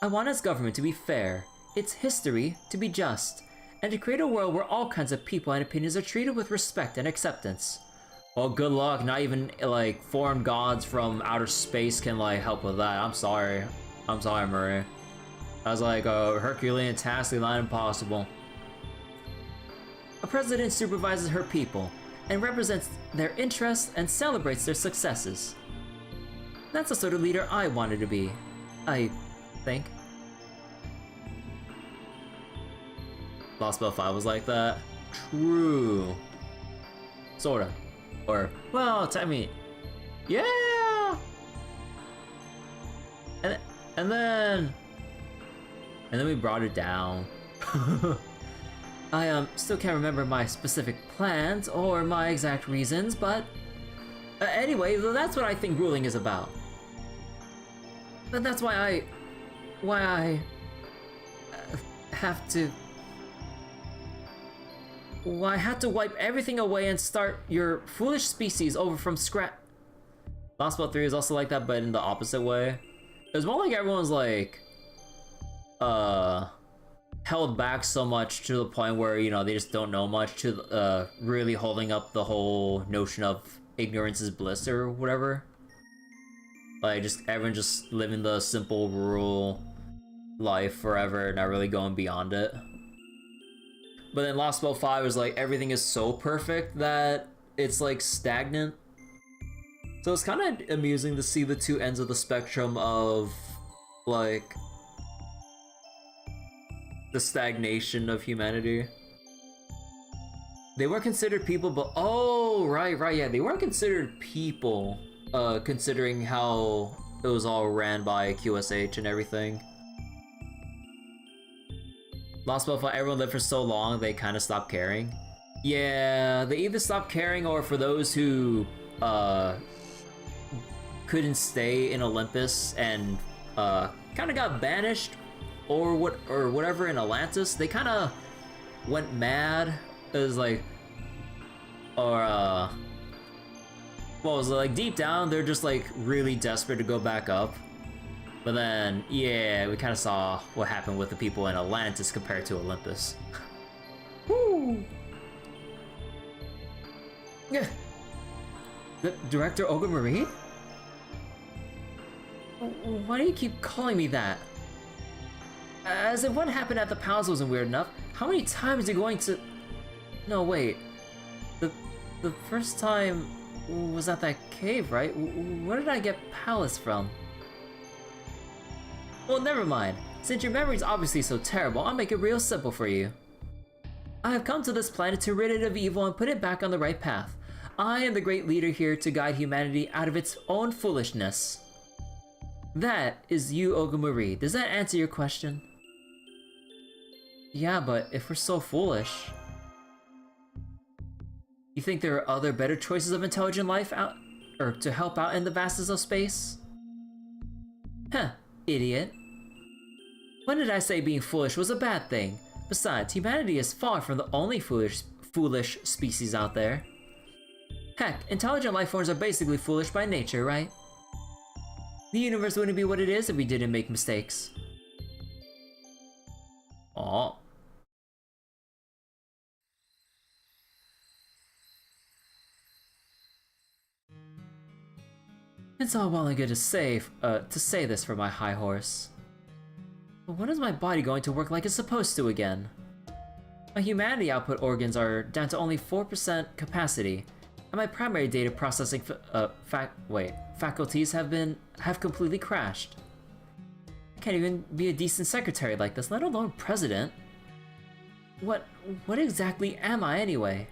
I want its government to be fair, its history to be just, and to create a world where all kinds of people and opinions are treated with respect and acceptance. Well, good luck. Not even, like, foreign gods from outer space can, like, help with that. I'm sorry. I'm sorry, Marie. I was like a Herculean task, not impossible. A president supervises her people and represents their interests and celebrates their successes. That's the sort of leader I wanted to be, I think. Lostbelt 5 was like that. True. Sorta. Or, well, I mean, yeah! And then we brought it down. I still can't remember my specific plans or my exact reasons, but anyway, that's what I think ruling is about. And that's why I have to. Well, I had to wipe everything away and start your foolish species over from scratch. Lostbelt 3 is also like that, but in the opposite way. It was more like everyone's like, held back so much to the point where, you know, they just don't know much, to really holding up the whole notion of ignorance is bliss or whatever. Like, just everyone just living the simple rural life forever, not really going beyond it. But then Lostbelt 5 is like, everything is so perfect that it's like stagnant. So it's kind of amusing to see the two ends of the spectrum of, like, the stagnation of humanity. They weren't considered people, but oh, right, yeah, they weren't considered people, considering how it was all ran by QSH and everything. Lostbelt 5, everyone lived for so long, they kind of stopped caring. Yeah, they either stopped caring, or for those who, couldn't stay in Olympus and, kind of got banished, or whatever in Atlantis, they kind of went mad. It was like, or well, it was like deep down they're just like really desperate to go back up. But then, yeah, we kind of saw what happened with the people in Atlantis compared to Olympus. Woo! Yeah. The Director U-Olga Marie? Why do you keep calling me that? As if what happened at the palace wasn't weird enough, how many times are you going to... No, wait. The first time was at that cave, right? Where did I get palace from? Well, never mind. Since your memory's obviously so terrible, I'll make it real simple for you. I have come to this planet to rid it of evil and put it back on the right path. I am the great leader here to guide humanity out of its own foolishness. That is U-Olga Marie. Does that answer your question? Yeah, but if we're so foolish... You think there are other better choices of intelligent life out, or to help out in the vastness of space? Huh, idiot. When did I say being foolish was a bad thing? Besides, humanity is far from the only foolish species out there. Heck, intelligent life forms are basically foolish by nature, right? The universe wouldn't be what it is if we didn't make mistakes. Aww. It's all well and good to say this for my high horse. But when is my body going to work like it's supposed to again? My humanity output organs are down to only 4% capacity, and my primary data processing faculties have completely crashed. I can't even be a decent secretary like this, let alone president. What exactly am I anyway?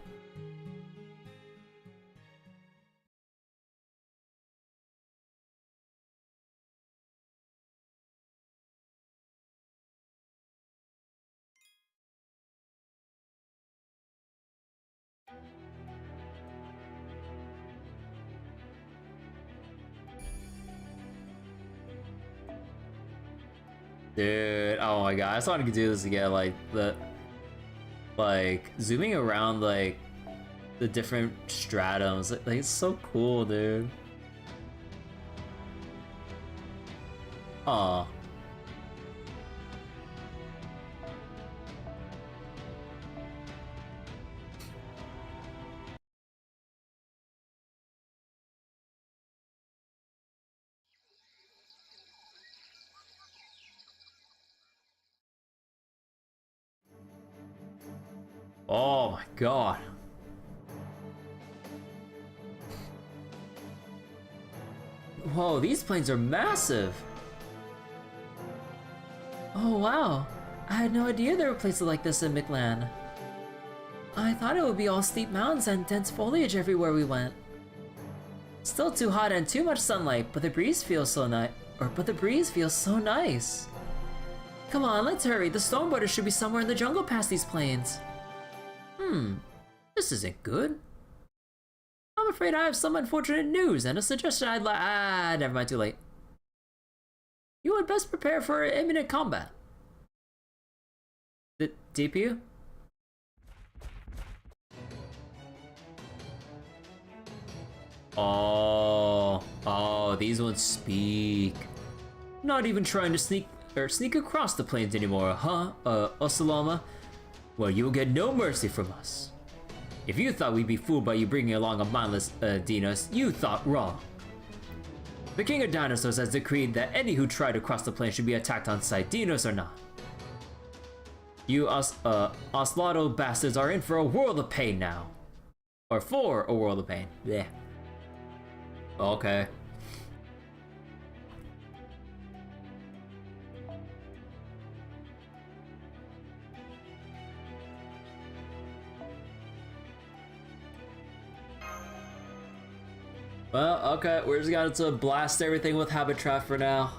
Dude, oh my god, I just wanted to do this again, like zooming around like the different stratums, like it's so cool, dude. Aw. Oh my god. Whoa, these planes are massive. Oh wow, I had no idea there were places like this in Mictlān. I thought it would be all steep mountains and dense foliage everywhere we went. Still too hot and too much sunlight, but the breeze feels so nice. Come on, let's hurry. The stormboarders should be somewhere in the jungle past these plains. This isn't good. I'm afraid I have some unfortunate news and a suggestion never mind, too late. You would best prepare for imminent combat. DPU? Oh, these ones speak. Not even trying to sneak across the plains anymore, huh, Osaloma? Well, you will get no mercy from us. If you thought we'd be fooled by you bringing along a mindless Dinos, you thought wrong. The King of Dinosaurs has decreed that any who try to cross the plains should be attacked on sight, Dinos or not. You Oslotto bastards are in for a world of pain now. Or for a world of pain. Yeah. Okay. Well, okay, we're just going to blast everything with Habitat for now.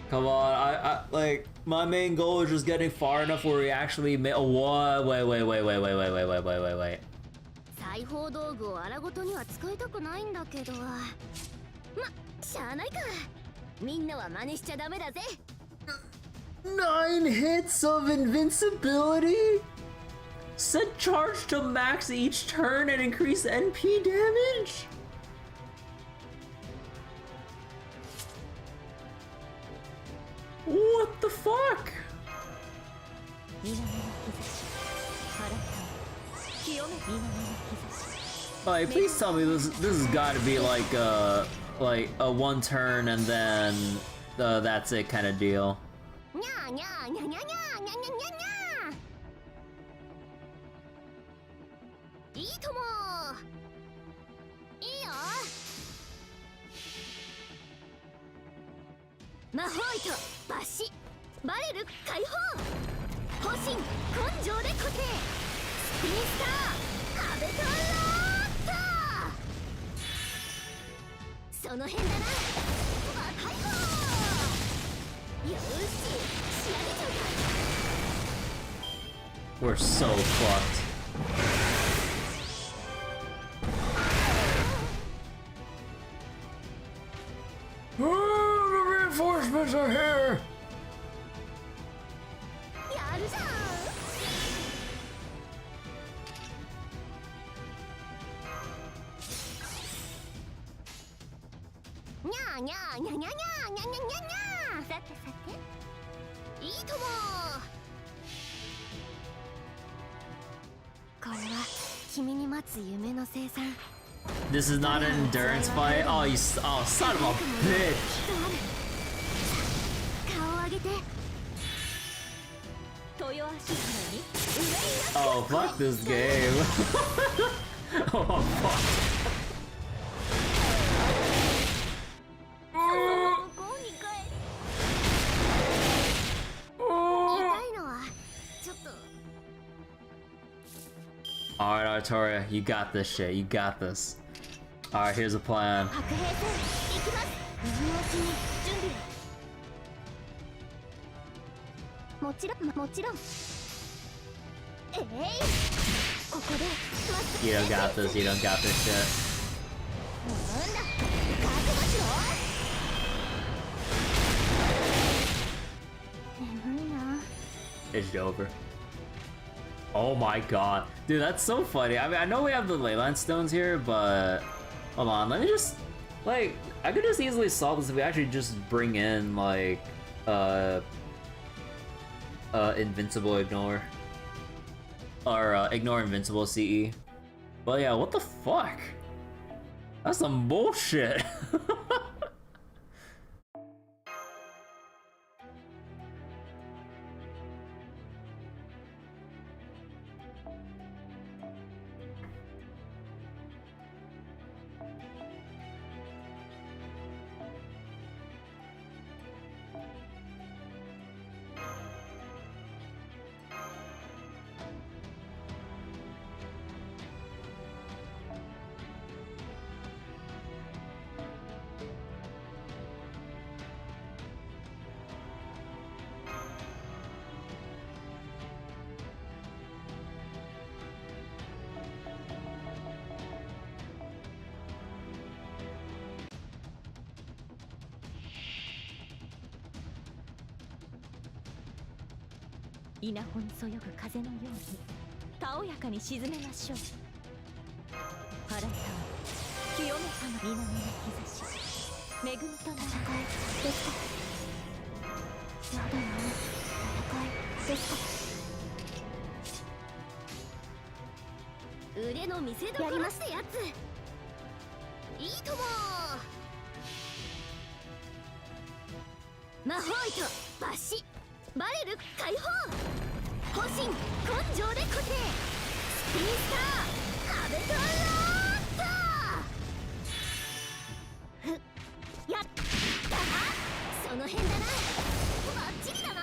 Come on, I like, my main goal is just getting far enough where we actually wait. 裁縫道具を荒ごとには使いたくないんだけど、ま、しゃあないか。みんなは真似しちゃダメだぜ。9 hits of invincibility? Set charge to max each turn and increase NP damage? What the fuck? Like, please tell me this has got to be like a one turn and then that's it kind of deal. Nahui to bashi, barrel 解放、方針、根性で固定、スピンスター、壁とローット。その辺だな。解放。よし、仕上げちゃうか。We're so fucked. Reinforcements are here! やるじゃん。にゃーにゃーにゃにゃにゃにゃにゃにゃにゃ。さてさて。いいとも。これは君に待つ夢の生産。This is not an endurance fight? Oh, oh, son of a bitch! Oh, fuck this game. Oh, fuck. Alright, Artoria, you got this shit, you got this. Alright, here's a plan. You don't got this, you don't got this shit. It's over. Oh my god. Dude, that's so funny. I mean, I know we have the Leyline stones here, but... Hold on, let me just... Like, I could just easily solve this if we actually just bring in, like... Invincible Ignore. Or, Ignore Invincible CE. But yeah, what the fuck? That's some bullshit. 稲穂にそよぐ風のようにたおやかに沈めましょう。払った清め様稲の日差し恵みと戦いですか。やだな戦いですか。腕の見せ所ってやついいとも。ナホイとバシバレル解放保身根性で固定スピンスターハベトローッとふやったその辺だな。バッチリだな。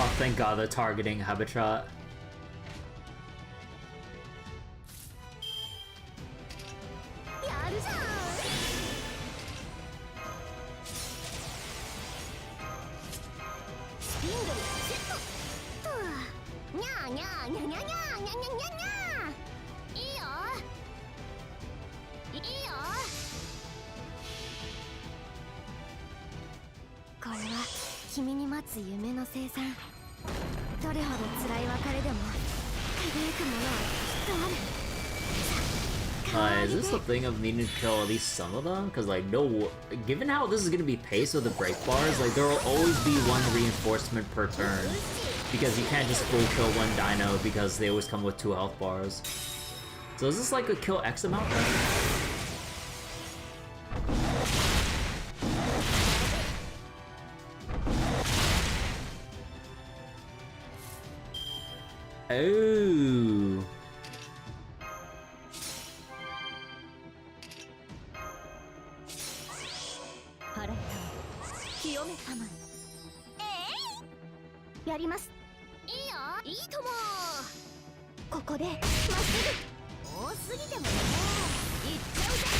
Oh, thank God they're targeting Habitat. Is this the thing of needing to kill at least some of them? Because, like, no, given how this is going to be paced with the break bars, like, there will always be one reinforcement per turn. Because you can't just full kill one dino because they always come with 2 health bars. So is this like a kill X amount thing? Oh.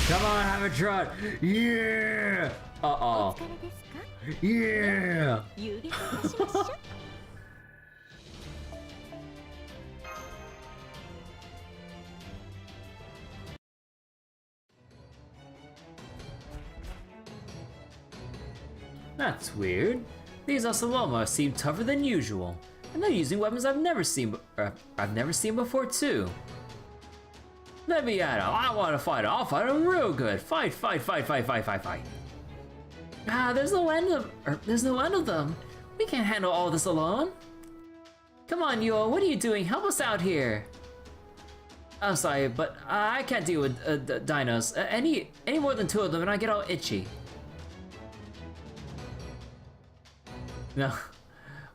Come on, have a trot! Yeah! Uh-oh. Yeah! That's weird. These Osaloma seem tougher than usual, and they're using weapons I've never seen before too. Let me at 'em. I want to fight 'em. I'll fight 'em real good. Fight, fight, fight, fight, fight, fight, fight. Ah, there's no end of them. We can't handle all this alone. Come on, Yo, what are you doing? Help us out here. I'm sorry, but I can't deal with dinos. Any more than 2 of them, and I get all itchy. No.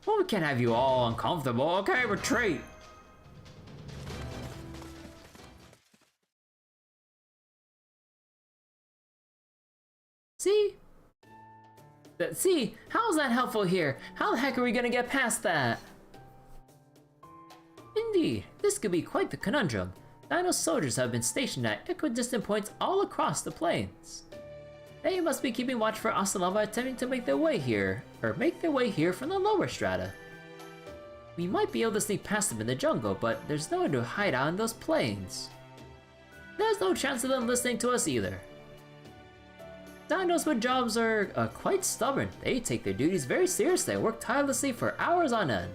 Well, we can't have you all uncomfortable. Okay, retreat. See? See? How is that helpful here? How the heck are we gonna get past that? Indeed, this could be quite the conundrum. Dino soldiers have been stationed at equidistant points all across the plains. They must be keeping watch for Osalama attempting to make their way here from the lower strata. We might be able to sneak past them in the jungle, but there's nowhere to hide out in those plains. There's no chance of them listening to us either. Dinos with jobs are quite stubborn. They take their duties very seriously and work tirelessly for hours on end.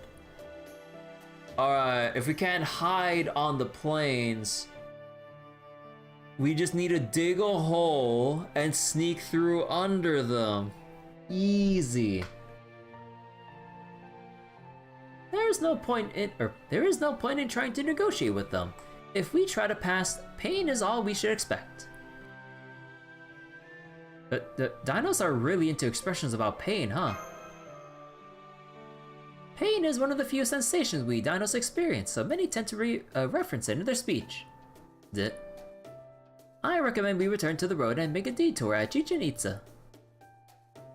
Alright, if we can't hide on the plains, we just need to dig a hole and sneak through under them. Easy. There is no point in trying to negotiate with them. If we try to pass, pain is all we should expect. The dinos are really into expressions about pain, huh? Pain is one of the few sensations we dinos experience, so many tend to reference it in their speech. I recommend we return to the road and make a detour at Chichen Itza.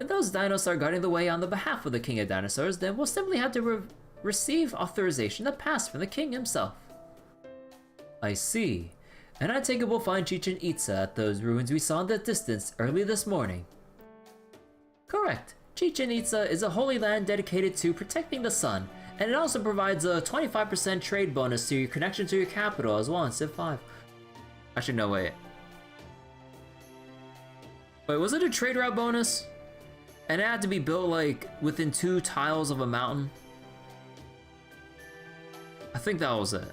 If those dinos are guarding the way on the behalf of the King of Dinosaurs, then we'll simply have to receive authorization to pass from the King himself. I see. And I take it we'll find Chichen Itza at those ruins we saw in the distance early this morning. Correct. Chichen Itza is a holy land dedicated to protecting the sun, And it also provides a 25% trade bonus to your connection to your capital as well in Civ 5. Actually, no, wait. Wait, was it a trade route bonus? And it had to be built, like, within 2 tiles of a mountain? I think that was it.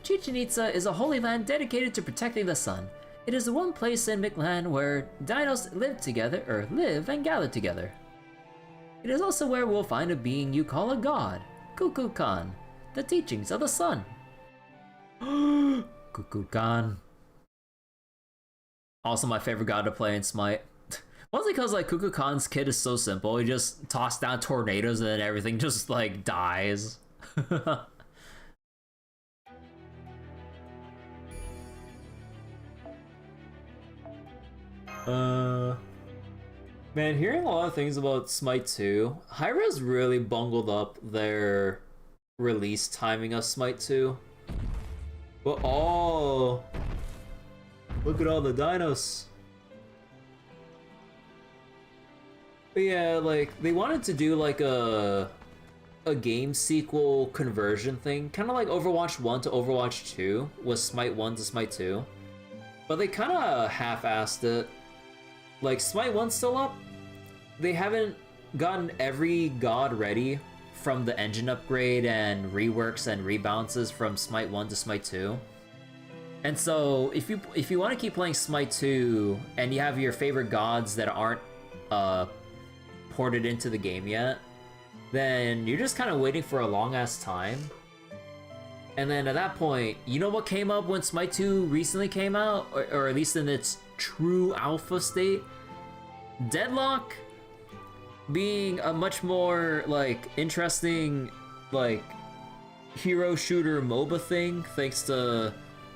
Chichen Itza is a holy land dedicated to protecting the sun. It is the one place in Mictlān where dinos live and gather together. It is also where we'll find a being you call a god, Kukulkan, the teachings of the sun. Kukulkan. Also my favorite god to play in Smite. Mostly because like Kukulkan's kit is so simple, he just tosses down tornadoes and then everything just like dies. Man, hearing a lot of things about Smite 2, Hi-Rez really bungled up their release timing of Smite 2. But oh, look at all the dinos. But yeah, like they wanted to do like a game sequel conversion thing, kind of like Overwatch 1 to Overwatch 2 was Smite 1 to Smite 2. But they kind of half-assed it. Like, Smite 1's still up. They haven't gotten every god ready from the engine upgrade and reworks and rebalances from Smite 1 to Smite 2. And so, if you want to keep playing Smite 2 and you have your favorite gods that aren't ported into the game yet, then you're just kind of waiting for a long-ass time. And then at that point, you know what came up when Smite 2 recently came out? Or at least in its true alpha state? Deadlock being a much more, like, interesting, like, hero shooter MOBA thing, thanks to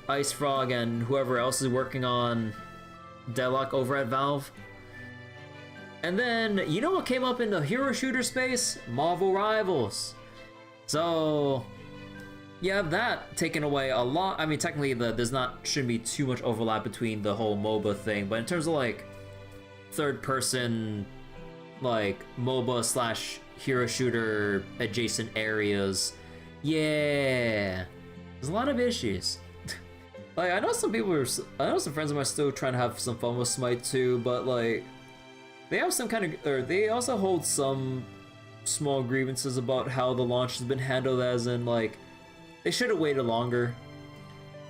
Ice Frog and whoever else is working on Deadlock over at Valve. And then, you know what came up in the hero shooter space? Marvel Rivals. So you have that taken away a lot. I mean, technically, shouldn't be too much overlap between the whole MOBA thing, but in terms of like third-person, like MOBA slash hero shooter adjacent areas, yeah, there's a lot of issues. Like, I know some friends of mine are still trying to have some fun with Smite 2, but like, they have some kind of, or they also hold some small grievances about how the launch has been handled, as in like, they should have waited longer.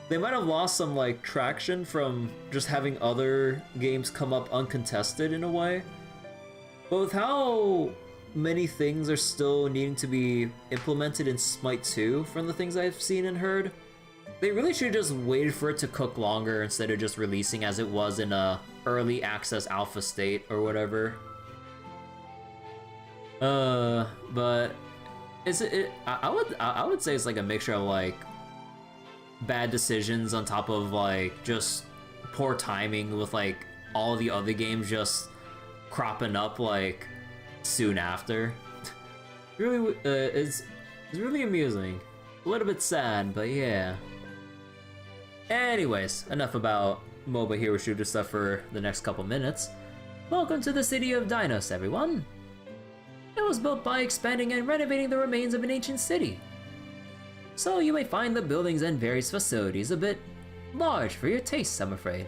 They might have lost some like traction from just having other games come up uncontested in a way. But with how many things are still needing to be implemented in Smite 2 from the things I've seen and heard, they really should have just waited for it to cook longer instead of just releasing as it was in a early access alpha state or whatever. But I would say it's like a mixture of like bad decisions on top of like just poor timing with like all the other games just cropping up like soon after. Really, it's really amusing. A little bit sad, but yeah. Anyways, enough about MOBA hero shooter stuff for the next couple minutes. Welcome to the city of Dinos, everyone. It was built by expanding and renovating the remains of an ancient city. So you may find the buildings and various facilities a bit large for your tastes, I'm afraid.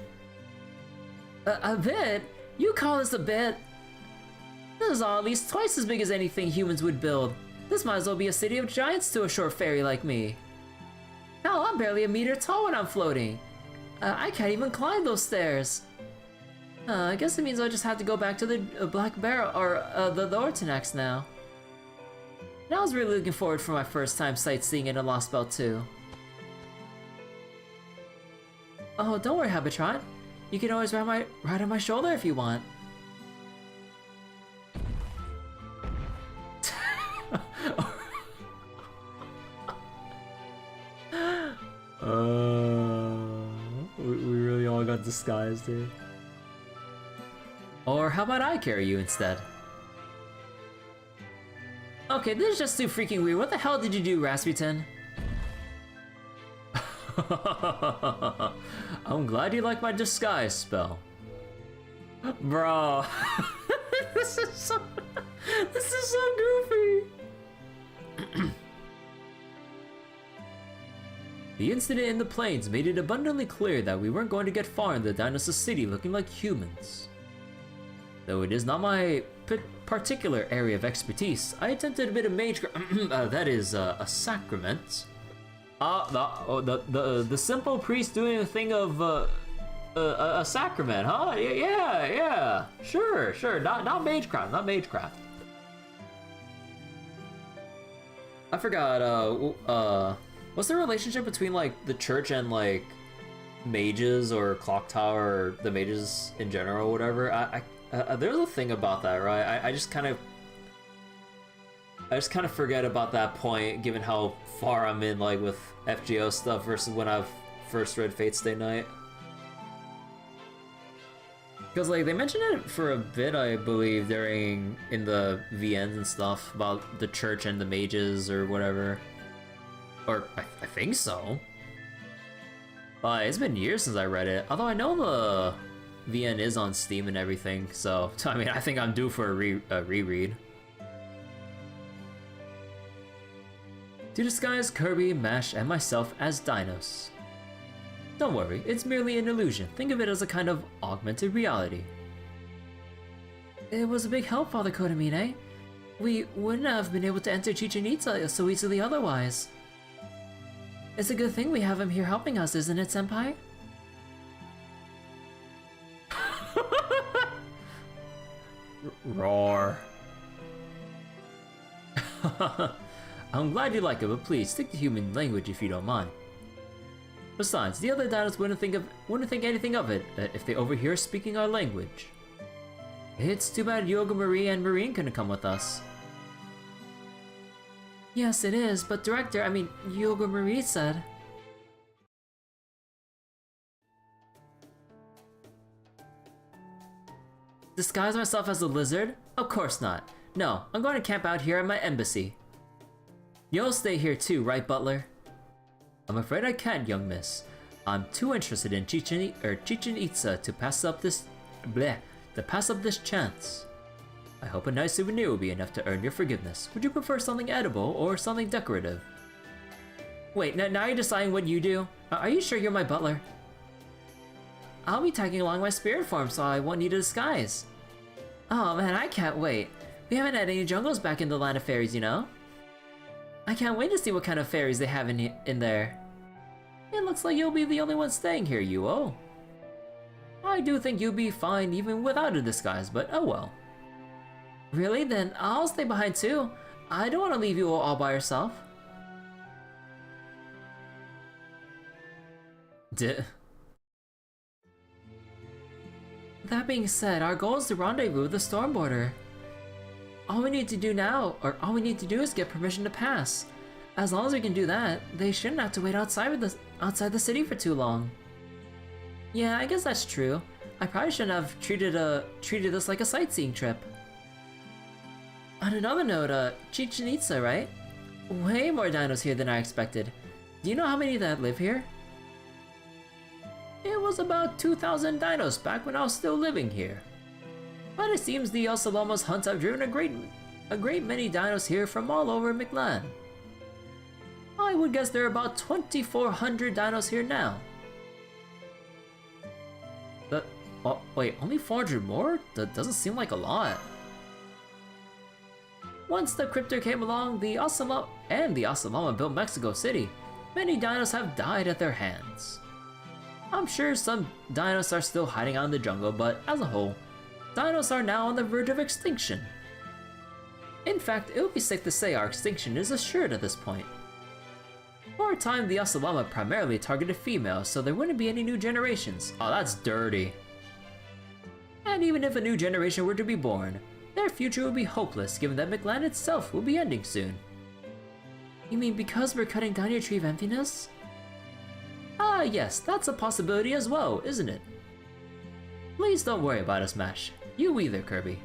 A bit? You call this a bit? This is all at least twice as big as anything humans would build. This might as well be a city of giants to a short fairy like me. Hell, I'm barely a meter tall when I'm floating. I can't even climb those stairs. I guess it means I'll just have to go back to the Black Barrel, or the Ortanax now. And I was really looking forward for my first time sightseeing in a Lostbelt too. Oh, don't worry, Habitron. You can always ride on my shoulder if you want. We really all got disguised here. Or how about I carry you instead? Okay, this is just too freaking weird. What the hell did you do, Rasputin? I'm glad you like my disguise spell. Bro. This is so... This is so goofy! The incident in the plains made it abundantly clear that we weren't going to get far in the dinosaur city looking like humans. Though it is not my particular area of expertise, I attempted a bit of mage that is, a sacrament. The simple priest doing a thing of, a sacrament, huh? Yeah, sure, not magecraft, not magecraft. I forgot, what's the relationship between, like, the church and, like, mages or clock tower or the mages in general or whatever? There's a thing about that, right? I just kind of forget about that point, given how far I'm in, like, with FGO stuff versus when I've first read Fate Stay Night. Because, like, they mentioned it for a bit, I believe, in the VNs and stuff, about the church and the mages or whatever. Or, I think so. It's been years since I read it, although I know the VN is on Steam and everything, so, I mean, I think I'm due for a reread. To disguise Kirby, Mash, and myself as dinos. Don't worry, it's merely an illusion. Think of it as a kind of augmented reality. It was a big help, Father Kodamine. We wouldn't have been able to enter Chichen Itza so easily otherwise. It's a good thing we have him here helping us, isn't it, Senpai? Roar. I'm glad you like it, but please stick to human language if you don't mind. Besides, the other dinos wouldn't think anything of it if they overhear us speaking our language. It's too bad U-Olga Marie and Marine couldn't come with us. Yes, it is, but U-Olga Marie said. Disguise myself as a lizard? Of course not. No, I'm going to camp out here at my embassy. You'll stay here too, right, Butler? I'm afraid I can't, young miss. I'm too interested in Chichen Itza to pass up this chance. I hope a nice souvenir will be enough to earn your forgiveness. Would you prefer something edible or something decorative? Wait, now you're deciding what you do? Are you sure you're my butler? I'll be tagging along my spirit form, so I won't need a disguise. Oh man, I can't wait. We haven't had any jungles back in the land of fairies, you know? I can't wait to see what kind of fairies they have in there. It looks like you'll be the only one staying here, Yuo. I do think you'll be fine even without a disguise, but oh well. Really? Then I'll stay behind too. I don't want to leave you all by yourself. That being said, our goal is to rendezvous with the Stormborder. All we need to do is get permission to pass. As long as we can do that, they shouldn't have to wait outside the city for too long. Yeah, I guess that's true. I probably shouldn't have treated this like a sightseeing trip. On another note, Chichen Itza, right? Way more dinos here than I expected. Do you know how many that live here? It was about 2,000 dinos back when I was still living here. But it seems the Ocelloma's hunts have driven a great many dinos here from all over Mictlān. I would guess there are about 2,400 dinos here now. Wait, only 400 more? That doesn't seem like a lot. Once the Cryptor came along, the Oceloma built Mexico City. Many dinos have died at their hands. I'm sure some dinos are still hiding out in the jungle, but as a whole, dinos are now on the verge of extinction. In fact, it would be safe to say our extinction is assured at this point. For a time, the Oceloma primarily targeted females, so there wouldn't be any new generations. Oh, that's dirty. And even if a new generation were to be born, their future would be hopeless given that Mictlān itself will be ending soon. You mean because we're cutting down your tree of emptiness? Ah yes, that's a possibility as well, isn't it? Please don't worry about us, Mash. You either, Kirby.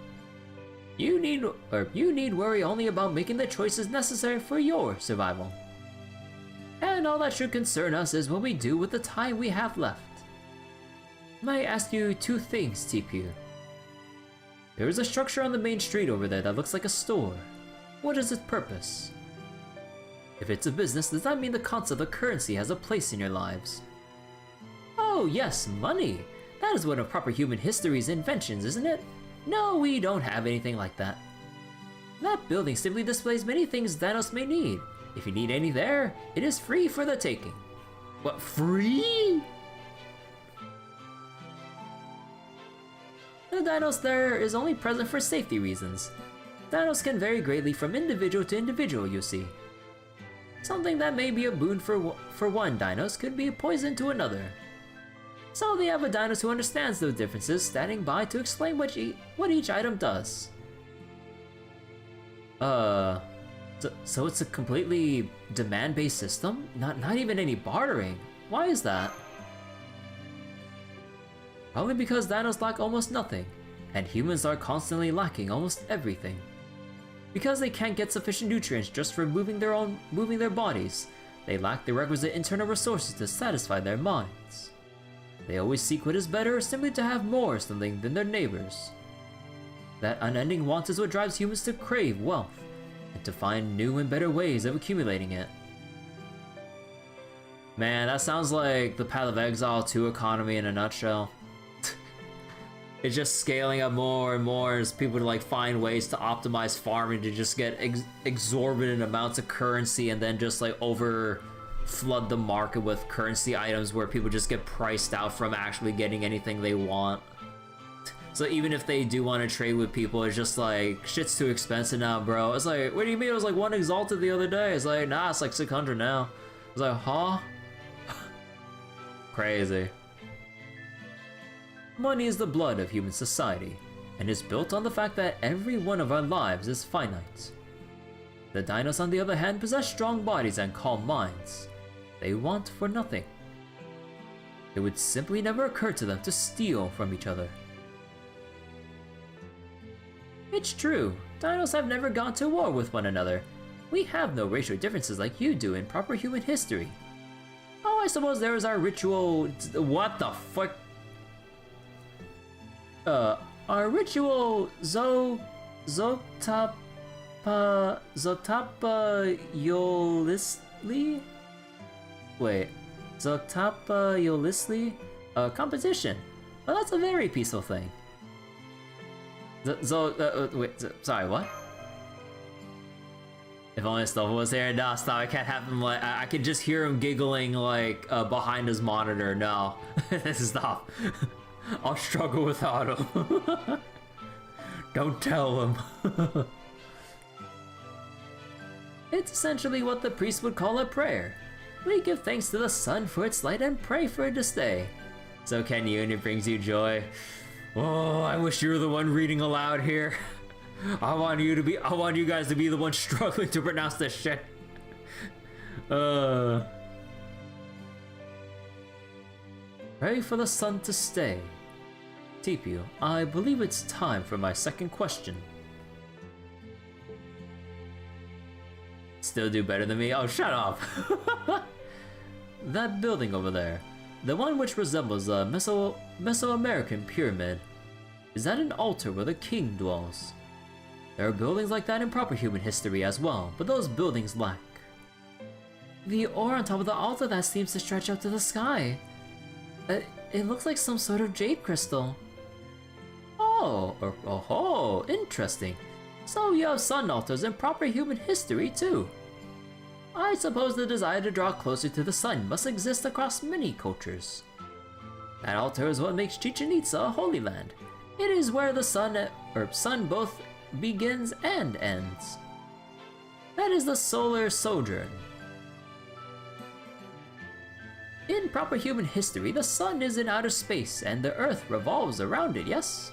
You need worry only about making the choices necessary for your survival. And all that should concern us is what we do with the time we have left. May I ask you two things, TPU? There is a structure on the main street over there that looks like a store. What is its purpose? If it's a business, does that mean the concept of currency has a place in your lives? Oh yes, money! That is one of proper human history's inventions, isn't it? No, we don't have anything like that. That building simply displays many things Danos may need. If you need any there, it is free for the taking. What, free? The Danos there is only present for safety reasons. Danos can vary greatly from individual to individual, you see. Something that may be a boon for one Dinos could be a poison to another. So they have a Dinos who understands those differences standing by to explain what each item does. So it's a completely demand-based system? Not even any bartering. Why is that? Probably because Dinos lack almost nothing, and humans are constantly lacking almost everything. Because they can't get sufficient nutrients just for moving their bodies, they lack the requisite internal resources to satisfy their minds. They always seek what is better simply to have more something than their neighbors. That unending want is what drives humans to crave wealth, and to find new and better ways of accumulating it. Man, that sounds like the Path of Exile 2 economy in a nutshell. It's just scaling up more and more as people to like find ways to optimize farming to just get exorbitant amounts of currency and then just like flood the market with currency items where people just get priced out from actually getting anything they want. So even if they do want to trade with people, it's just like, shit's too expensive now, bro. It's like, what do you mean it was like 1 exalted the other day? It's like, nah, it's like 600 now. It's like, huh? Crazy. Money is the blood of human society, and is built on the fact that every one of our lives is finite. The Dinos, on the other hand, possess strong bodies and calm minds. They want for nothing. It would simply never occur to them to steal from each other. It's true, Dinos have never gone to war with one another. We have no racial differences like you do in proper human history. Oh, I suppose there is our ritual... What the fuck? Our ritual Zotapa Yolisli? Wait, Zotapa Yolisli? Competition. Well, that's a very peaceful thing. Sorry, what? If only Stoffel was here. No, stop, I can't have him like, I could just hear him giggling like behind his monitor. No, this is stop. I'll struggle without him. Don't tell him. It's essentially what the priest would call a prayer. We give thanks to the sun for its light and pray for it to stay. So can you, and it brings you joy. Oh, I wish you were the one reading aloud here. I want you guys to be the ones struggling to pronounce this shit. Pray for the sun to stay. Tipu, I believe it's time for my second question. Still do better than me? Oh, shut up! That building over there, the one which resembles a Mesoamerican pyramid, is that an altar where the king dwells? There are buildings like that in proper human history as well, but those buildings lack. The ore on top of the altar that seems to stretch up to the sky. It looks like some sort of jade crystal. Oh, interesting. So you have sun altars in proper human history too. I suppose the desire to draw closer to the sun must exist across many cultures. That altar is what makes Chichen Itza a holy land. It is where the sun both begins and ends. That is the solar sojourn. In proper human history, the sun is in outer space and the earth revolves around it, yes?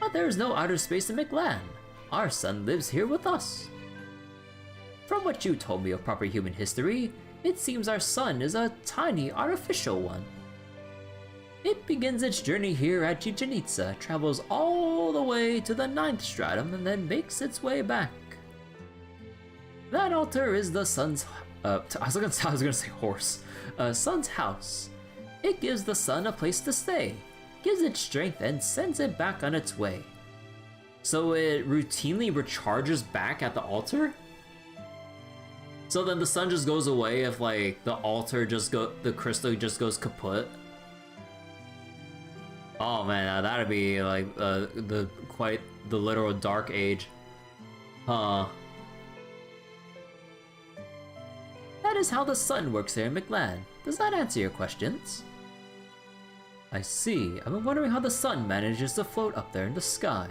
But there is no outer space in Mictlān. Our sun lives here with us. From what you told me of proper human history, it seems our sun is a tiny artificial one. It begins its journey here at Chichen Itza, travels all the way to the 9th stratum, and then makes its way back. That altar is the sun's... I was gonna say horse. Sun's house. It gives the sun a place to stay, gives it strength, and sends it back on its way. so it routinely recharges back at the altar? So then the sun just goes away if like the crystal just goes kaput? Oh man, that'd be like quite the literal dark age. Huh. That is how the sun works here in Mictlān. Does that answer your questions? I see. I've been wondering how the sun manages to float up there in the sky.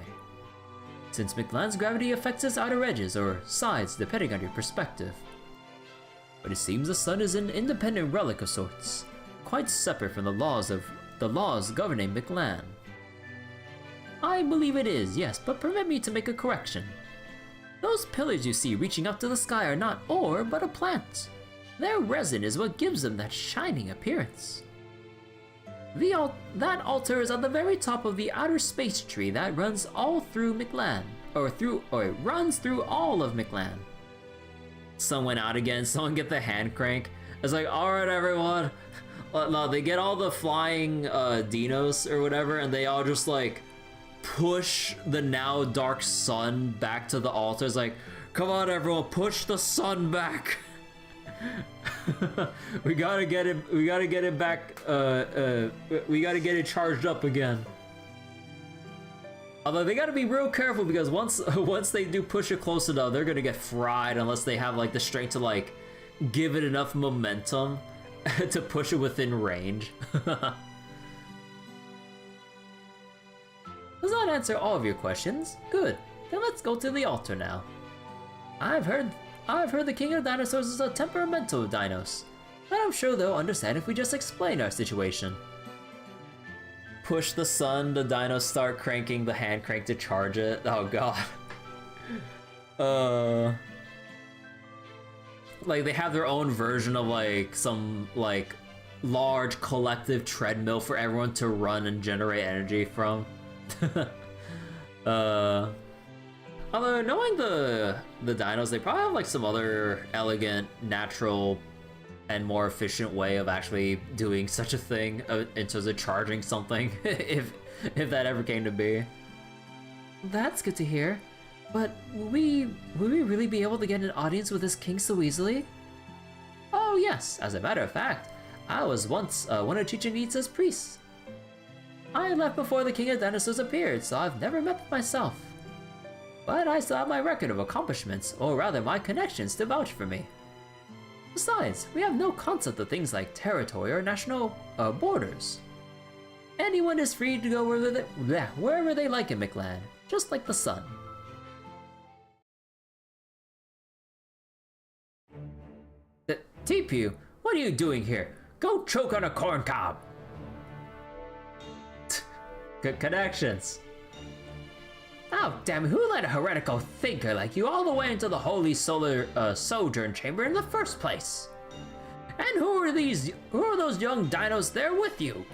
Since Mictlān's gravity affects its outer edges or sides depending on your perspective. But it seems the sun is an independent relic of sorts, quite separate from the laws governing Mictlān. I believe it is, yes, but permit me to make a correction. Those pillars you see reaching up to the sky are not ore, but a plant. Their resin is what gives them that shining appearance. That altar is at the very top of the outer space tree that runs all through Mictlān, or it runs through all of Mictlān. Sun went out again, someone get the hand crank. It's like, alright everyone. No, they get all the flying dinos or whatever, and they all just like push the now dark sun back to the altar. It's like, come on everyone, push the sun back. we gotta get it back, we gotta get it charged up again. Although they gotta be real careful because once they do push it close enough, they're gonna get fried unless they have like the strength to like give it enough momentum to push it within range. Does that answer all of your questions? Good. Then let's go to the altar now. I've heard the king of dinosaurs is a temperamental dinos, but I'm sure they'll understand if we just explain our situation. Push the sun, the dinos start cranking the hand crank to charge it. Oh god. Like they have their own version of like some like large collective treadmill for everyone to run and generate energy from. Although knowing the dinos, they probably have like some other elegant, natural, and more efficient way of actually doing such a thing in terms of charging something, if that ever came to be. That's good to hear. But will we really be able to get an audience with this king so easily? Oh yes, as a matter of fact, I was once one of Chichen Itza's priests. I left before the king of dinosaurs appeared, so I've never met them myself. But I still have my record of accomplishments, or rather my connections to vouch for me. Besides, we have no concept of things like territory or national borders. Anyone is free to go wherever they like in Mictlān, just like the sun. Tipu, what are you doing here? Go choke on a corn cob! Connections. Oh damn it, who let a heretical thinker like you all the way into the holy solar sojourn chamber in the first place? And who are those young dinos there with you?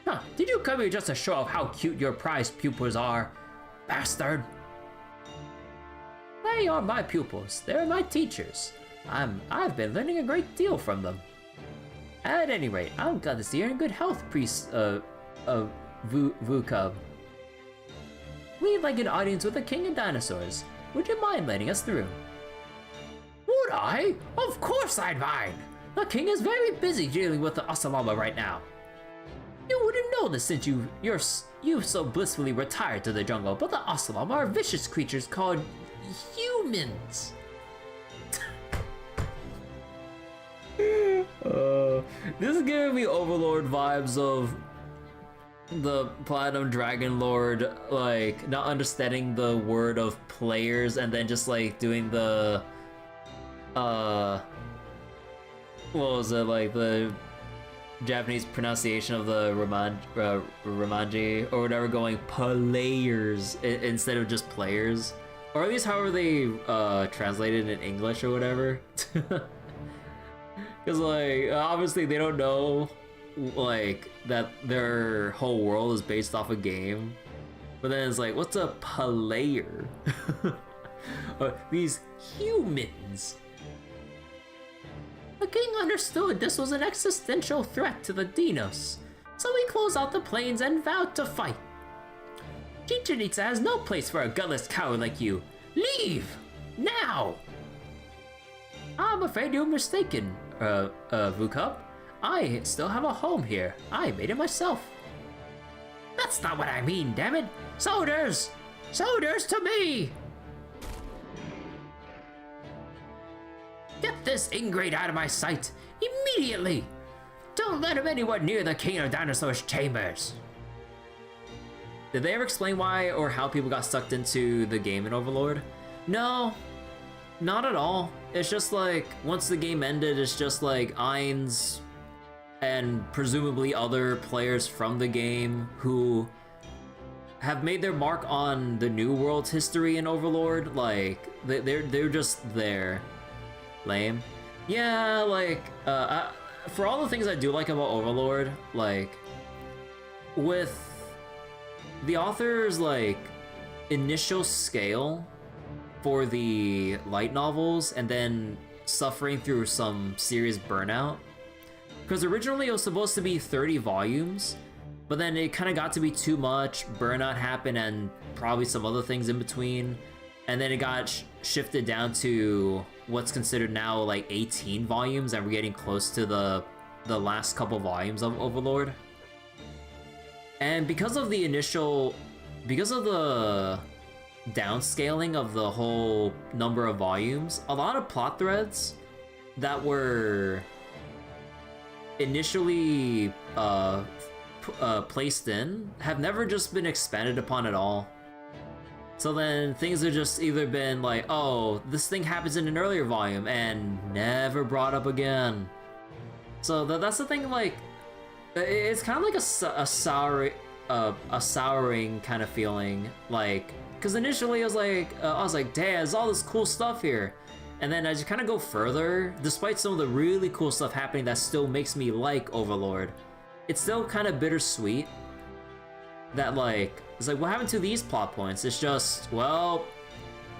Huh, did you come here just to show off how cute your prized pupils are, bastard? They are my pupils, they're my teachers. I've been learning a great deal from them. At any rate, I'm glad to see you're in good health, priest Vukub. We'd like an audience with the king of dinosaurs. Would you mind letting us through? Would I? Of course I'd mind! The king is very busy dealing with the Asalama right now. You wouldn't know this since you've so blissfully retired to the jungle, but the Asalama are vicious creatures called humans. This is giving me Overlord vibes of the Platinum Dragon Lord, like not understanding the word of players and then just like doing the what was it, like the Japanese pronunciation of the Romanji or whatever, going players instead of just players, or at least however they translated in English or whatever. Because like obviously they don't know like that their whole world is based off a game, but then it's like, what's a player? These humans. The king understood this was an existential threat to the dinos, so he closed out the plains and vowed to fight. Chichen-Itza has no place for a gutless coward like you. Leave! Now! I'm afraid you're mistaken, Vukup. I still have a home here. I made it myself. That's not what I mean, damn it! Soldiers! Soldiers to me! Get this ingrate out of my sight! Immediately! Don't let him anywhere near the King of Dinosaurs' chambers! Did they ever explain why or how people got sucked into the game in Overlord? No, not at all. It's just like, once the game ended, it's just like Ainz and presumably other players from the game who have made their mark on the New World's history in Overlord. Like, they're just there. Lame. Yeah, like, for all the things I do like about Overlord, like, with the author's, like, initial scale for the light novels and then suffering through some serious burnout. Because originally it was supposed to be 30 volumes, but then it kind of got to be too much, burnout happened, and probably some other things in between. And then it got shifted down to what's considered now like 18 volumes, and we're getting close to the last couple volumes of Overlord. And because of the downscaling of the whole number of volumes, a lot of plot threads that were initially placed in have never just been expanded upon at all. So then things have just either been like, oh, this thing happens in an earlier volume and never brought up again. So that's the thing, like, it's kind of like a souring kind of feeling, like, because initially I was like, damn, there's all this cool stuff here. And then as you kind of go further, despite some of the really cool stuff happening that still makes me like Overlord, it's still kind of bittersweet that, like, it's like, what happened to these plot points? It's just, well,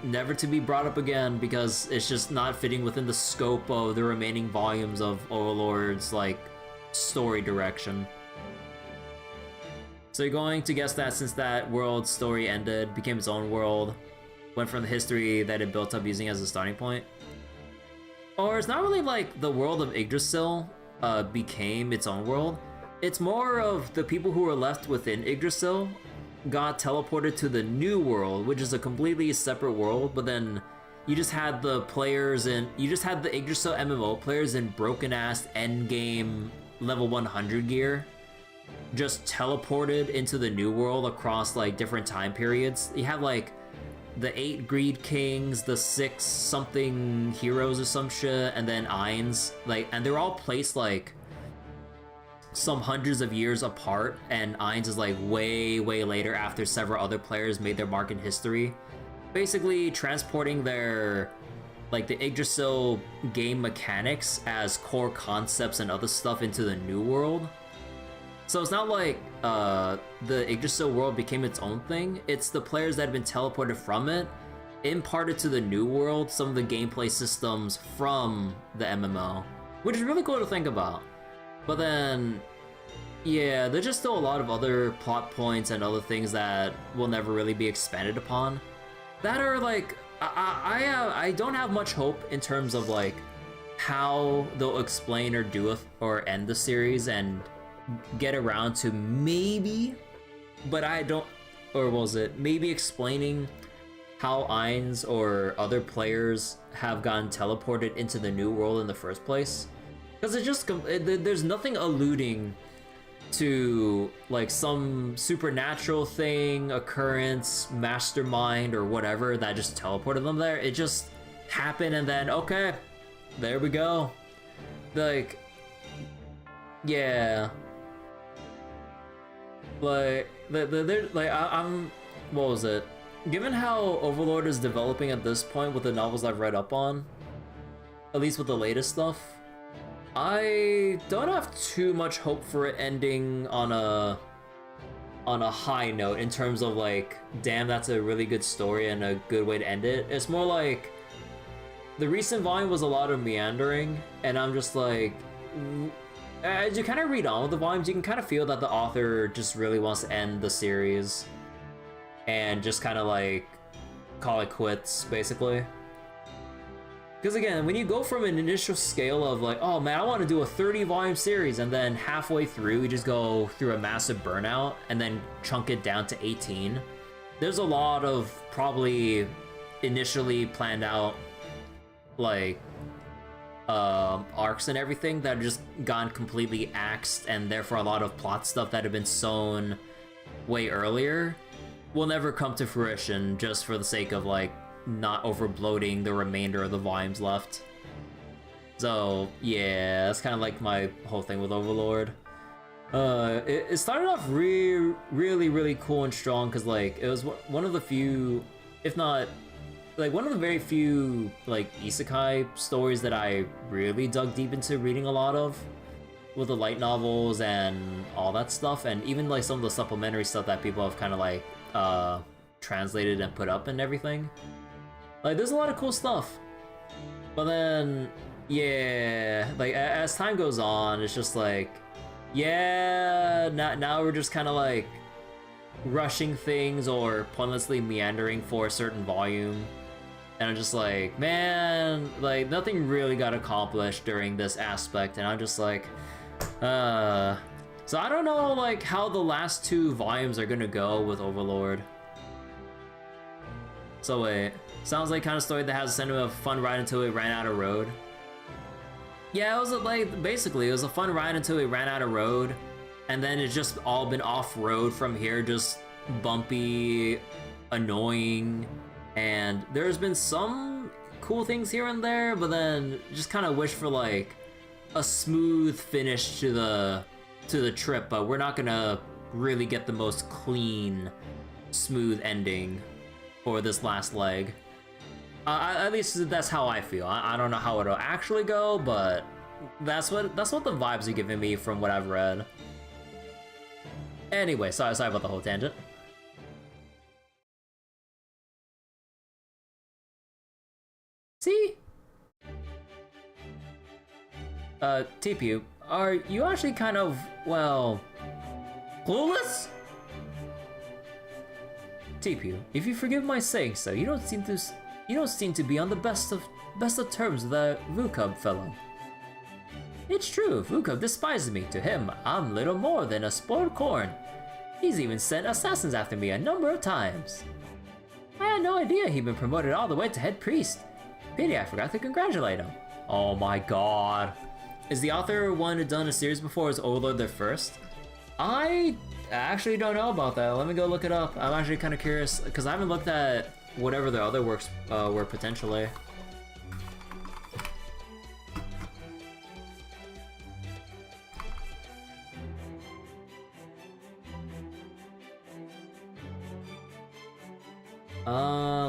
never to be brought up again because it's just not fitting within the scope of the remaining volumes of Overlord's, like, story direction. So you're going to guess that since that world's story ended, became its own world, went from the history that it built up using as a starting point? Or it's not really like the world of Yggdrasil became its own world. It's more of the people who were left within Yggdrasil got teleported to the new world, which is a completely separate world, but then you just had the players in, you just had the Yggdrasil MMO players in broken-ass endgame level 100 gear just teleported into the new world across like different time periods. You have like the 8 Greed Kings, the 6 something heroes or some shit, and then Ainz, like, and they're all placed like some hundreds of years apart, and Ainz is like way later after several other players made their mark in history, basically transporting their, like, the Yggdrasil game mechanics as core concepts and other stuff into the new world. So it's not like the Yggdrasil world became its own thing, it's the players that have been teleported from it imparted to the new world some of the gameplay systems from the MMO, which is really cool to think about. But then, yeah, there's just still a lot of other plot points and other things that will never really be expanded upon that are like, I don't have much hope in terms of like how they'll explain or do or end the series and get around to maybe, but I don't, or was it maybe explaining how Ainz or other players have gotten teleported into the new world in the first place? Because it's just, there's nothing alluding to like some supernatural thing, occurrence, mastermind, or whatever that just teleported them there. It just happened and then, okay, there we go. Like, yeah. Like, I'm, what was it? Given how Overlord is developing at this point with the novels I've read up on, at least with the latest stuff, I don't have too much hope for it ending on a high note in terms of like, damn, that's a really good story and a good way to end it. It's more like, the recent volume was a lot of meandering, and I'm just like, as you kind of read on with the volumes, you can kind of feel that the author just really wants to end the series. and just kind of like call it quits, basically. Because again, when you go from an initial scale of like, oh man, I want to do a 30 volume series, and then halfway through you just go through a massive burnout and then chunk it down to 18, there's a lot of probably initially planned out like arcs and everything that have just gone completely axed, and therefore a lot of plot stuff that have been sown way earlier will never come to fruition just for the sake of like not over bloating the remainder of the volumes left. So yeah, that's kind of like my whole thing with Overlord. It started off really cool and strong because like it was one of the few, if not like one of the very few like isekai stories that I really dug deep into reading a lot of, with the light novels and all that stuff, and even like some of the supplementary stuff that people have kind of like translated and put up and everything. Like there's a lot of cool stuff, but then yeah, like as time goes on, it's just like yeah, now we're just kind of like rushing things or pointlessly meandering for a certain volume. And I'm just like, man, like nothing really got accomplished during this aspect, and I'm just like, so I don't know like how the last 2 volumes are gonna go with Overlord. So wait, sounds like kind of story that has a sentiment of fun ride until it ran out of road. Yeah, it was like basically it was a fun ride until it ran out of road, and then it's just all been off road from here, just bumpy, annoying. And there's been some cool things here and there, but then just kind of wish for like a smooth finish to the trip, but we're not gonna really get the most clean, smooth ending for this last leg. At least that's how I feel. I don't know how it'll actually go, but that's what the vibes are giving me from what I've read. Anyway, sorry about the whole tangent. See? TPU, are you actually kind of, well, clueless? TPU, if you forgive my saying so, you don't seem to be on the best of terms with the Vukub fellow. It's true, Vukub despises me. To him, I'm little more than a spoiled corn. He's even sent assassins after me a number of times. I had no idea he'd been promoted all the way to head priest. Pity I forgot to congratulate him. Oh my god. Is the author one who done a series before? Is Overlord their first? I actually don't know about that. Let me go look it up. I'm actually kind of curious, because I haven't looked at whatever their other works were potentially.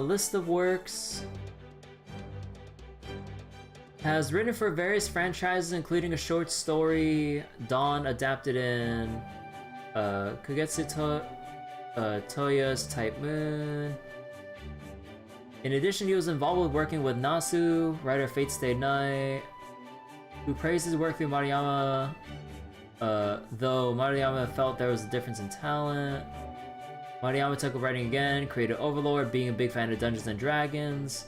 List of works. Has written for various franchises, including a short story, Dawn, adapted in Kagetsu Toya's Type Moon. In addition, he was involved with working with Nasu, writer of Fate Stay Night, who praised his work through Maruyama, though Maruyama felt there was a difference in talent. Maruyama took up writing again, created Overlord, being a big fan of Dungeons & Dragons.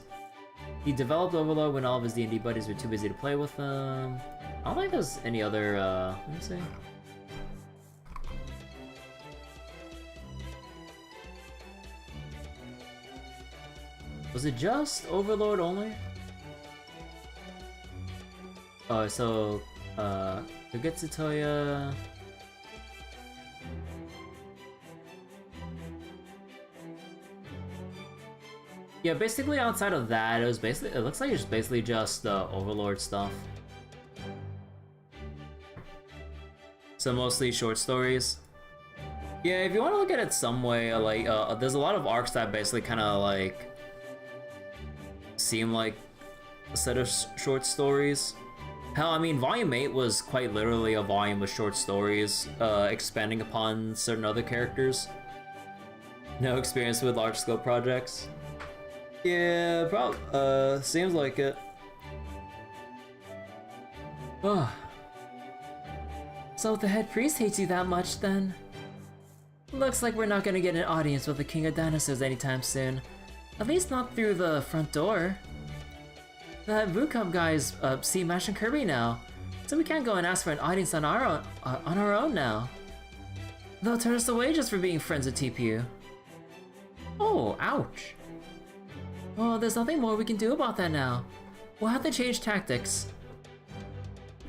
He developed Overlord when all of his D&D buddies were too busy to play with them. I don't think there's any other, let me see. Was it just Overlord only? Oh, so, Kagetsu Toya... Yeah, basically outside of that, it looks like it's basically just Overlord stuff. So mostly short stories. Yeah, if you want to look at it some way, like, there's a lot of arcs that basically kind of like seem like a set of short stories. Hell, I mean, Volume 8 was quite literally a volume of short stories, expanding upon certain other characters. No experience with large-scale projects. Yeah, seems like it. Oh. So the head priest hates you that much, then? Looks like we're not gonna get an audience with the King of Dinosaurs anytime soon. At least not through the front door. The VooCub guys see Mash and Kirby now, so we can't go and ask for an audience on our own now. They'll turn us away just for being friends with TPU. Oh, ouch. Well, there's nothing more we can do about that now. We'll have to change tactics.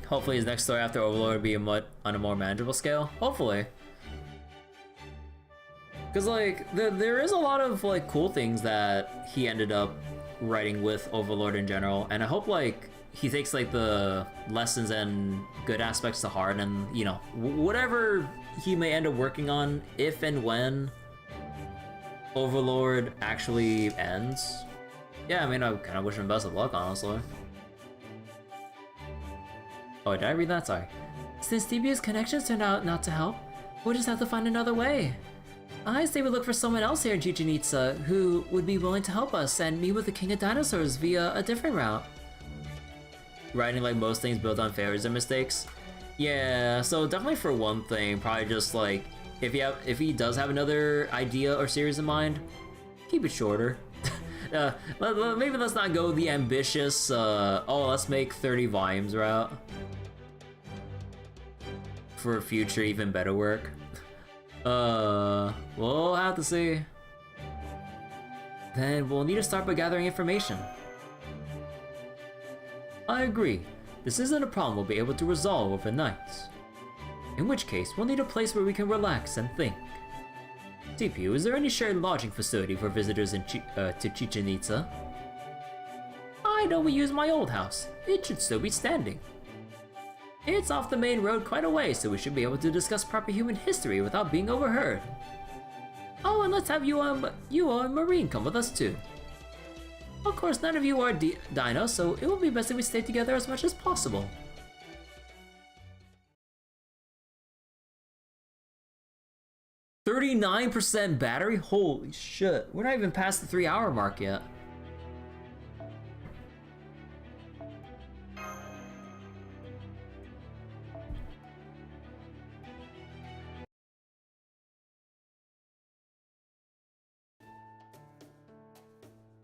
Hopefully his next story after Overlord will be on a more manageable scale. Hopefully. Because, like, there is a lot of, like, cool things that he ended up writing with Overlord in general. And I hope, like, he takes, like, the lessons and good aspects to heart. And, you know, whatever he may end up working on, if and when Overlord actually ends. Yeah, I mean, I kind of wish him best of luck, honestly. Oh, did I read that? Sorry. Since TPU's connections turned out not to help, we'll just have to find another way. I say we look for someone else here in Chichen Itza who would be willing to help us and meet with the King of Dinosaurs via a different route. Writing like most things built on failures and mistakes. Yeah, so definitely for one thing, probably just like if he does have another idea or series in mind, keep it shorter. Maybe let's not go the ambitious, oh, let's make 30 volumes route for future even better work. We'll have to see. Then we'll need to start by gathering information. I agree. This isn't a problem we'll be able to resolve overnight. In which case, we'll need a place where we can relax and think. TPU, is there any shared lodging facility for visitors to Chichen Itza? I know we use my old house. It should still be standing. It's off the main road quite a way, so we should be able to discuss proper human history without being overheard. Oh, and let's have U-Olga Marie come with us too. Of course, none of you are dinos, so it will be best if we stay together as much as possible. 39% battery? Holy shit. We're not even past the 3-hour mark yet.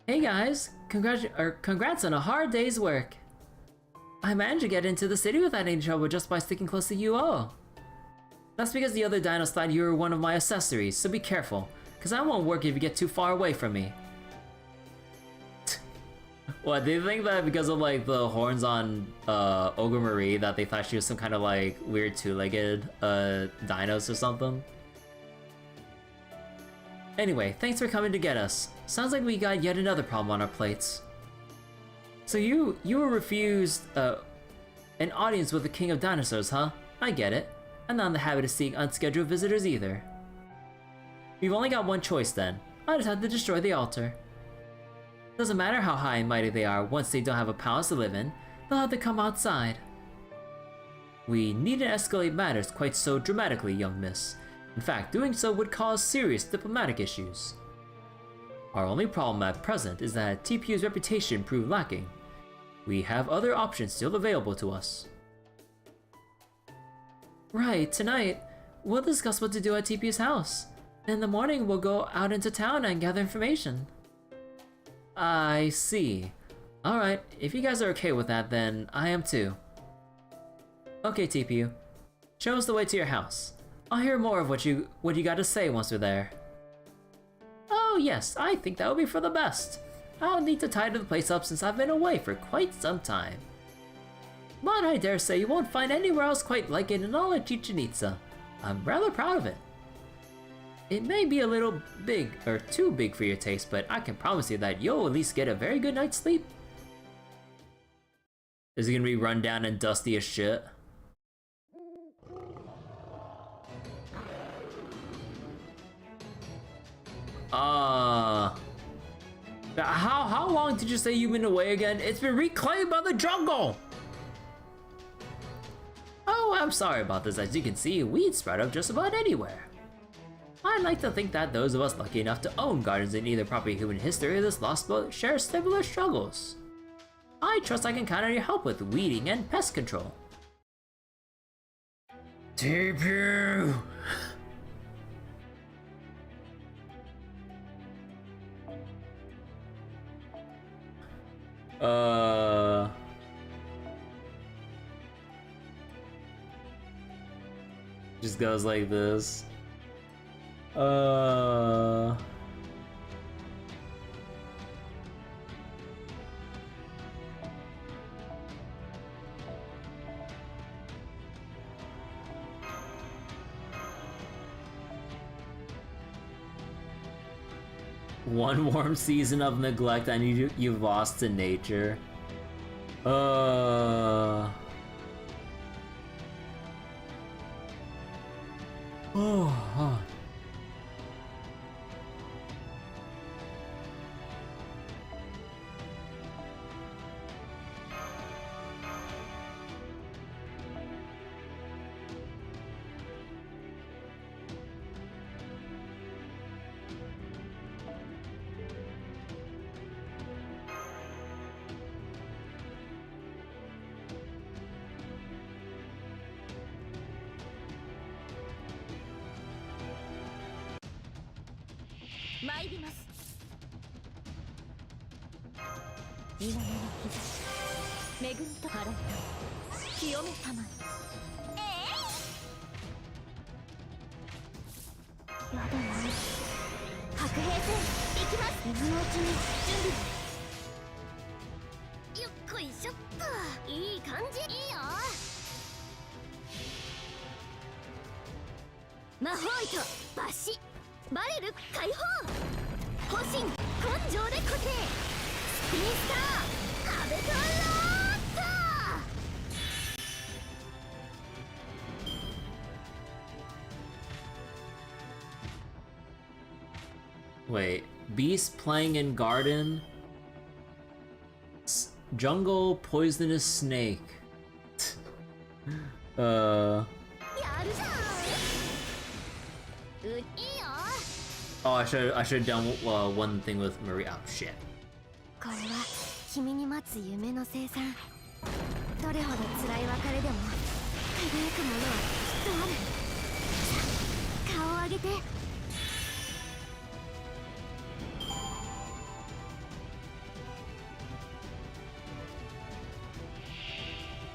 Hey guys, congrats on a hard day's work. I managed to get into the city without any trouble just by sticking close to U-O. That's because the other dinos thought you were one of my accessories, so be careful, because I won't work if you get too far away from me. What, do you think that because of like the horns on Olga Marie that they thought she was some kind of like weird two-legged dinos or something? Anyway, thanks for coming to get us. Sounds like we got yet another problem on our plates. So you were refused an audience with the King of Dinosaurs, huh? I get it. I'm not in the habit of seeing unscheduled visitors either. We've only got one choice then. I just have to destroy the altar. Doesn't matter how high and mighty they are, once they don't have a palace to live in, they'll have to come outside. We needn't escalate matters quite so dramatically, young miss. In fact, doing so would cause serious diplomatic issues. Our only problem at present is that TPU's reputation proved lacking. We have other options still available to us. Right, tonight, we'll discuss what to do at TPU's house. In the morning, we'll go out into town and gather information. I see. Alright, if you guys are okay with that, then I am too. Okay, TPU. Show us the way to your house. I'll hear more of what you got to say once we're there. Oh yes, I think that would be for the best. I'll need to tidy the place up since I've been away for quite some time. But I dare say you won't find anywhere else quite like it in all of Chichen Itza. I'm rather proud of it. It may be a little big, or too big for your taste, but I can promise you that you'll at least get a very good night's sleep. Is it gonna be run down and dusty as shit? How long did you say you've been away again? It's been reclaimed by the jungle! Oh, I'm sorry about this. As you can see, weeds sprout up just about anywhere. I'd like to think that those of us lucky enough to own gardens in either proper human history or this Lostbelt share similar struggles. I trust I can count on your help with weeding and pest control. TPU! Just goes like this. One warm season of neglect and you've lost to nature. Nahui とバシバレル解放保身根性で固定スピンスターアベトロート Wait, beast playing in garden? Jungle poisonous snake. Oh, I should have done one thing with Marie. Oh shit. これは君に待つ夢の生産。どれほど辛い別れでも輝くものはきっとある。さあ、顔を上げて。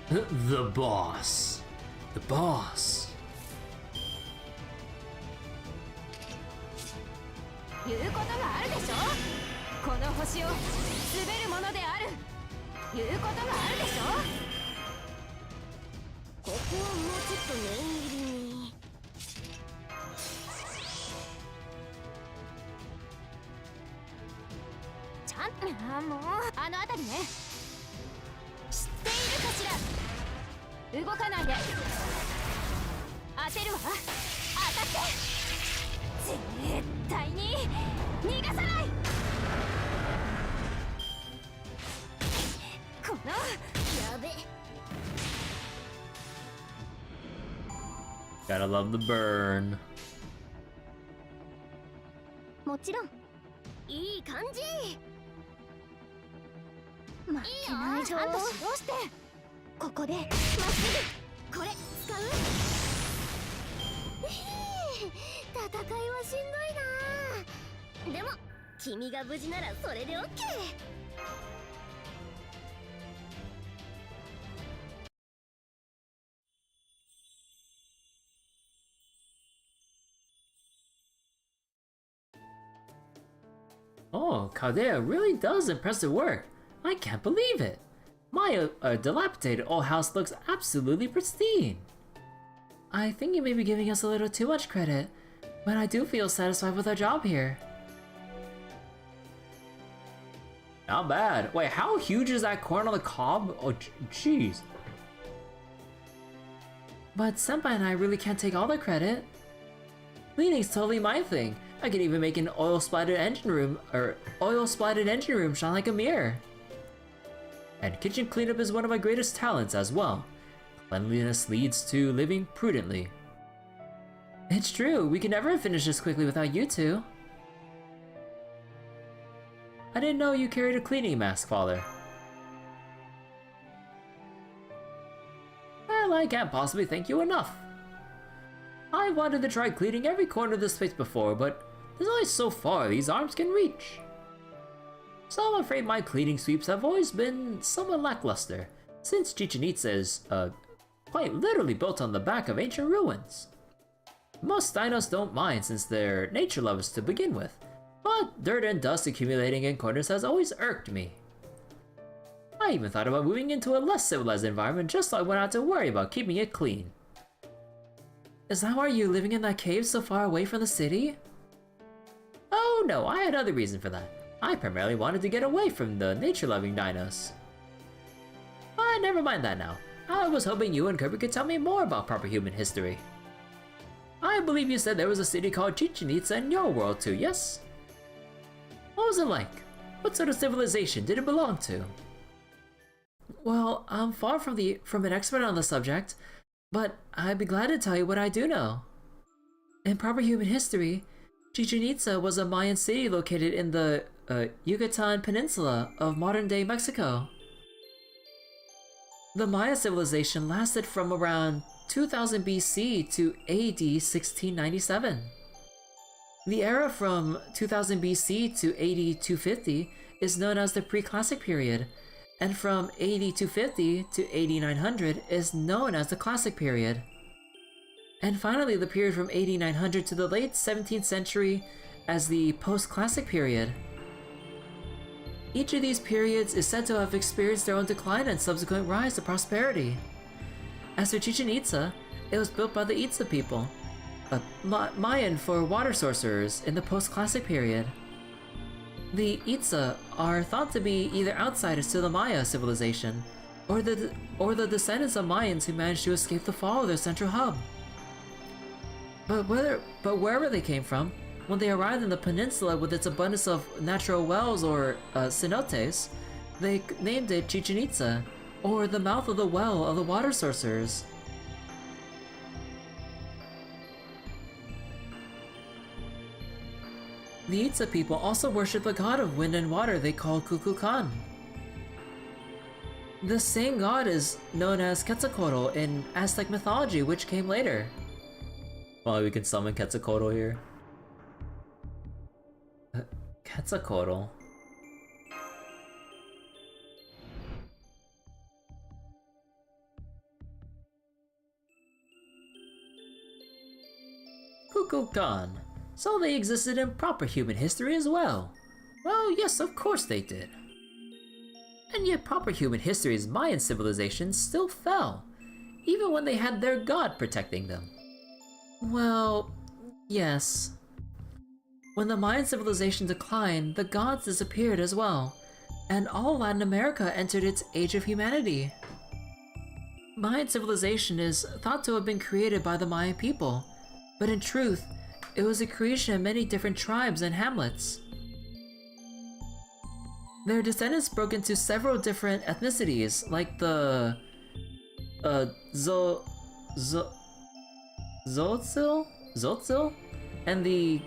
The boss. The boss. 言うことがあるでしょ。この星を滑るものである。言うことがあるでしょ。ここはもうちょっと念入りに。ちゃんともうあの辺りね。知っているかしら。動かないで。当てるわ。当たって。絶対に逃がさない。このやべ。Gotta love the burn. もちろんいい感じ。負けないぞ。ちゃんと指導して。ここでまっすぐこれ使う。戦いはしんどいな。でも君が無事ならそれでオッケー。Oh, Caldea really does impressive work. I can't believe it. My dilapidated old house looks absolutely pristine. I think you may be giving us a little too much credit, but I do feel satisfied with our job here. Not bad. Wait, how huge is that corn on the cob? Oh, jeez. But Senpai and I really can't take all the credit. Cleaning's totally my thing. I could even make an oil-splattered engine room shine like a mirror. And kitchen cleanup is one of my greatest talents as well. Cleanliness leads to living prudently. It's true, we could never finish this quickly without you two. I didn't know you carried a cleaning mask, Father. Well, I can't possibly thank you enough. I wanted to try cleaning every corner of this place before, but there's only so far these arms can reach. So I'm afraid my cleaning sweeps have always been somewhat lackluster, since Chichen Itza is, quite literally built on the back of ancient ruins. Most dinos don't mind since they're nature lovers to begin with, but dirt and dust accumulating in corners has always irked me. I even thought about moving into a less civilized environment just so I wouldn't have to worry about keeping it clean. Is that why you're living in that cave so far away from the city? Oh no, I had other reason for that. I primarily wanted to get away from the nature-loving dinos. But never mind that now. I was hoping you and Kirby could tell me more about proper human history. I believe you said there was a city called Chichen Itza in your world too, yes? What was it like? What sort of civilization did it belong to? Well, I'm far from an expert on the subject, but I'd be glad to tell you what I do know. In proper human history, Chichen Itza was a Mayan city located in the Yucatan Peninsula of modern-day Mexico. The Maya civilization lasted from around 2000 BC to AD 1697. The era from 2000 BC to AD 250 is known as the pre-classic period, and from AD 250 to AD 900 is known as the classic period. And finally, the period from AD 900 to the late 17th century as the post-classic period. Each of these periods is said to have experienced their own decline and subsequent rise to prosperity. As for Chichen Itza, it was built by the Itza people, Mayan for water sorcerers in the post-classic period. The Itza are thought to be either outsiders to the Maya civilization, or the descendants of Mayans who managed to escape the fall of their central hub. But wherever they came from, when they arrived in the peninsula with its abundance of natural wells or cenotes, they named it Chichen Itza, or the mouth of the well of the water sorcerers. The Itza people also worship the god of wind and water they call Kukulkan. The same god is known as Quetzalcoatl in Aztec mythology, which came later. Well, we can summon Quetzalcoatl here. Quetzalcoatl? Kukulkan. So they existed in proper human history as well. Well, yes, of course they did. And yet proper human history's Mayan civilization still fell, even when they had their god protecting them. Well, yes. When the Mayan civilization declined, the gods disappeared as well, and all Latin America entered its age of humanity. Mayan civilization is thought to have been created by the Mayan people, but in truth, it was a creation of many different tribes and hamlets. Their descendants broke into several different ethnicities, like the Tzotzil, and the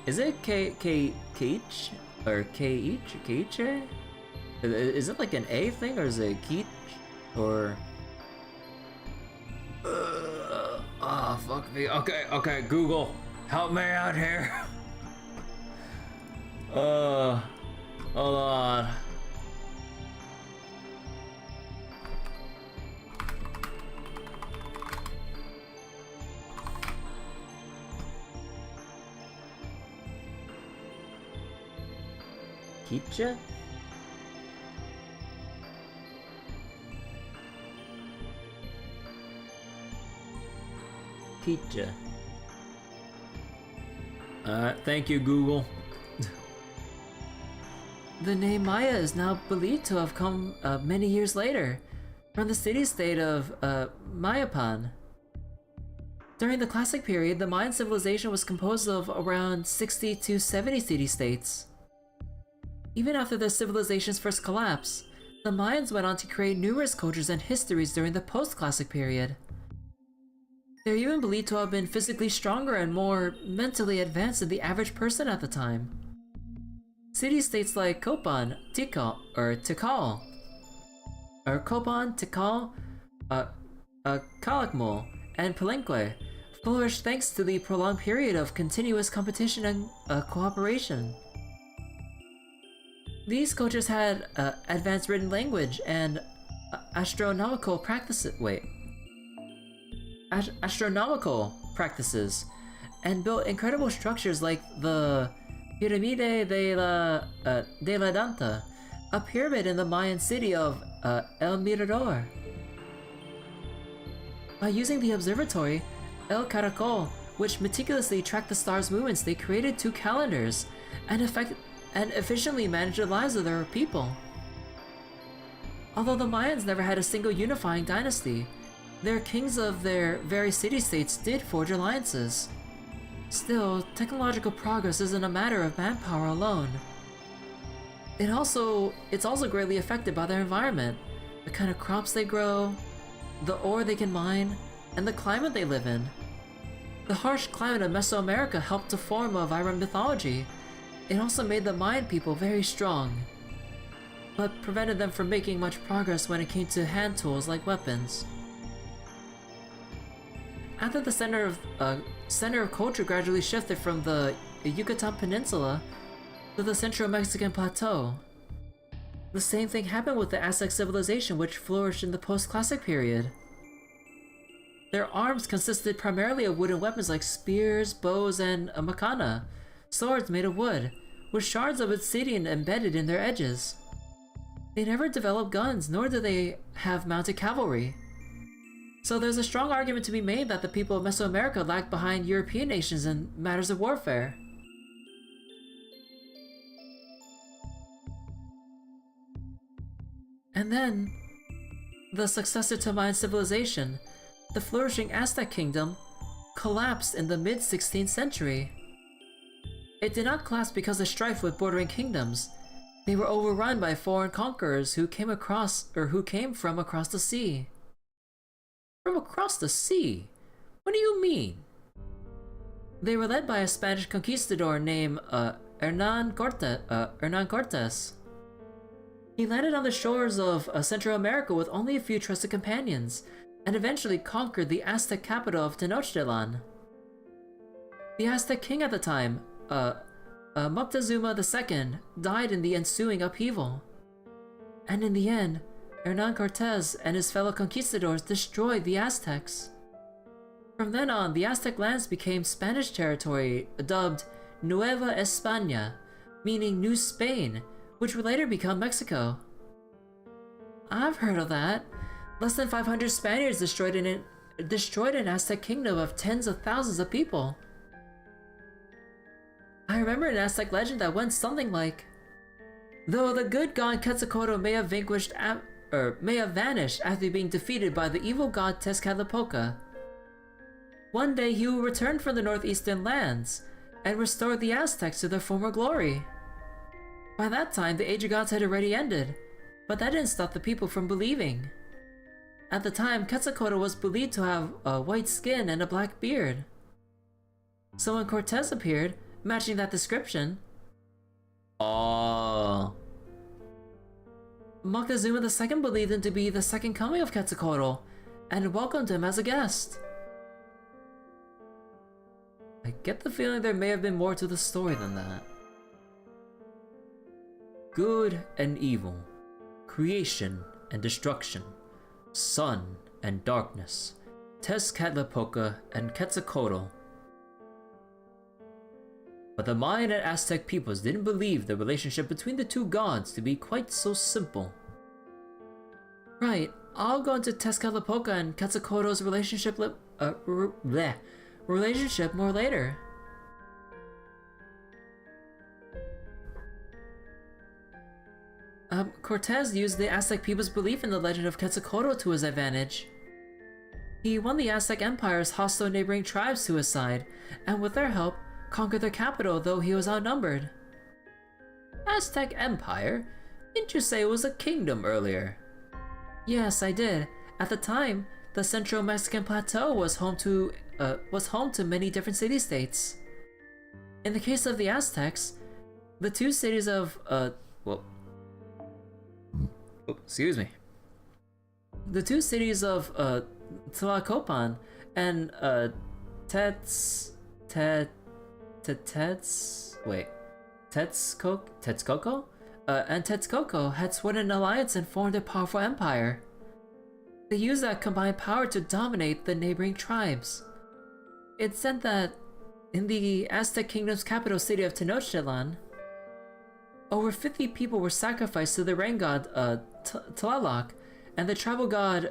is it Keich or Keiche? Is it like an A thing, or is it Keich or? Oh, fuck me. Okay, Google, help me out here. Hold on. Kicha? Kicha. Alright, thank you, Google. The name Maya is now believed to have come many years later, from the city-state of Mayapan. During the Classic period, the Mayan civilization was composed of around 60 to 70 city-states. Even after their civilization's first collapse, the Mayans went on to create numerous cultures and histories during the post-Classic period. They're even believed to have been physically stronger and more mentally advanced than the average person at the time. City-states like Copan, Tikal, Calakmul, and Palenque flourished thanks to the prolonged period of continuous competition and cooperation. These cultures had advanced written language and astronomical practices. Astronomical practices, and built incredible structures like the Piramide de la Danta, a pyramid in the Mayan city of El Mirador. By using the observatory, El Caracol, which meticulously tracked the stars' movements, they created 2 calendars and efficiently managed the lives of their people. Although the Mayans never had a single unifying dynasty, their kings of their various city-states did forge alliances. Still, technological progress isn't a matter of manpower alone. It's also greatly affected by their environment, the kind of crops they grow, the ore they can mine, and the climate they live in. The harsh climate of Mesoamerica helped to form a vibrant mythology. It also made the Mayan people very strong, but prevented them from making much progress when it came to hand tools like weapons. After the center of culture gradually shifted from the Yucatan Peninsula to the Central Mexican Plateau, the same thing happened with the Aztec civilization, which flourished in the post-classic period. Their arms consisted primarily of wooden weapons like spears, bows, and a macana, swords made of wood, with shards of obsidian embedded in their edges. They never developed guns, nor did they have mounted cavalry. So there's a strong argument to be made that the people of Mesoamerica lagged behind European nations in matters of warfare. And then, the successor to Mayan civilization, the flourishing Aztec kingdom, collapsed in the mid-16th century. It did not collapse because of strife with bordering kingdoms. They were overrun by foreign conquerors who came from across the sea. From across the sea? What do you mean? They were led by a Spanish conquistador named Hernan Cortés. He landed on the shores of Central America with only a few trusted companions, and eventually conquered the Aztec capital of Tenochtitlan. The Aztec king at the time, Moctezuma II, died in the ensuing upheaval. And in the end, Hernan Cortés and his fellow conquistadors destroyed the Aztecs. From then on, the Aztec lands became Spanish territory, dubbed Nueva España, meaning New Spain, which would later become Mexico. I've heard of that. Less than 500 Spaniards destroyed an Aztec kingdom of tens of thousands of people. I remember an Aztec legend that went something like, though the good god Quetzalcoatl may have vanished after being defeated by the evil god Tezcatlipoca, one day he will return from the northeastern lands and restore the Aztecs to their former glory. By that time, the Age of Gods had already ended, but that didn't stop the people from believing. At the time, Quetzalcoatl was believed to have a white skin and a black beard. So when Cortés appeared, matching that description, Moctezuma II believed him to be the second coming of Quetzalcoatl, and welcomed him as a guest. I get the feeling there may have been more to the story than that. Good and evil, creation and destruction, sun and darkness, Tezcatlipoca and Quetzalcoatl. But the Mayan and Aztec peoples didn't believe the relationship between the two gods to be quite so simple. Right, I'll go into Tezcatlipoca and Quetzalcoatl's relationship more later. Cortés used the Aztec people's belief in the legend of Quetzalcoatl to his advantage. He won the Aztec Empire's hostile neighboring tribes to his side, and with their help, conquered their capital, though he was outnumbered. Aztec Empire? Didn't you say it was a kingdom earlier? Yes, I did. At the time, the Central Mexican Plateau was home to many different city-states. In the case of the Aztecs, the two cities of The two cities of Tlacopan and Texcoco and Texcoco had sworn an alliance and formed a powerful empire. They used that combined power to dominate the neighboring tribes. It's said that in the Aztec kingdom's capital city of Tenochtitlan, over 50 people were sacrificed to the rain god Tlaloc and the tribal god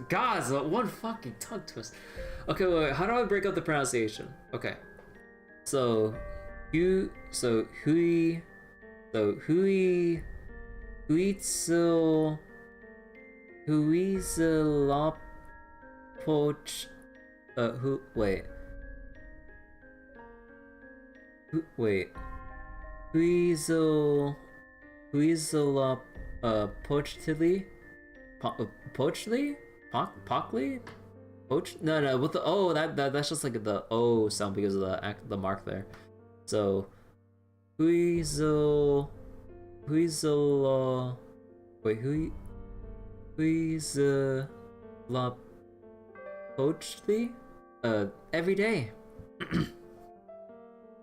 God, one fucking tongue twist. Okay, wait, how do I break up the pronunciation? Okay, so Huitzilopochtli, no, with the O, that's just like the O sound because of the mark there. So Huitzilopochtli, every day.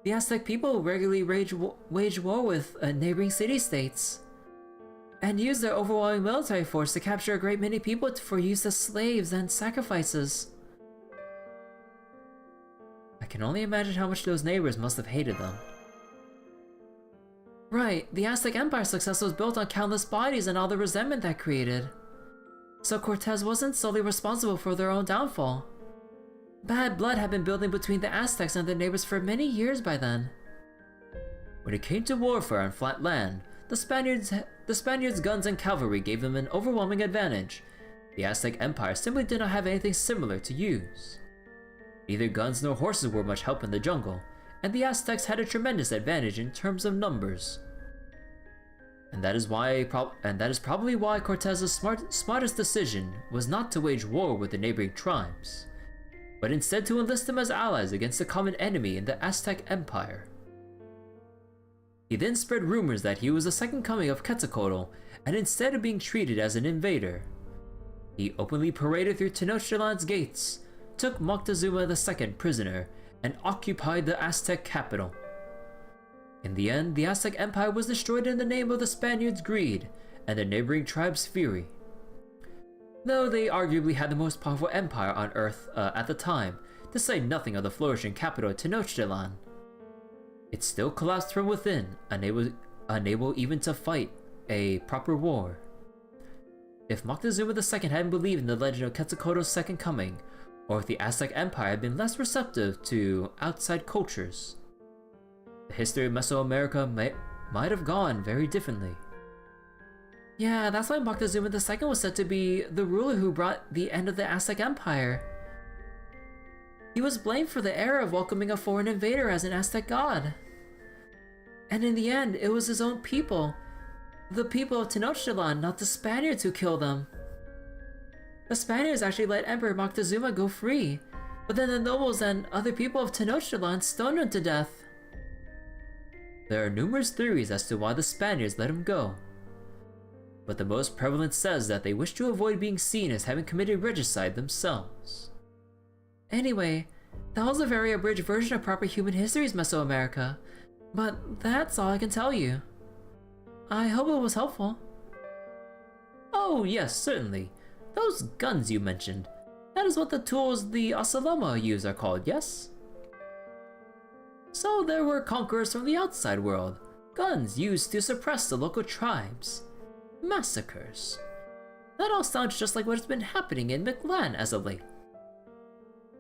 The Aztec people regularly wage war with neighboring city-states and use their overwhelming military force to capture a great many people for use as slaves and sacrifices. I can only imagine how much those neighbors must have hated them. Right, the Aztec Empire's success was built on countless bodies and all the resentment that created. So Cortez wasn't solely responsible for their own downfall. Bad blood had been building between the Aztecs and their neighbors for many years by then. When it came to warfare on flat land, the Spaniards' guns and cavalry gave them an overwhelming advantage. The Aztec Empire simply did not have anything similar to use. Neither guns nor horses were much help in the jungle, and the Aztecs had a tremendous advantage in terms of numbers. And that is probably why Cortez's smartest decision was not to wage war with the neighboring tribes, but instead to enlist them as allies against the common enemy in the Aztec Empire. He then spread rumors that he was the second coming of Quetzalcoatl, and instead of being treated as an invader, he openly paraded through Tenochtitlan's gates, took Moctezuma II prisoner, and occupied the Aztec capital. In the end, the Aztec Empire was destroyed in the name of the Spaniards' greed and the neighboring tribes' fury. Though they arguably had the most powerful empire on Earth at the time, to say nothing of the flourishing capital Tenochtitlan, it still collapsed from within, unable even to fight a proper war. If Moctezuma II hadn't believed in the legend of Quetzalcoatl's second coming, or if the Aztec Empire had been less receptive to outside cultures, the history of Mesoamerica might have gone very differently. Yeah, that's why Moctezuma II was said to be the ruler who brought the end of the Aztec Empire. He was blamed for the error of welcoming a foreign invader as an Aztec god. And in the end, it was his own people, the people of Tenochtitlan, not the Spaniards, who killed them. The Spaniards actually let Emperor Moctezuma go free, but then the nobles and other people of Tenochtitlan stoned him to death. There are numerous theories as to why the Spaniards let him go, but the most prevalent says that they wish to avoid being seen as having committed regicide themselves. Anyway, that was a very abridged version of proper human history's Mesoamerica, but that's all I can tell you. I hope it was helpful. Oh yes, certainly. Those guns you mentioned, that is what the tools the Oceloma use are called, yes? So there were conquerors from the outside world, guns used to suppress the local tribes, massacres. That all sounds just like what has been happening in Mictlān as of late.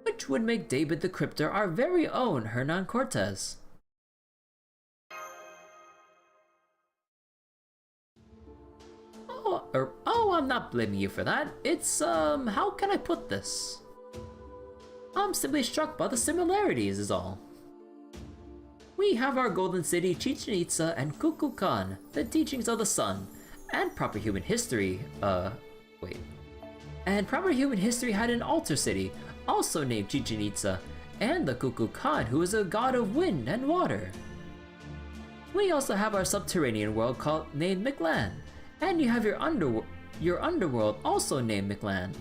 Which would make David the Cryptor our very own Hernan Cortez. Oh, I'm not blaming you for that. It's, how can I put this? I'm simply struck by the similarities is all. We have our golden city Chichen Itza and Kukulkan, the teachings of the sun, and proper human history, And proper human history had an altar city, also named Chichen Itza, and the Kukulkan, who is a god of wind and water. We also have our subterranean world named Mictlān, and you have your underworld also named Mictlān.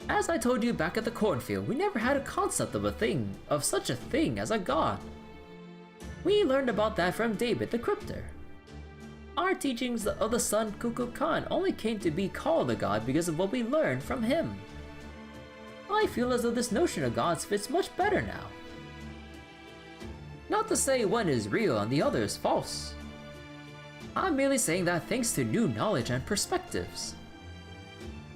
As I told you back at the cornfield, we never had a concept of such a thing as a god. We learned about that from David the Crypter. Our teachings of the son Kukulkan only came to be called a god because of what we learned from him. I feel as though this notion of gods fits much better now. Not to say one is real and the other is false. I'm merely saying that thanks to new knowledge and perspectives.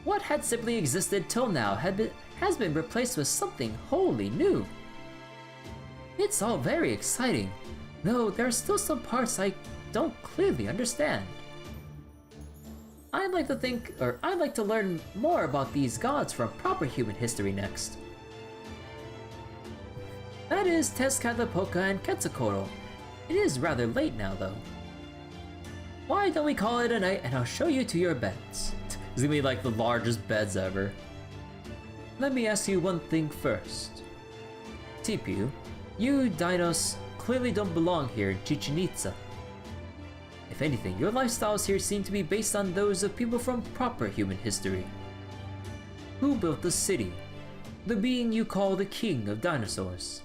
What had simply existed till now has been replaced with something wholly new. It's all very exciting, though there are still some parts I don't clearly understand. I'd like to learn more about these gods from proper human history next. That is Tezcatlipoca and Quetzalcoatl. It is rather late now though. Why don't we call it a night and I'll show you to your beds. It's gonna be like the largest beds ever. Let me ask you one thing first. Tipu, you dinos clearly don't belong here in Chichen Itza. If anything, your lifestyles here seem to be based on those of people from proper human history. Who built the city? The being you call the King of Dinosaurs.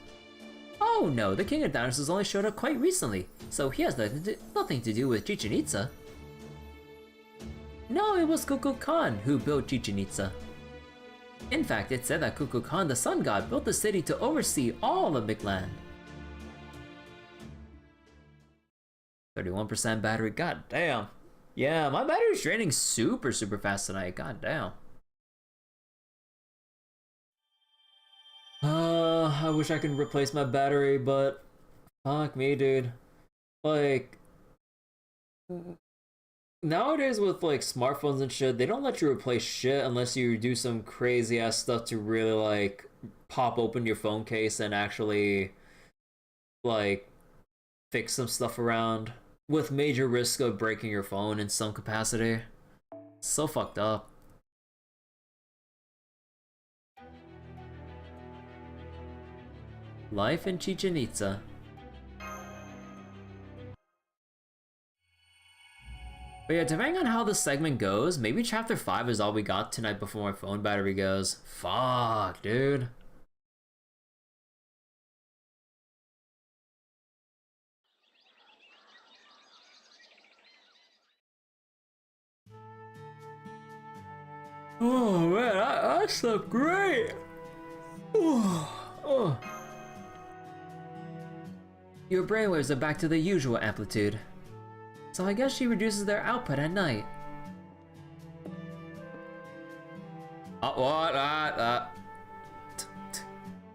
Oh no, the King of Dinosaurs only showed up quite recently, so he has nothing to do with Chichen Itza. No, it was Kukulkan who built Chichen Itza. In fact, it said that Kukulkan, the sun god, built the city to oversee all of Mictlān. 31% battery, god damn. Yeah, my battery's draining super fast tonight, god damn. I wish I could replace my battery, but fuck me, dude. Like, nowadays with like smartphones and shit, they don't let you replace shit unless you do some crazy ass stuff to really like pop open your phone case and actually like fix some stuff around, with major risk of breaking your phone in some capacity. So fucked up. Life in Chichen Itza. But yeah, depending on how this segment goes, maybe chapter 5 is all we got tonight before my phone battery goes. Fuck, dude. Oh man, I slept great. Oh. Your brainwaves are back to the usual amplitude. So I guess she reduces their output at night. What?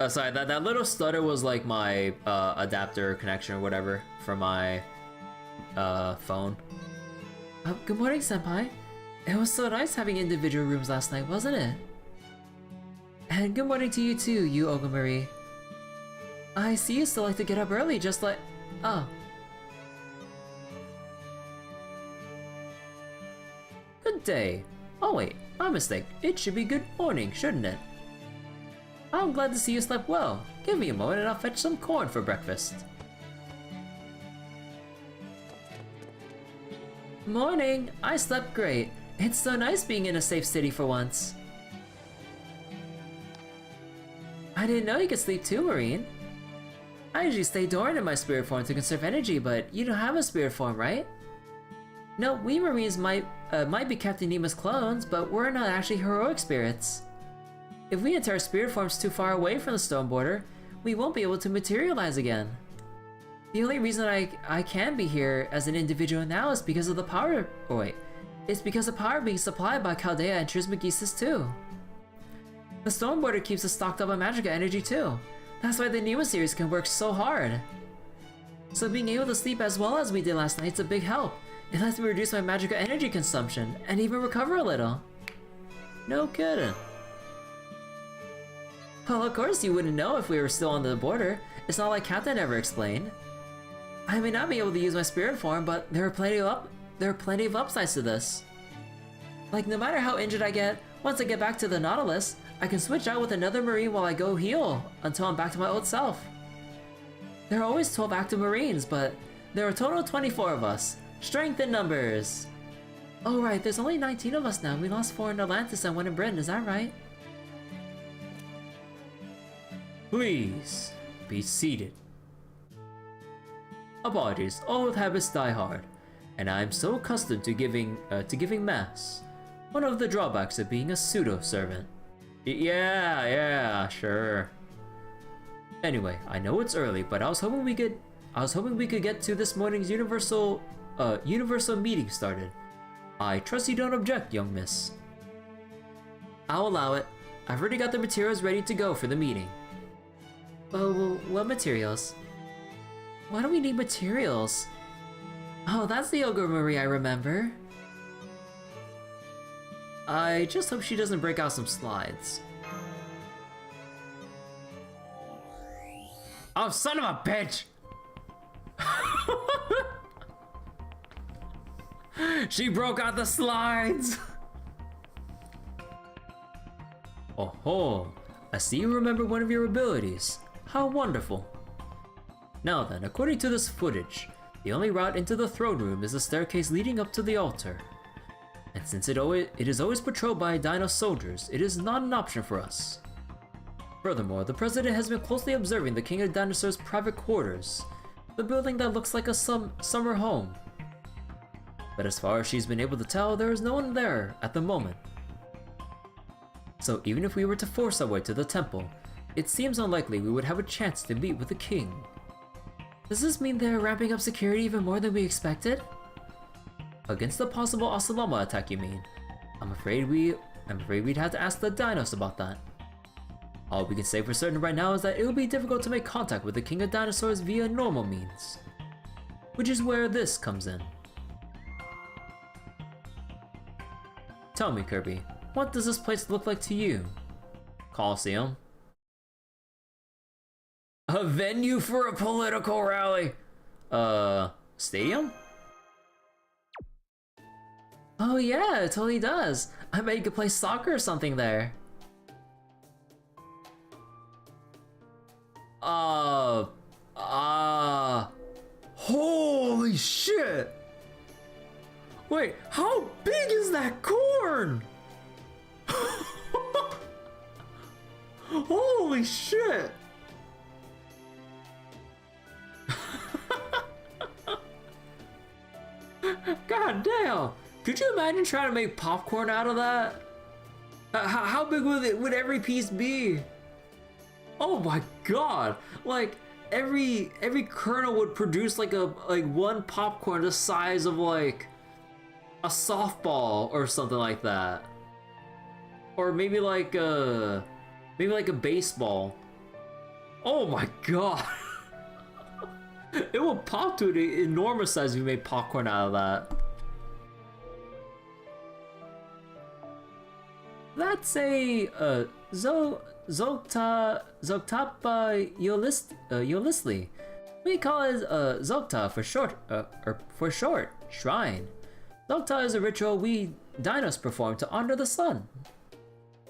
Sorry, that little stutter was like my adapter connection or whatever for my phone. Good morning, senpai. It was so nice having individual rooms last night, wasn't it? And good morning to you too, U-Olga Marie. I see you still like to get up early, just like... Oh. Good day. Oh wait, my mistake. It should be good morning, shouldn't it? I'm glad to see you slept well. Give me a moment and I'll fetch some corn for breakfast. Morning. I slept great. It's so nice being in a safe city for once. I didn't know you could sleep too, Marine. I usually stay dormant in my spirit form to conserve energy, but you don't have a spirit form, right? No, we Marines might be Captain Nemo's clones, but we're not actually heroic spirits. If we enter our spirit forms too far away from the stone border, we won't be able to materialize again. The only reason I can be here as an individual now is because of the power. Oh wait, it's because of power being supplied by Chaldea and Trismegistus too. The stone border keeps us stocked up on magical energy too. That's why the Nemo series can work so hard. So being able to sleep as well as we did last night is a big help. It lets me reduce my magical energy consumption and even recover a little. No kidding. Well, of course you wouldn't know if we were still on the border. It's not like Captain ever explained. I may not be able to use my spirit form, but there are plenty of upsides to this. Like, no matter how injured I get, once I get back to the Nautilus, I can switch out with another Marine while I go heal until I'm back to my old self. There are always 12 active Marines, but there are a total of 24 of us. Strength in numbers. Oh right, there's only 19 of us now. We lost 4 in Atlantis and 1 in Britain, is that right? Please, be seated. Apologies, old habits die hard, and I am so accustomed to giving mass. One of the drawbacks of being a pseudo-servant. Yeah, sure. Anyway, I know it's early, but I was hoping we could get to this morning's universal meeting started. I trust you don't object, young miss. I'll allow it. I've already got the materials ready to go for the meeting. Oh, what materials? Why do we need materials? Oh, that's the U-Olga Marie I remember. I just hope she doesn't break out some slides. Oh, son of a bitch! She broke out the slides! Oh, I see you remember one of your abilities. How wonderful. Now then, according to this footage, the only route into the throne room is the staircase leading up to the altar. And since it is always patrolled by Dino soldiers, it is not an option for us. Furthermore, the president has been closely observing the King of Dinosaurs' private quarters, the building that looks like a summer home. But as far as she's been able to tell, there is no one there at the moment. So even if we were to force our way to the temple, it seems unlikely we would have a chance to meet with the king. Does this mean they're ramping up security even more than we expected? Against the possible Asalama attack, you mean? I'm afraid we'd have to ask the Dinos about that. All we can say for certain right now is that it will be difficult to make contact with the King of Dinosaurs via normal means. Which is where this comes in. Tell me, Kirby, what does this place look like to you? Coliseum? A venue for a political rally? Stadium? Oh yeah, it totally does. I bet you could play soccer or something there. Holy shit! Wait, how big is that corn? Holy shit! God damn! Could you imagine trying to make popcorn out of that? How big would every piece be? Oh my god! Like every kernel would produce like one popcorn the size of like a softball or something like that, or maybe like a baseball. Oh my god! It will pop to an enormous size if you made popcorn out of that. That's a Zoktapa Yolisli. We call it Zokta for short, shrine. Zokta is a ritual we Dinos perform to honor the sun.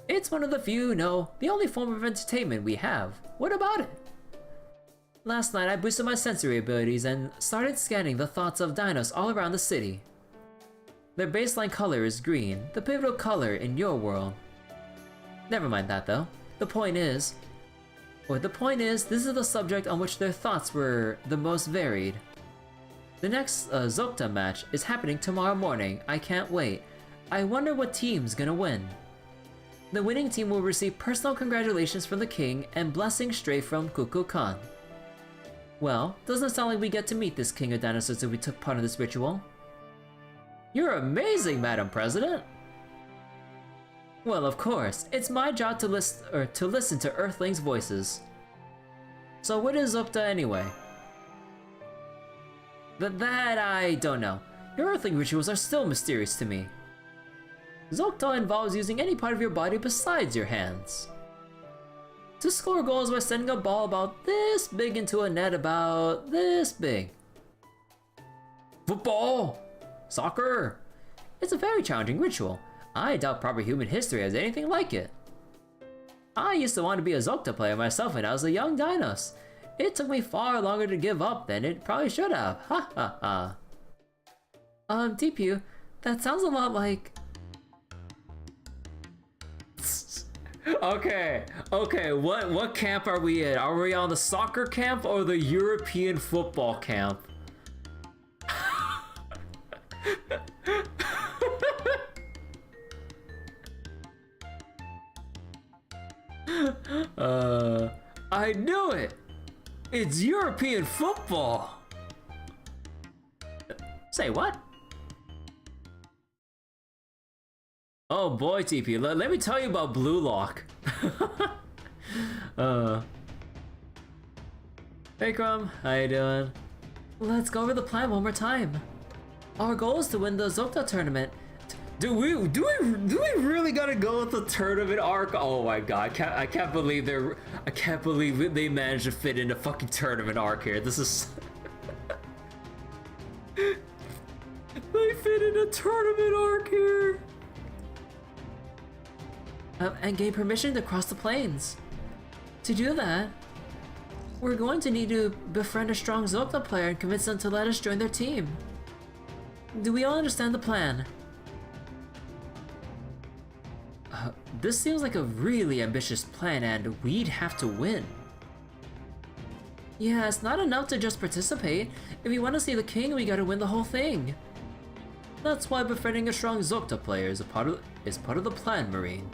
It's one of the few, no, the only form of entertainment we have. What about it? Last night I boosted my sensory abilities and started scanning the thoughts of Dinos all around the city. Their baseline color is green, the pivotal color in your world. Never mind that though. The point is, this is the subject on which their thoughts were the most varied. The next Zokta match is happening tomorrow morning. I can't wait. I wonder what team's gonna win. The winning team will receive personal congratulations from the king and blessings straight from Kukulkan. Well, doesn't sound like we get to meet this King of Dinosaurs if we took part in this ritual. You're amazing, Madam President! Well, of course, it's my job to listen to Earthlings' voices. So what is Outta anyway? That I don't know. Your Earthling rituals are still mysterious to me. Zokta involves using any part of your body besides your hands. To score goals by sending a ball about this big into a net about this big. Football! Soccer! It's a very challenging ritual. I doubt proper human history has anything like it. I used to want to be a Zokta player myself when I was a young Dinos. It took me far longer to give up than it probably should have. Ha ha ha. TPU, that sounds a lot like... Okay, what camp are we in? Are we on the soccer camp or the European football camp? I knew it! It's European football! Say what? Oh boy, TP, let me tell you about Blue Lock. Hey Crumb, how you doing? Let's go over the plan one more time. Our goal is to win the Zokta tournament. Do we really gotta go with the tournament arc? Oh my god, I can't believe they managed to fit in a fucking tournament arc here. This is they fit in a tournament arc here. And gain permission to cross the plains. To do that, we're going to need to befriend a strong Zokta player and convince them to let us join their team. Do we all understand the plan? This seems like a really ambitious plan and we'd have to win. Yeah, it's not enough to just participate. If we want to see the king, we gotta win the whole thing. That's why befriending a strong Zokta player is part of the plan, Marine.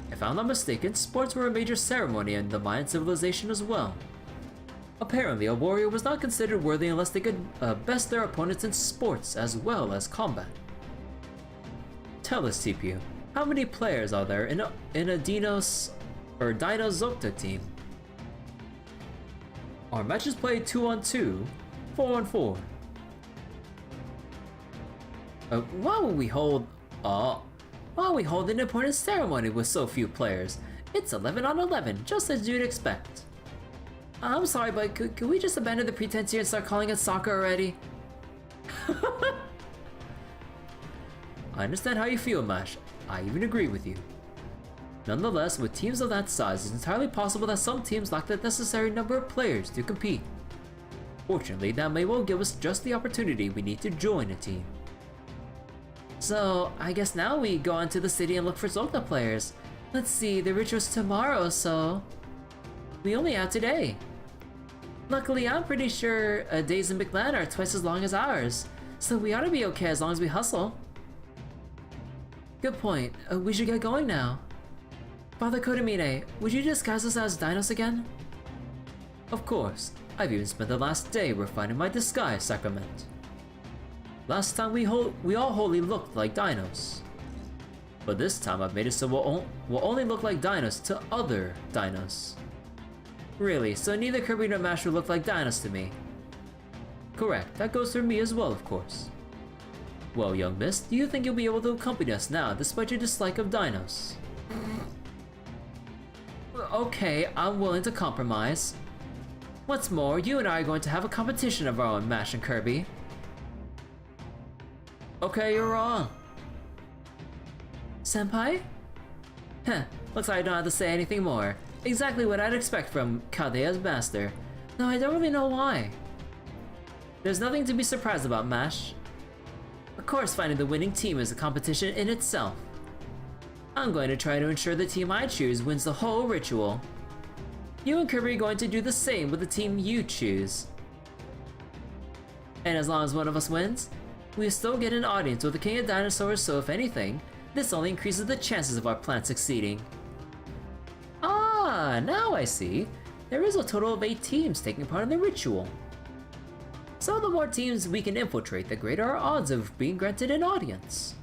If I'm not mistaken, sports were a major ceremony in the Mayan civilization as well. Apparently, a warrior was not considered worthy unless they could best their opponents in sports as well as combat. Tell us, CPU, how many players are there in a Dinos or Dino Zokta team? Our matches played 2-on-2, 4-on-4. Why would we hold an important ceremony with so few players? It's 11-on-11, just as you'd expect. I'm sorry, but could we just abandon the pretense here and start calling it soccer already? I understand how you feel, Mash. I even agree with you. Nonetheless, with teams of that size, it's entirely possible that some teams lack the necessary number of players to compete. Fortunately, that may well give us just the opportunity we need to join a team. So, I guess now we go on to the city and look for Zokta players. Let's see, the ritual's tomorrow, so... we only have today. Luckily, I'm pretty sure days in Mictlān are twice as long as ours, so we ought to be okay as long as we hustle. Good point. We should get going now. Father Kodamine, would you disguise us as dinos again? Of course. I've even spent the last day refining my disguise sacrament. Last time we all wholly looked like dinos. But this time I've made it so we'll only look like dinos to other dinos. Really, so neither Kirby nor Mash will look like dinos to me. Correct, that goes for me as well, of course. Well, young miss, do you think you'll be able to accompany us now, despite your dislike of dinos? Okay, I'm willing to compromise. What's more, you and I are going to have a competition of our own, Mash and Kirby. Okay, you're wrong. Senpai? Heh, looks like I don't have to say anything more. Exactly what I'd expect from Kadeya's master. Though I don't really know why. There's nothing to be surprised about, Mash. Of course, finding the winning team is a competition in itself. I'm going to try to ensure the team I choose wins the whole ritual. You and Kirby are going to do the same with the team you choose. And as long as one of us wins, we still get an audience with the King of Dinosaurs, so if anything, this only increases the chances of our plan succeeding. Ah, now I see. There is a total of 8 teams taking part in the ritual. So the more teams we can infiltrate, the greater our odds of being granted an audience.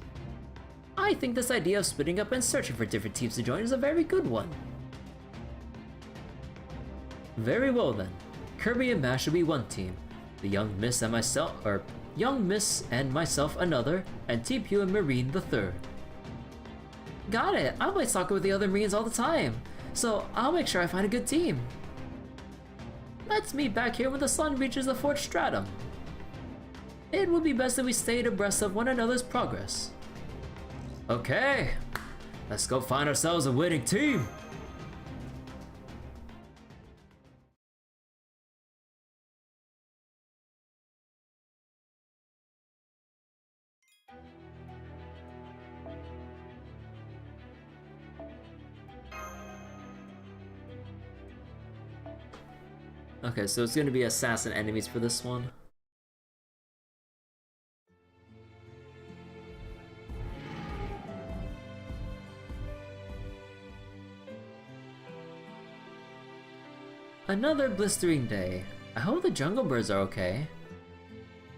I think this idea of splitting up and searching for different teams to join is a very good one. Very well then. Kirby and Mash will be one team. The young miss and myself another, and TPU and Marine the third. Got it! I play soccer with the other Marines all the time, so I'll make sure I find a good team. Let's meet back here when the sun reaches the 4th stratum. It would be best that we stayed abreast of one another's progress. Okay, let's go find ourselves a winning team! Okay, so it's gonna be assassin enemies for this one. Another blistering day. I hope the jungle birds are okay.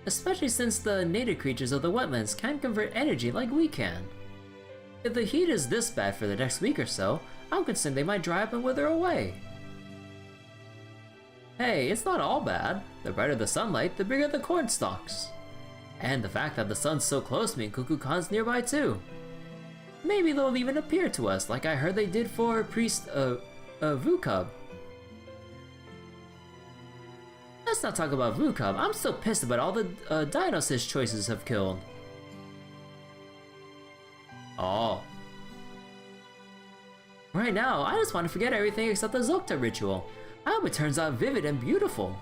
Especially since the native creatures of the wetlands can't convert energy like we can. If the heat is this bad for the next week or so, I'm concerned they might dry up and wither away. Hey, it's not all bad. The brighter the sunlight, the bigger the corn stalks. And the fact that the sun's so close means Kukulkan's nearby too. Maybe they'll even appear to us like I heard they did for Priest Vukub. Let's not talk about Vukub. I'm still pissed about all the dinos his choices have killed. Oh. Right now, I just want to forget everything except the Zokta ritual. I hope it turns out vivid and beautiful.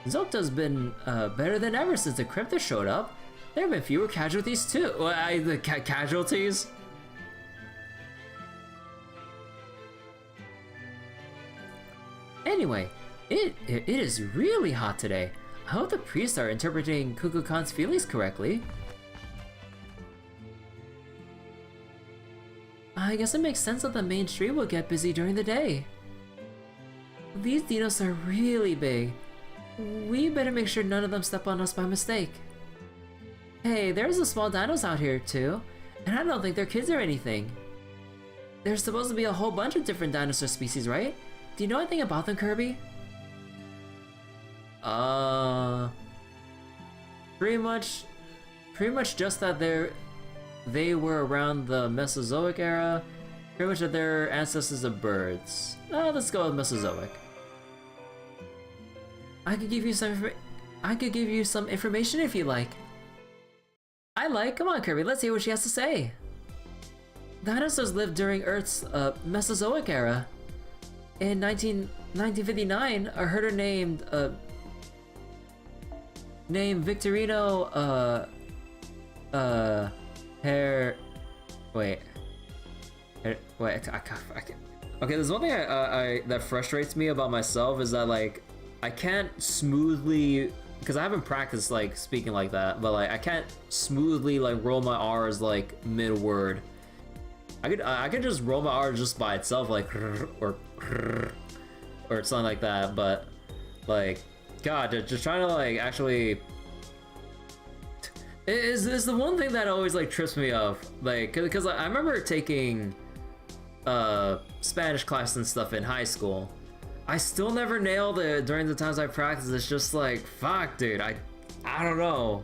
Zokta's been better than ever since the Crypta showed up. There have been fewer casualties too. The casualties? Anyway, it is really hot today. I hope the priests are interpreting Kukulkan's feelings correctly. I guess it makes sense that the main street will get busy during the day. These dinos are really big. We better make sure none of them step on us by mistake. Hey, there's the small dinos out here too, and I don't think they're kids or anything. There's supposed to be a whole bunch of different dinosaur species, right? Do you know anything about them, Kirby? Pretty much just that they were around the Mesozoic era. Pretty much that they're ancestors of birds. Let's go with Mesozoic. I could give you some information if you like. Come on, Kirby, let's hear what she has to say. Dinosaurs lived during Earth's Mesozoic era. In 1959, a herder named Victorino Okay, there's one thing that frustrates me about myself is that like I can't smoothly, because I haven't practiced like speaking like that, but like I can't smoothly like roll my R's like mid-word. I could just roll my R's just by itself, like or something like that, but like God, just trying to like actually is the one thing that always like trips me up, like because I remember taking Spanish class and stuff in high school. I still never nailed it during the times I practiced. It's just like, fuck, dude, I don't know.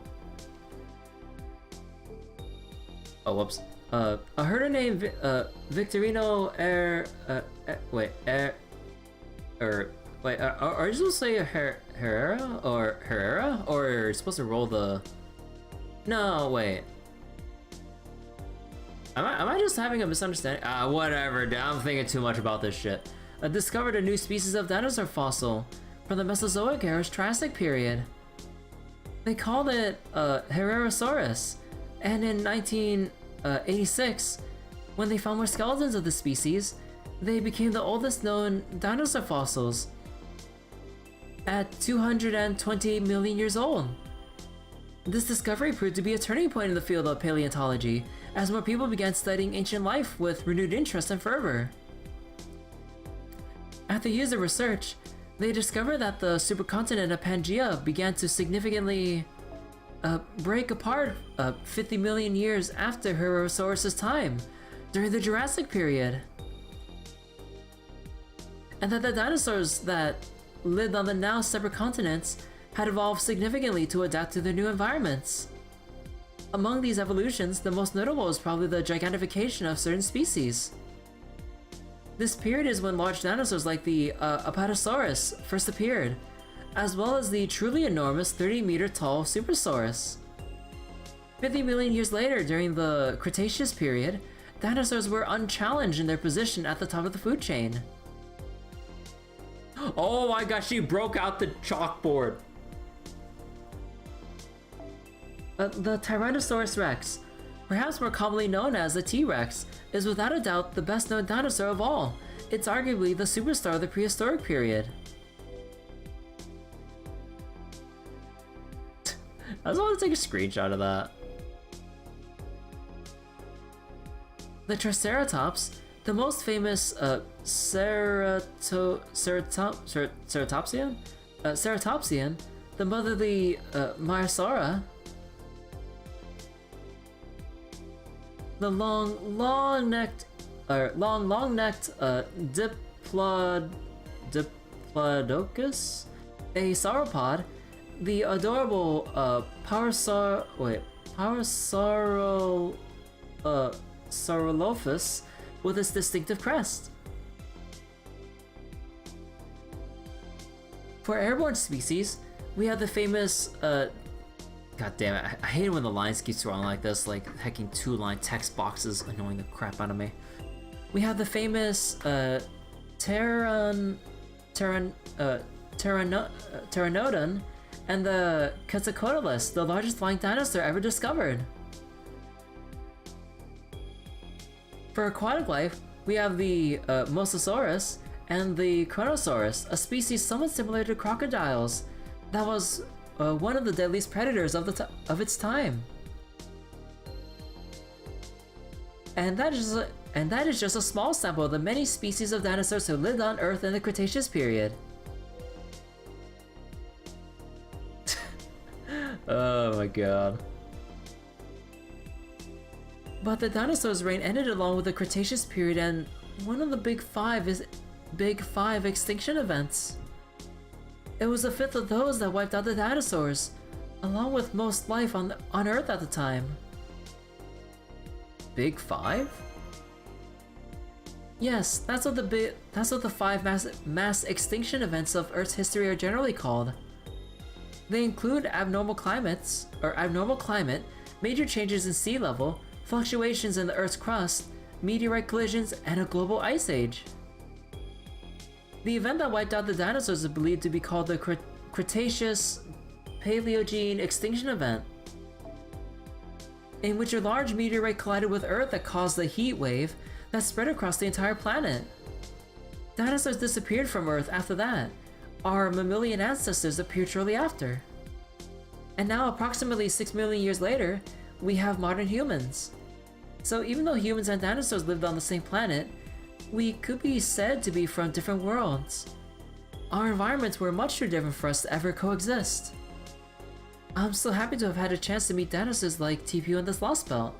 Oh, whoops. A herder named Victorino are you supposed to say Herrera, or are you supposed to roll the... No, wait. Am I just having a misunderstanding? Whatever, I'm thinking too much about this shit. Discovered a new species of dinosaur fossil from the Mesozoic era's Triassic period. They called it Herrerasaurus, and in 1986, when they found more skeletons of the species, they became the oldest known dinosaur fossils at 220 million years old. This discovery proved to be a turning point in the field of paleontology, as more people began studying ancient life with renewed interest and fervor. After years of research, they discovered that the supercontinent of Pangaea began to significantly break apart 50 million years after Herrerasaurus' time, during the Jurassic period. And that the dinosaurs that lived on the now separate continents had evolved significantly to adapt to their new environments. Among these evolutions, the most notable is probably the gigantification of certain species. This period is when large dinosaurs like the Apatosaurus first appeared, as well as the truly enormous 30-meter tall Supersaurus. 50 million years later, during the Cretaceous period, dinosaurs were unchallenged in their position at the top of the food chain. Oh my gosh, she broke out the chalkboard. The Tyrannosaurus rex, perhaps more commonly known as the T-Rex, is without a doubt the best known dinosaur of all. It's arguably the superstar of the prehistoric period. I just want to take a screenshot of that. The Triceratops, the most famous ceratopsian, the motherly Myosaura, the long-necked Diplodocus, a sauropod, the adorable Saurolophus with its distinctive crest. For airborne species, we have the famous God damn it, I hate it when the lines keep scrolling like this, like hecking 2-line text boxes annoying the crap out of me. We have the famous Pteranodon and the Quetzalcoatlus, the largest flying dinosaur ever discovered. For aquatic life, we have the Mosasaurus and the Kronosaurus, a species somewhat similar to crocodiles that was one of the deadliest predators of its time. And that is just a small sample of the many species of dinosaurs who lived on Earth in the Cretaceous period. Oh my god. But the dinosaurs' reign ended along with the Cretaceous period and one of the Big Five extinction events. It was a fifth of those that wiped out the dinosaurs, along with most life on Earth at the time. Big Five? Yes, that's what the 5 mass extinction events of Earth's history are generally called. They include abnormal climate, major changes in sea level, fluctuations in the Earth's crust, meteorite collisions, and a global ice age. The event that wiped out the dinosaurs is believed to be called the Cretaceous Paleogene Extinction Event, in which a large meteorite collided with Earth that caused a heat wave that spread across the entire planet. Dinosaurs disappeared from Earth after that. Our mammalian ancestors appeared shortly after. And now, approximately 6 million years later, we have modern humans. So even though humans and dinosaurs lived on the same planet, we could be said to be from different worlds. Our environments were much too different for us to ever coexist. I'm so happy to have had a chance to meet dinosaurs like TPU in this Lostbelt.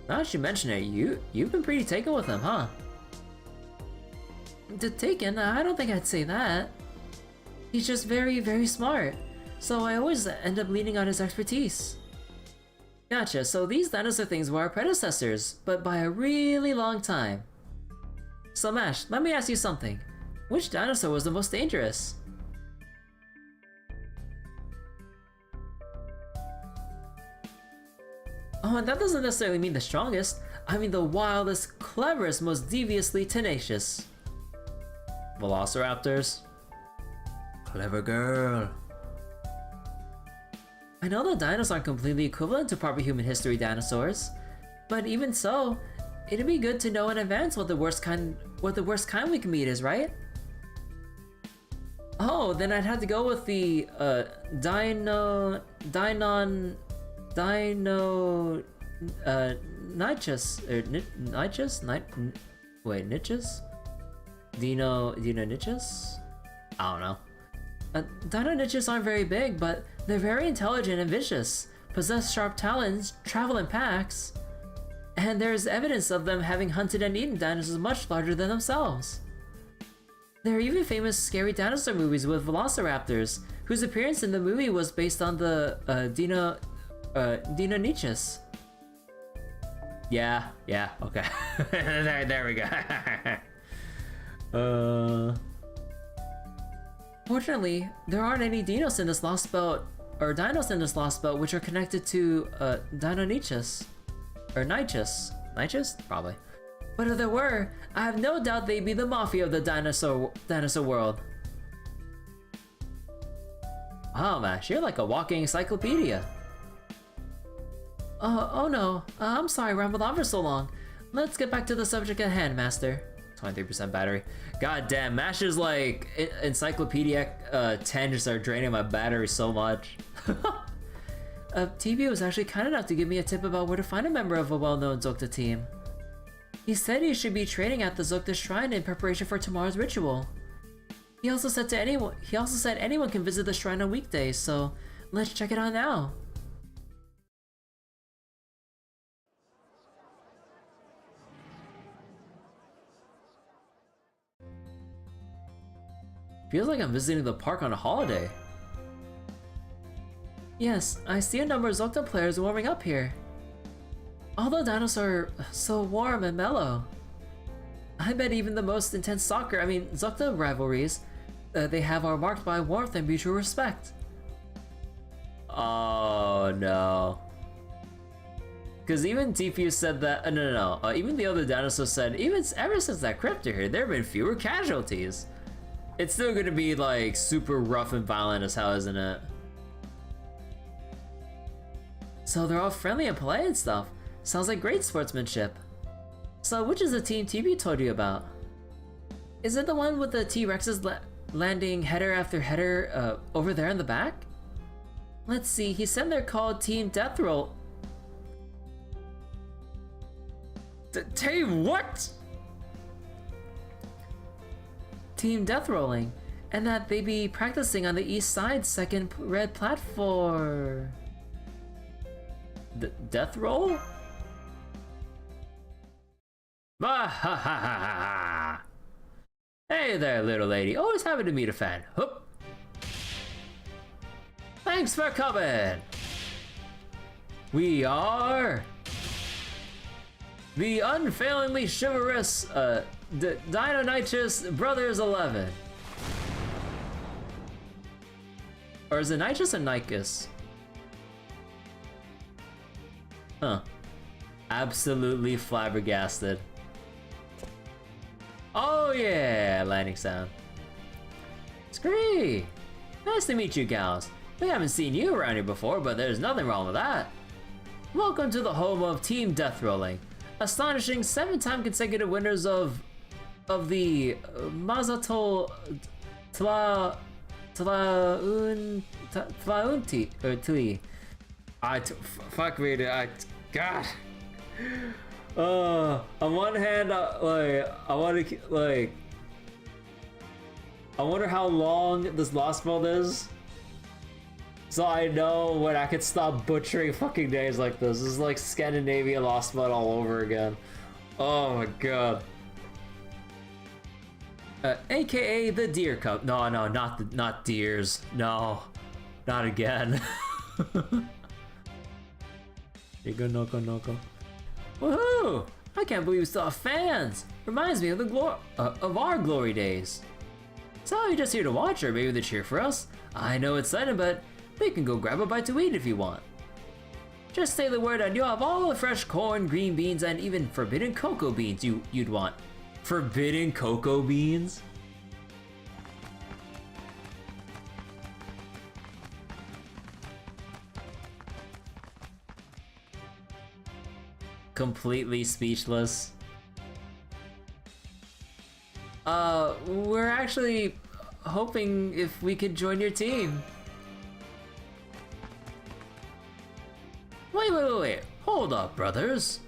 Now that you mention it, you've been pretty taken with him, huh? Taken? I don't think I'd say that. He's just very, very smart, so I always end up leaning on his expertise. Gotcha, so these dinosaur things were our predecessors, but by a really long time. So Mash, let me ask you something. Which dinosaur was the most dangerous? Oh, and that doesn't necessarily mean the strongest. I mean the wildest, cleverest, most deviously tenacious. Velociraptors. Clever girl. I know that dinosaurs aren't completely equivalent to proper human history dinosaurs, but even so, it'd be good to know in advance what the worst kind we can meet is, right? Oh, then I'd have to go with the Dino-nichus? I don't know. Dino-nichus aren't very big, but they're very intelligent and vicious, possess sharp talons, travel in packs, and there's evidence of them having hunted and eaten dinosaurs much larger than themselves. There are even famous scary dinosaur movies with velociraptors, whose appearance in the movie was based on the Dino-nichus. Yeah, okay. there we go. Fortunately, there aren't any dinos in this Lostbelt, or dinos in this Lostbelt, which are connected to Dino-nichus. Or Nichus? Nichus? Probably. But if there were, I have no doubt they'd be the mafia of the dinosaur world. Wow, Mash, you're like a walking encyclopedia. Oh no, I'm sorry I rambled on for so long. Let's get back to the subject at hand, Master. 23% battery. God damn, Mash's like encyclopedia 10 just started draining my battery so much. TV was actually kind enough to give me a tip about where to find a member of a well-known Zokta team. He said he should be training at the Zokta Shrine in preparation for tomorrow's ritual. He also said anyone can visit the shrine on weekdays, so let's check it out now. Feels like I'm visiting the park on a holiday. Yes, I see a number of Zokta players warming up here. All the dinos are so warm and mellow. I bet even the most intense Zokta rivalries they have are marked by warmth and mutual respect. Oh no. Because even TPU said that, even the other dinosaurs said, ever since that crypt here, there have been fewer casualties. It's still gonna be like super rough and violent as hell, isn't it? So they're all friendly and polite and stuff. Sounds like great sportsmanship. So which is the team TB told you about? Is it the one with the T-Rexes landing header after header over there in the back? Let's see, he said they're called Team Death Roll. Team what? Team Death Rolling, and that they be practicing on the east side second red platform. Death Roll? Bah ha ha ha ha! Hey there, little lady. Always happy to meet a fan. Hoop. Thanks for coming. We are the unfailingly chivalrous Dino-Nitrous Brothers 11. Or is it Nitrous or Nicus? Huh. Absolutely flabbergasted. Oh yeah, landing sound. Scree! Nice to meet you gals. We haven't seen you around here before, but there's nothing wrong with that. Welcome to the home of Team Death Rolling. Astonishing 7-time consecutive winners of the Mazato Tlaunti. Fuck me, dude. God. On one hand, I wonder how long this Lostbelt is, so I know when I could stop butchering fucking names like this. This is like Scandinavia Lostbelt all over again. Oh my god. AKA the Deer Cup. No, not deers. No, not again. Noko. Woohoo! I can't believe we still have fans. Reminds me of the of our glory days. So you're just here to watch, or maybe to cheer for us? I know it's sudden, but we can go grab a bite to eat if you want. Just say the word and you'll have all the fresh corn, green beans, and even forbidden cocoa beans you'd want. Forbidden cocoa beans? Completely speechless. We're actually hoping if we could join your team. Wait. Hold up, brothers.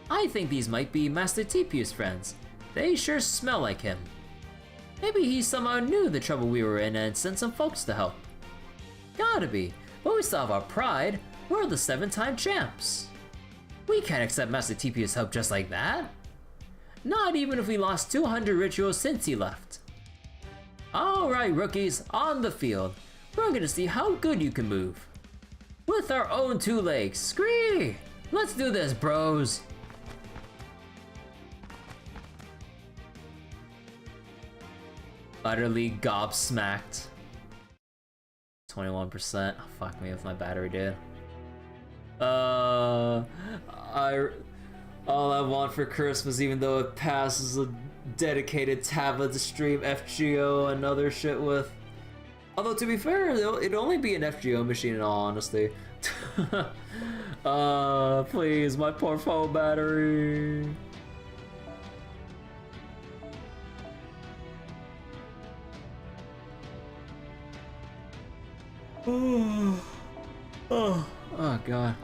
I think these might be Master TPU's friends. They sure smell like him. Maybe he somehow knew the trouble we were in and sent some folks to help. Gotta be, but we still have our pride. We're the 7-time champs. We can't accept Master TPU's help just like that. Not even if we lost 200 rituals since he left. Alright rookies, on the field. We're gonna see how good you can move. With our own 2 legs, scree! Let's do this, bros! Utterly gobsmacked. 21%. Oh, fuck me with my battery, dude. All I want for Christmas, even though it passes a dedicated tablet to stream FGO and other shit with. Although to be fair, it'd only be an FGO machine in all honesty. Please, my poor phone battery. Oh god.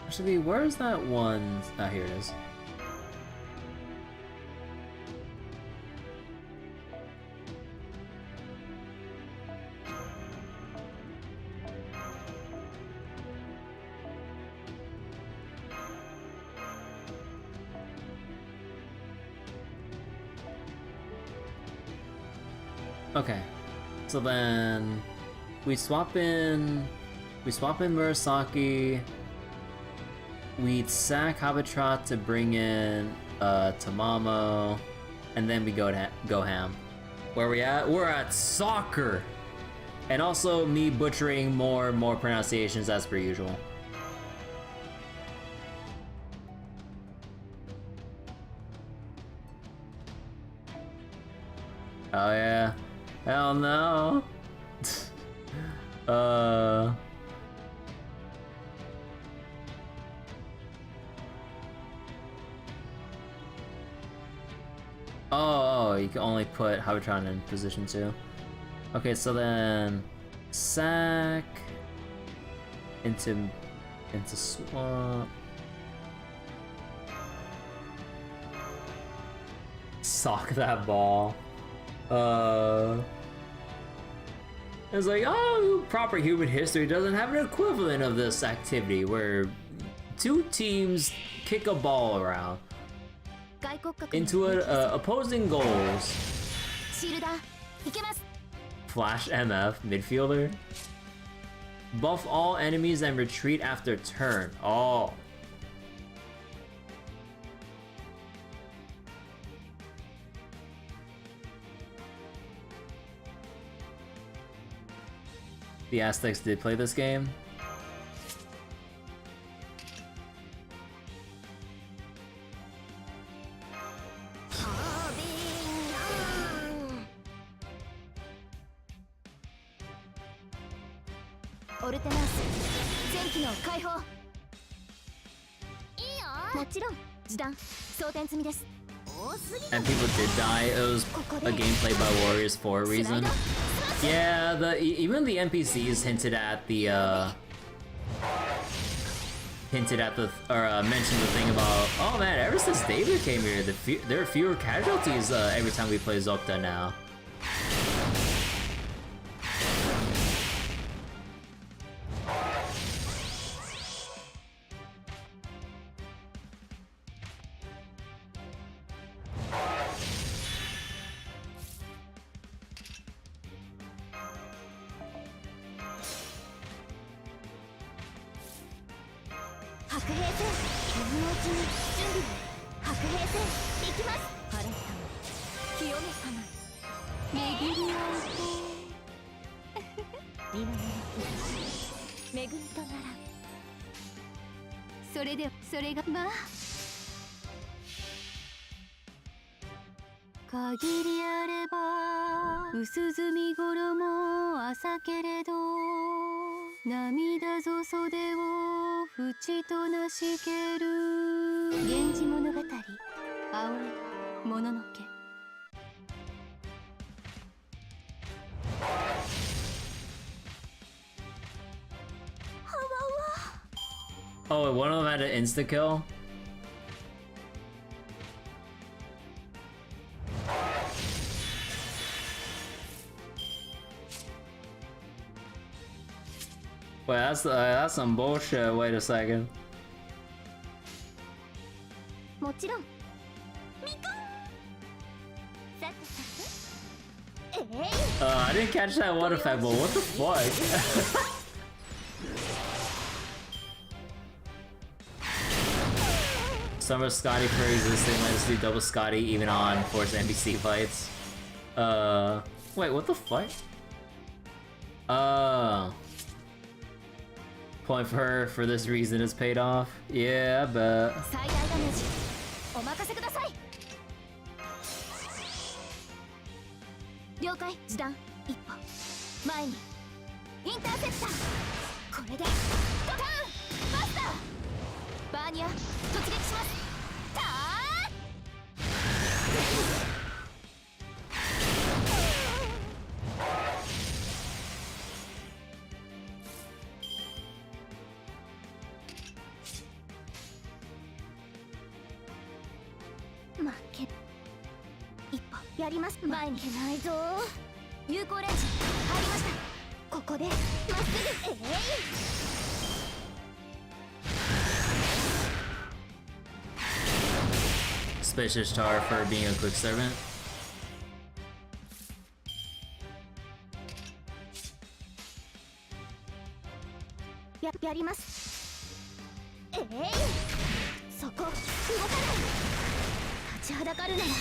Actually, where's that one? Ah, here it is. Okay, so then we swap in Murasaki. We sack Habitat to bring in Tamamo, and then we go ham. Where we at? We're at soccer, and also me butchering more pronunciations as per usual. Oh yeah. Hell no. Oh, you can only put Habitron in position 2. Okay, so then sack into swamp. Sock that ball. It's like, oh, proper human history doesn't have an equivalent of this activity where two teams kick a ball around into opposing goals. Flash MF, midfielder. Buff all enemies and retreat after turn. Oh. The Aztecs did play this game. And people did die. It was a gameplay by Warriors for a reason. Yeah, even the NPCs mentioned the thing about, oh man, ever since David came here, there are fewer casualties every time we play Zocta now. Oh, one of them had an insta-kill? Wait, that's some bullshit. Wait a second. I didn't catch that one effect, but what the fuck? Summer Scotty for existing, let's do double Scotty even on Force NPC fights. Wait, what the fuck? Point for her for this reason is paid off. Yeah, I bet. 了解。時短一歩前にインターセプター。これでターンマスター。バーニア突撃します。ターン。負け一歩やります。前にいけないぞ。有効レンジ入りました。ここでまっすぐ。Spacious tower for being a quick servant. やります。そこ動かない。立ちはだかるならな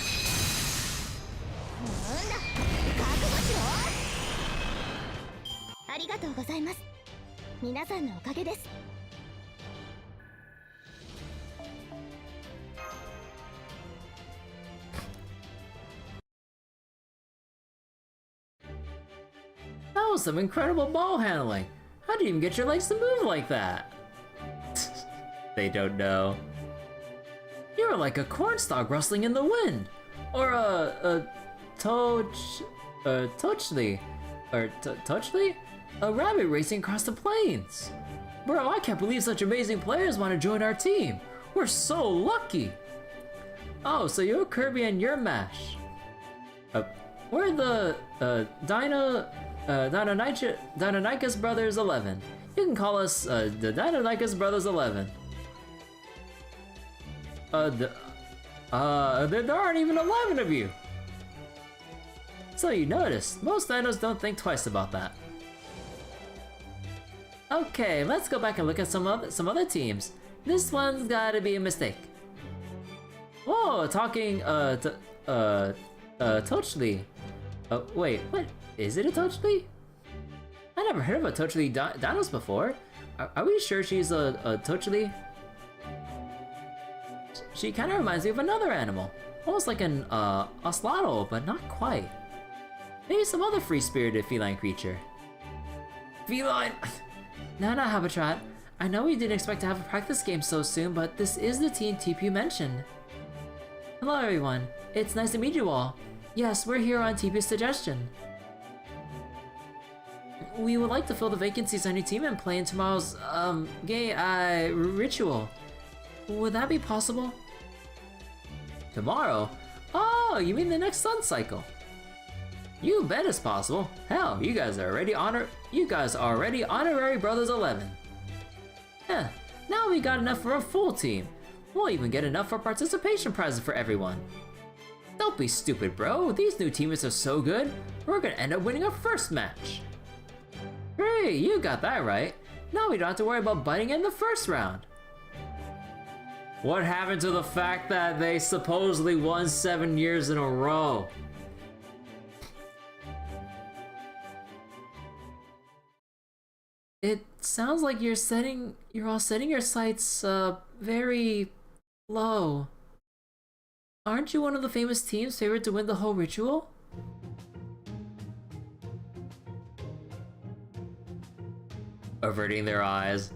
んだ覚悟しろ。ありがとうございます。皆さんのおかげです。That was some incredible ball handling. How do you even get your legs to move like that? They don't know. You're like a cornstalk rustling in the wind, or a touchly, a rabbit racing across the plains. Bro, I can't believe such amazing players want to join our team. We're so lucky. Oh, so you're Kirby and you're Mash. We're the Deinonychus Brothers 11. You can call us the Deinonychus Brothers 11. There aren't even 11 of you. So you noticed, most dinos don't think twice about that. Okay, let's go back and look at some other teams. This one's gotta be a mistake. Whoa, talking Touchly. Wait, what? Is it a Touchly? I never heard of a Touchly dinos before. Are we sure she's a Touchly? She kind of reminds me of another animal. Almost like an ocelotl, but not quite. Maybe some other free-spirited feline creature. Feline! No, Habitat. I know we didn't expect to have a practice game so soon, but this is the team TP mentioned. Hello everyone. It's nice to meet you all. Yes, we're here on TP's suggestion. We would like to fill the vacancies on your team and play in tomorrow's, ritual. Would that be possible? Tomorrow? Oh, you mean the next sun cycle? You bet it's possible. Hell, you guys are already honorary Brothers 11. Heh, now we got enough for a full team. We'll even get enough for participation prizes for everyone. Don't be stupid, bro. These new teammates are so good, we're gonna end up winning our first match. Great, you got that right. Now we don't have to worry about butting in the first round. What happened to the fact that they supposedly won 7 years in a row? It sounds like you're all setting your sights very low. Aren't you one of the famous teams favored to win the whole ritual? Averting their eyes.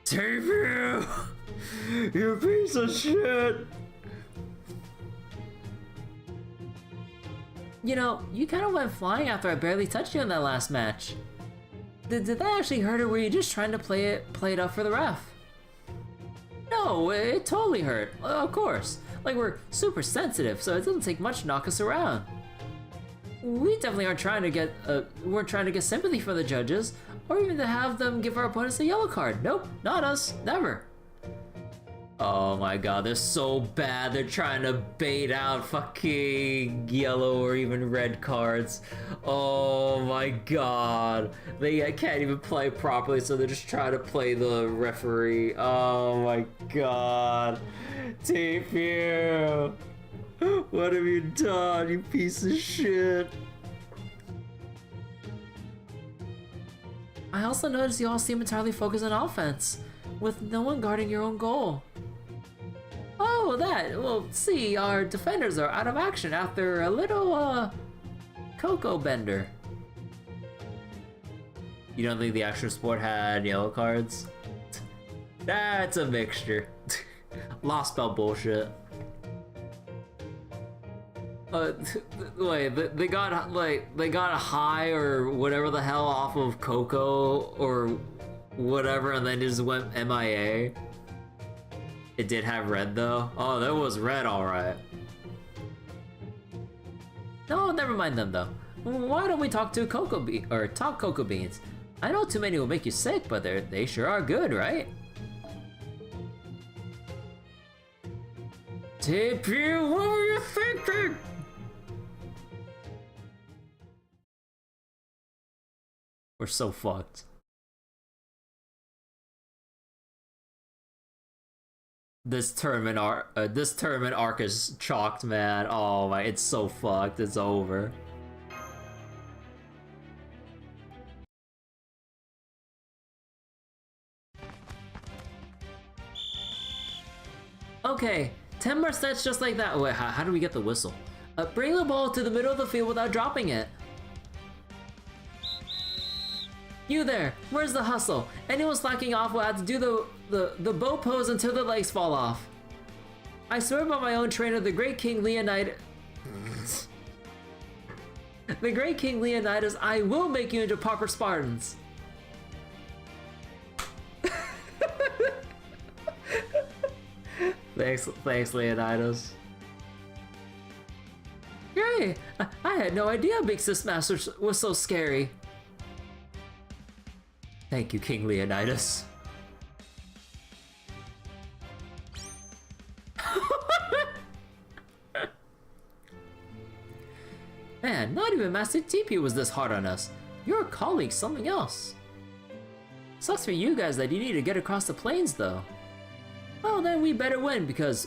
TP! You piece of shit! You know, you kind of went flying after I barely touched you in that last match. Did that actually hurt, or were you just trying to play it up for the ref? No, it totally hurt. Of course. Like, we're super sensitive, so it doesn't take much to knock us around. We definitely aren't trying to get weren't trying to get sympathy from the judges, or even to have them give our opponents a yellow card. Nope, not us, never. Oh my god, they're so bad. They're trying to bait out fucking yellow or even red cards. Oh my god. They can't even play properly, so they're just trying to play the referee. Oh my god. TP! What have you done, you piece of shit? I also noticed you all seem entirely focused on offense, with no one guarding your own goal. Oh, well, see, our defenders are out of action after a little, Cocoa Bender. You don't think the actual sport had yellow cards? That's a mixture. Lostbelt bullshit. Wait, they got a high or whatever the hell off of Cocoa or whatever, and then just went MIA. It did have red though. Oh, there was red, all right. No, never mind them though. Why don't we talk to cocoa beans? I know too many will make you sick, but they sure are good, right? TPU, what were you thinking? We're so fucked. This tournament arc is chalked, man. Oh my, it's so fucked. It's over. Okay, 10 more sets just like that. Wait, how do we get the whistle? Bring the ball to the middle of the field without dropping it. You there, where's the hustle? Anyone slacking off will have to do the bow pose until the legs fall off. I swear by my own trainer, the great King Leonidas. The great King Leonidas, I will make you into proper Spartans. Thanks, Leonidas. Great! I had no idea Big Sis Master was so scary. Thank you, King Leonidas. Man, not even Master TP was this hard on us. Your colleague's something else. Sucks for you guys that you need to get across the plains, though. Well, then we better win because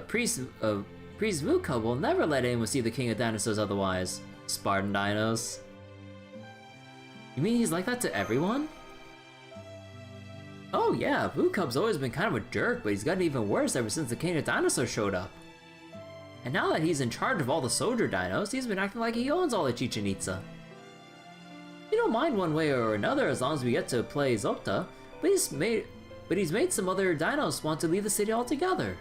Priest Vuka will never let anyone see the King of Dinosaurs otherwise. Spartan dinos. You mean he's like that to everyone? Oh yeah, Vukub's always been kind of a jerk, but he's gotten even worse ever since the King of Dinosaurs showed up. And now that he's in charge of all the soldier dinos, he's been acting like he owns all of Chichen Itza. We don't mind one way or another as long as we get to play Otta, but he's made some other dinos want to leave the city altogether.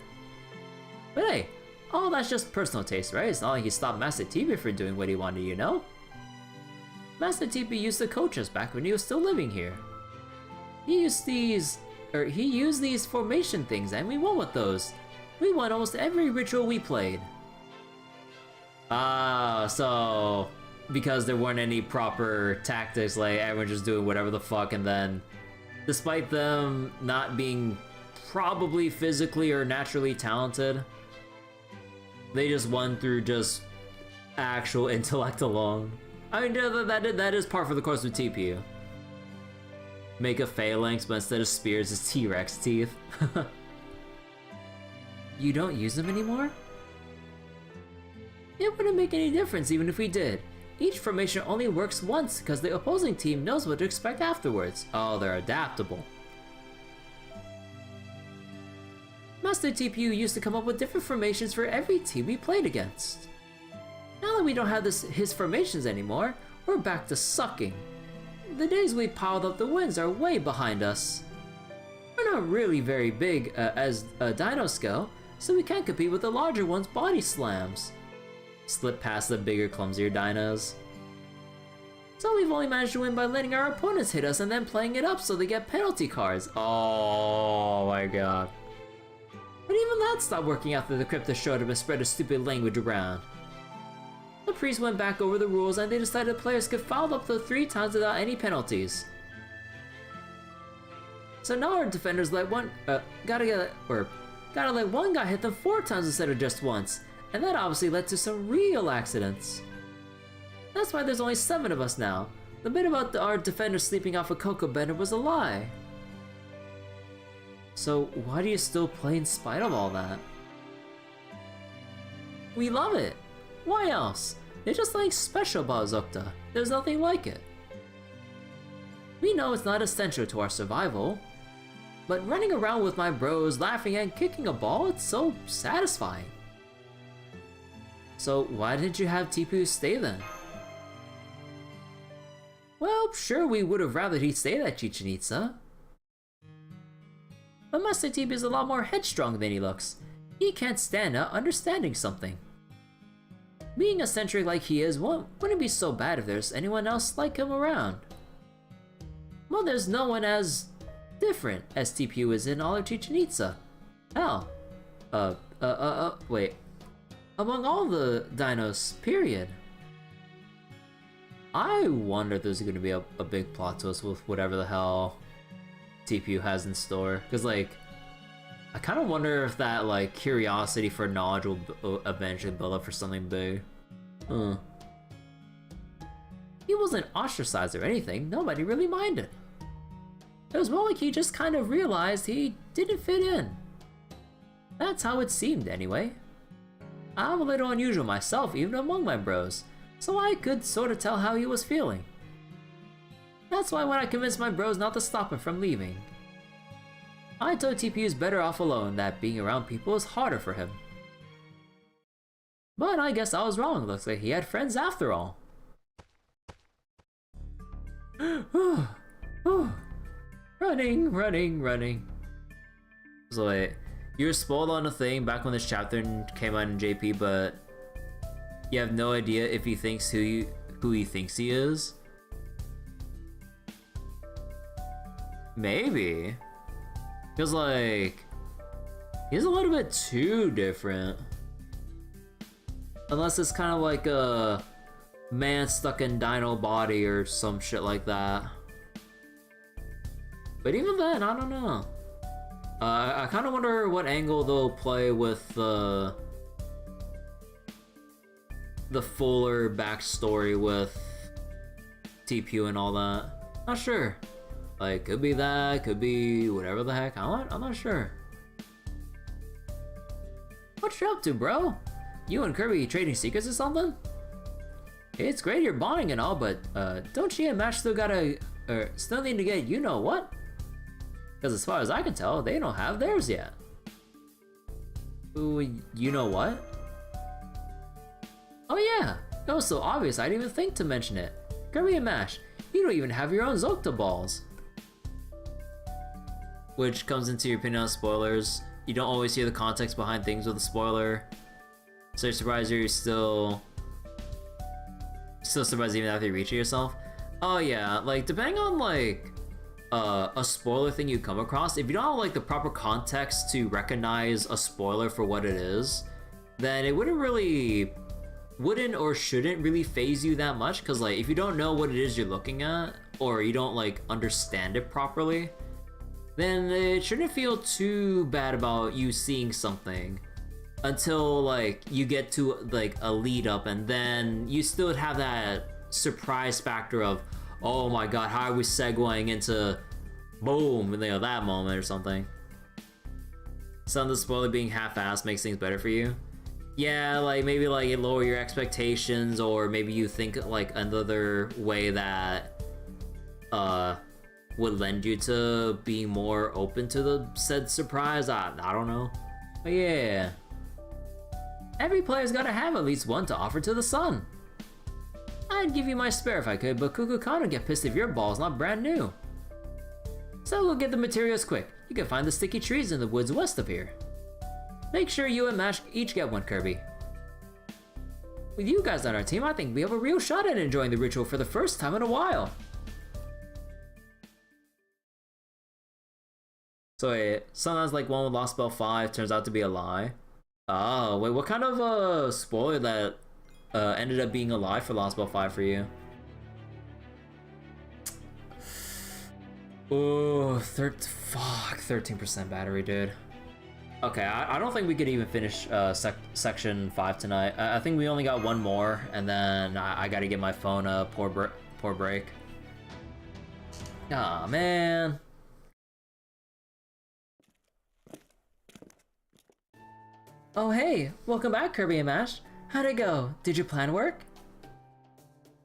But hey, all that's just personal taste, right? It's not like he stopped Master TP from doing what he wanted, you know? Master TP used to coach us back when he was still living here. He used these formation things and we won with those. We won almost every ritual we played. So because there weren't any proper tactics, like everyone just doing whatever the fuck, and then despite them not being probably physically or naturally talented, they just won through just actual intellect alone. I mean, that is par for the course with TPU. Make a phalanx, but instead of spears, it's T-Rex teeth. You don't use them anymore? It wouldn't make any difference even if we did. Each formation only works once because the opposing team knows what to expect afterwards. Oh, they're adaptable. Master TPU used to come up with different formations for every team we played against. Now that we don't have his formations anymore, we're back to sucking. The days we piled up the wins are way behind us. We're not really very big as a dino scale, so we can't compete with the larger ones' body slams. Slip past the bigger, clumsier dinos. So we've only managed to win by letting our opponents hit us and then playing it up so they get penalty cards. Oh my god. But even that stopped working after the Crypto showed up and spread a stupid language around. The priest went back over the rules and they decided players could foul up to 3 times without any penalties. So now our defenders gotta let one guy hit them 4 times instead of just once, and that obviously led to some real accidents. That's why there's only 7 of us now. The bit about our defenders sleeping off a cocoa bender was a lie. So why do you still play in spite of all that? We love it! Why else? It's just like special about Otta. There's nothing like it. We know it's not essential to our survival, but running around with my bros, laughing and kicking a ball, it's so satisfying. So why didn't you have TPU stay then? I'm sure we would have rather he'd stayed at Chichen Itza. But Master TP is a lot more headstrong than he looks. He can't stand not understanding something. Being eccentric like he is wouldn't be so bad if there's anyone else like him around. Well, there's no one as different as TPU is in all of Chichen Itza. Hell, wait. Among all the dinos, period. I wonder if there's gonna be a big plot twist with whatever the hell TPU has in store. Cause like, I kind of wonder if that like curiosity for knowledge will eventually build up for something big. He wasn't ostracized or anything. Nobody really minded. It was more like he just kind of realized he didn't fit in. That's how it seemed anyway. I'm a little unusual myself even among my bros, so I could sort of tell how he was feeling. That's why when I convinced my bros not to stop him from leaving, I told TPU is better off alone, that being around people is harder for him. But I guess I was wrong, looks like he had friends after all. Running. So wait, you were spoiled on a thing back when this chapter came out in JP, but you have no idea if he thinks who he thinks he is? Maybe. Because like, he's a little bit too different. Unless it's kind of like a man stuck in dino body or some shit like that. But even then, I don't know. I kind of wonder what angle they'll play with the fuller backstory with TPU and all that. Not sure. Like, could be that, could be whatever the heck. I'm not sure. What you up to, bro? You and Kirby trading secrets or something? It's great you're bonding and all, but don't she and Mash still still need to get you know what? Because as far as I can tell, they don't have theirs yet. Ooh, you know what? Oh yeah, it was so obvious I didn't even think to mention it. Kirby and Mash, you don't even have your own Zocta balls. Which comes into your opinion on spoilers. You don't always hear the context behind things with a spoiler. So you're surprised you're still surprised even after you reach it yourself. Oh yeah, like depending on like a spoiler thing you come across, if you don't have like the proper context to recognize a spoiler for what it is, then it wouldn't or shouldn't really phase you that much, because like if you don't know what it is you're looking at, or you don't like understand it properly, then it shouldn't feel too bad about you seeing something until like you get to like a lead up, and then you still have that surprise factor of, oh my god, how are we segueing into boom, that moment or something. Some of the spoiler being half-assed makes things better for you. Yeah, like maybe like it lower your expectations, or maybe you think like another way that would lend you to being more open to the said surprise. I don't know. But yeah. Every player's gotta have at least one to offer to the sun. I'd give you my spare if I could, but Kukulkan would get pissed if your ball's not brand new. So we'll get the materials quick. You can find the sticky trees in the woods west of here. Make sure you and Mash each get one, Kirby. With you guys on our team, I think we have a real shot at enjoying the ritual for the first time in a while. So wait, sometimes like one with Lostbelt 5 turns out to be a lie. Oh, wait, what kind of spoiler that ended up being a lie for Lostbelt 5 for you? Oh, 13% battery, dude. Okay, I don't think we could even finish section 5 tonight. I think we only got one more, and then I gotta get my phone a poor break. Aw, man. Oh hey, welcome back, Kirby and Mash. How'd it go? Did your plan work?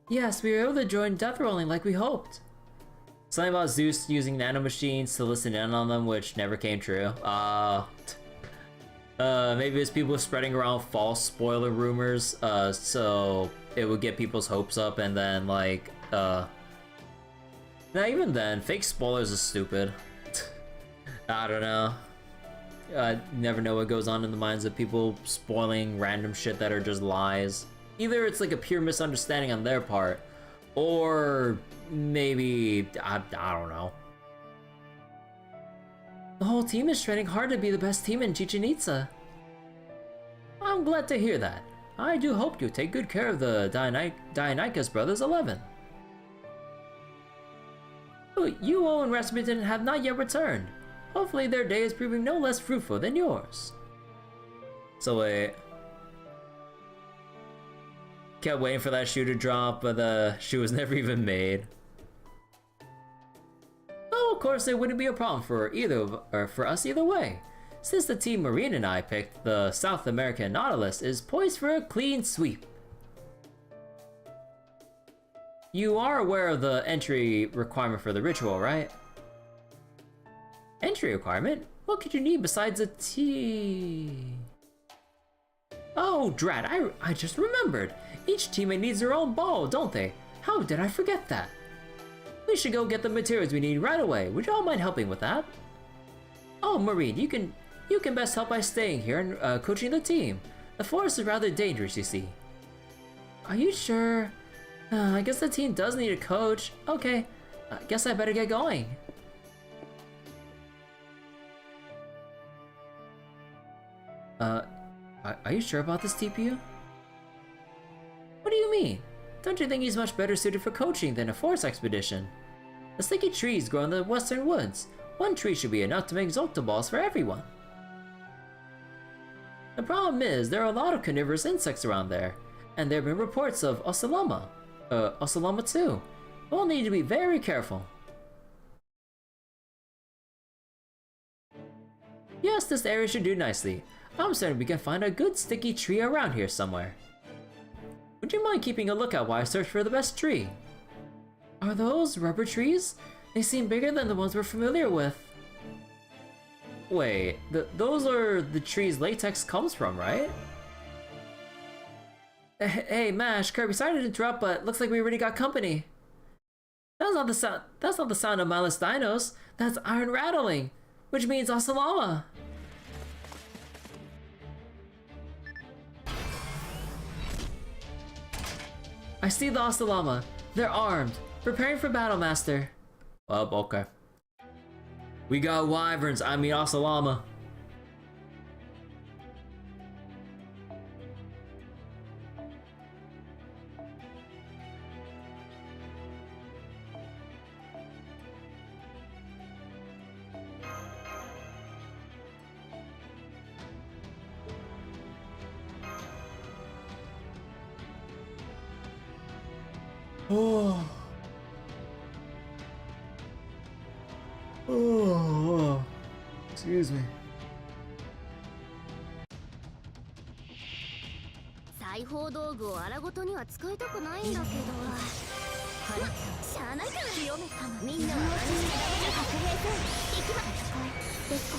Yes, we were able to join death rolling like we hoped. Something about Zeus using nanomachines to listen in on them, which never came true. Maybe it's people spreading around false spoiler rumors, so it would get people's hopes up, and then like, Now even then, fake spoilers is stupid. I don't know. You never know what goes on in the minds of people spoiling random shit that are just lies. Either it's like a pure misunderstanding on their part, or maybe, I don't know. The whole team is training hard to be the best team in Chichen Itza. I'm glad to hear that. I do hope you take good care of the Dionychus Brothers 11. You and Rasputin have not yet returned. Hopefully their day is proving no less fruitful than yours. So wait. Kept waiting for that shoe to drop, but the shoe was never even made. Oh, of course it wouldn't be a problem for for us either way. Since the team Marine and I picked, the South American Nautilus is poised for a clean sweep. You are aware of the entry requirement for the ritual, right? Entry requirement? What could you need besides a tea? Oh, drat, I just remembered. Each teammate needs their own bow, don't they? How did I forget that? We should go get the materials we need right away. Would you all mind helping with that? Oh, Marine, you can best help by staying here and coaching the team. The forest is rather dangerous, you see. Are you sure? I guess the team does need a coach. Okay, I guess I better get going. Are you sure about this, TPU? What do you mean? Don't you think he's much better suited for coaching than a forest expedition? The sticky trees grow in the western woods. One tree should be enough to make Zolta balls for everyone. The problem is, there are a lot of carnivorous insects around there, and there have been reports of Oceloma too. We'll need to be very careful. Yes, this area should do nicely. I'm certain we can find a good sticky tree around here somewhere. Would you mind keeping a lookout while I search for the best tree? Are those rubber trees? They seem bigger than the ones we're familiar with. Wait, those are the trees latex comes from, right? Hey, Mash, Kirby, sorry to interrupt, but looks like we already got company. That's not the sound of mindless dinos. That's iron rattling, which means Oceloma. I see the Oceloma. They're armed, preparing for battle, Master. Oh, okay. We got wyverns, I mean Oceloma. Oh. Oh. Excuse me. 裁縫道具を荒ごとには使いたくないんだけど。ま、しゃあないから清めたの。みんなは何もしないで白兵戦。行きま。ですか。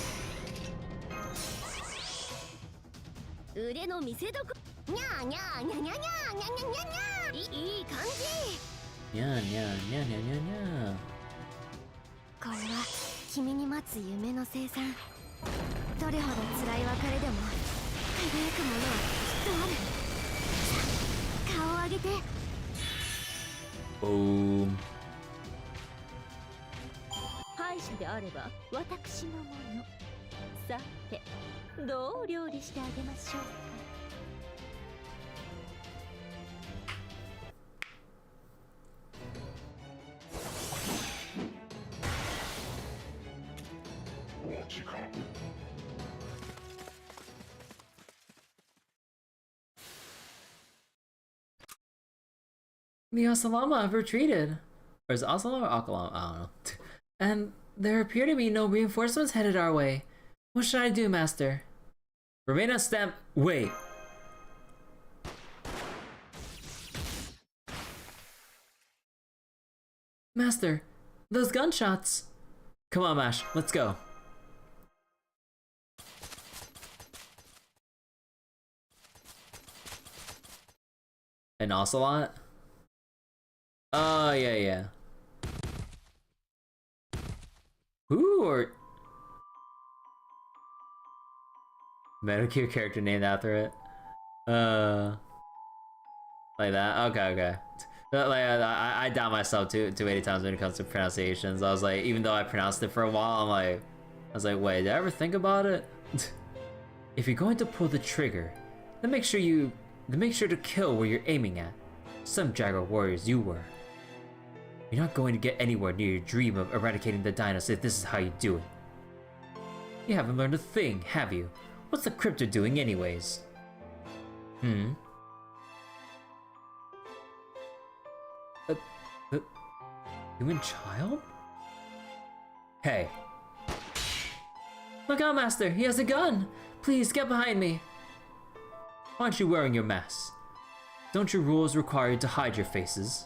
腕の見せどこ。にゃーにゃーにゃにゃにゃーにゃにゃにゃにゃー。いい感じ。にゃーにゃーにゃーにゃーにゃーにゃー。これは君に待つ夢の生産。どれほど辛い別れでも輝くものはきっとある。顔を上げて。敗者であれば私のもの。さて、どう料理してあげましょうか。The Oceloma have retreated. Or is it Oceloma or Oceloma? I don't know. And there appear to be no reinforcements headed our way. What should I do, Master? Remain on stamp. Wait. Master, those gunshots. Come on, Mash. Let's go. An ocelot? Oh, yeah. or Metal Gear character named after it? Like that? Okay. Like I doubt myself too many times when it comes to pronunciations. I was like, even though I pronounced it for a while, I was like, wait, did I ever think about it? If you're going to pull the trigger, then make sure to kill where you're aiming at. Some Jaguar warriors you were. You're not going to get anywhere near your dream of eradicating the dinos if this is how you do it. You haven't learned a thing, have you? What's the crypto doing anyways? Human child? Hey. Look out, Master! He has a gun! Please, get behind me! Why aren't you wearing your mask? Don't your rules require you to hide your faces?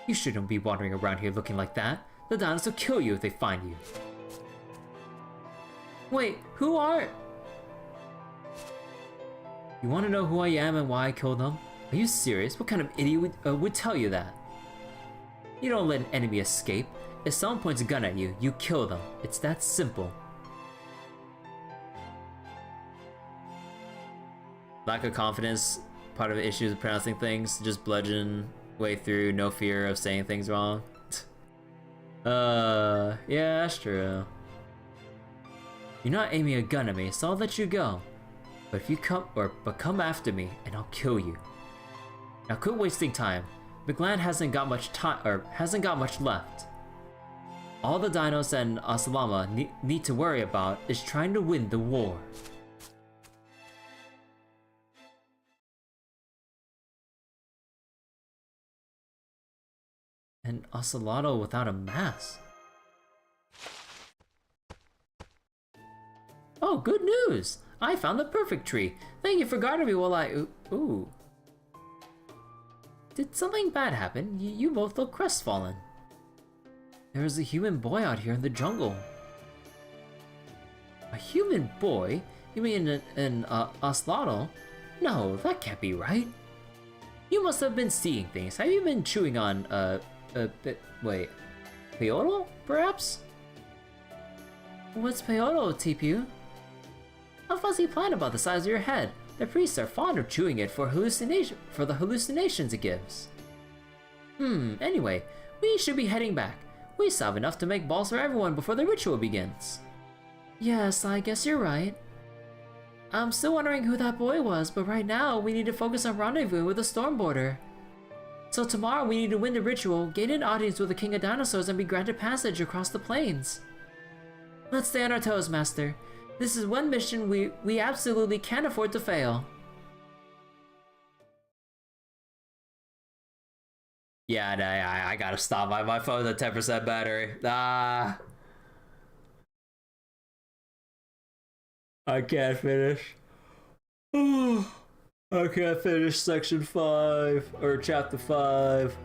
You shouldn't be wandering around here looking like that. The dinos will kill you if they find you. Wait, who are... You want to know who I am and why I killed them? Are you serious? What kind of idiot would tell you that? You don't let an enemy escape. If someone points a gun at you, you kill them. It's that simple. Lack of confidence, part of the issues of pronouncing things, just bludgeon way through, no fear of saying things wrong. Yeah, that's true. You're not aiming a gun at me, so I'll let you go. But if you come after me, and I'll kill you. Now quit wasting time. Mictlān hasn't got much left. All the dinos and Asalama need to worry about is trying to win the war. An ocelotl without a mask. Oh, good news! I found the perfect tree. Thank you for guarding me while I... Ooh. Did something bad happen? You both look crestfallen. There is a human boy out here in the jungle. A human boy? You mean an ocelotl? No, that can't be right. You must have been seeing things. Have you been chewing on, wait. Peyote, perhaps? What's peyote, Tipu? A fuzzy plant about the size of your head. The priests are fond of chewing it for the hallucinations it gives. Anyway, we should be heading back. We still have enough to make balls for everyone before the ritual begins. Yes, I guess you're right. I'm still wondering who that boy was, but right now we need to focus on rendezvousing with the Stormborder. So tomorrow we need to win the ritual, gain an audience with the King of Dinosaurs, and be granted passage across the plains. Let's stay on our toes, Master. This is one mission we absolutely can't afford to fail. Yeah, I gotta stop. My phone's at 10% battery. I can't finish. I can't finish section 5 or chapter 5.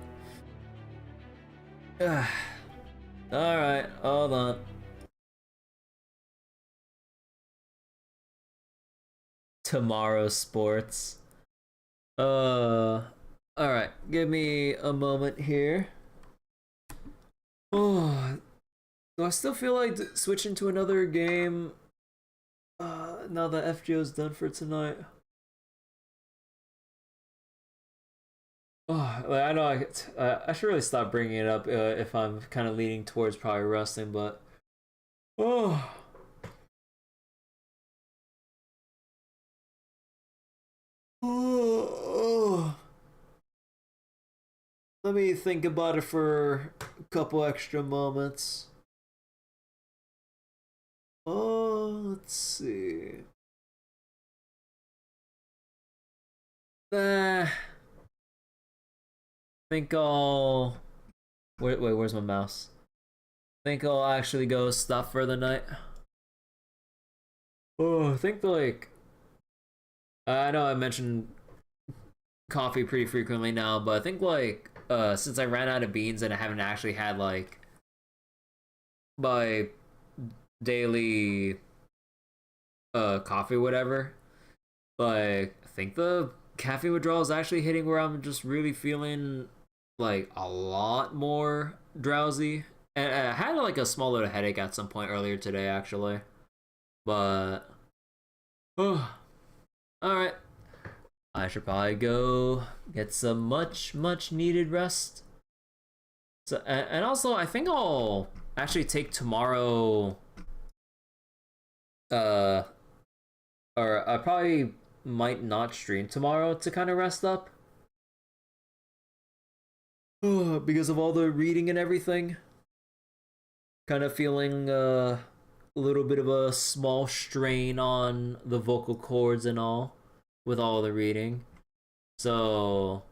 Alright, hold on. Tomorrow sports. Alright, give me a moment here. Oh, do I still feel like switching to another game now that FGO's done for tonight? Oh, like, I know I should really stop bringing it up if I'm kind of leaning towards probably wrestling, but oh. Let me think about it for a couple extra moments. Let's see. Think I'll... Wait, where's my mouse? Think I'll actually go stop for the night. I think like... I know I mentioned coffee pretty frequently now, but I think like since I ran out of beans and I haven't actually had like my daily coffee or whatever, like I think the caffeine withdrawal is actually hitting where I'm just really feeling like a lot more drowsy And I had like a small little headache at some point earlier today, actually. But, oh, all right. I should probably go get some much needed rest. So, and also, I think I'll actually take tomorrow. Or I probably might not stream tomorrow to kind of rest up. Because of all the reading and everything. Kind of feeling a little bit of a small strain on the vocal cords and all with all the reading. So,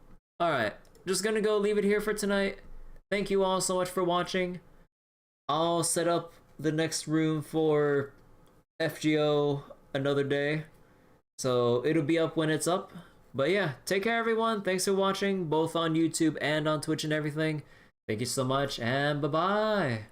alright. Just gonna go leave it here for tonight. Thank you all so much for watching. I'll set up the next room for FGO another day. So it'll be up when it's up. But yeah, take care everyone. Thanks for watching, both on YouTube and on Twitch and everything. Thank you so much, and bye-bye.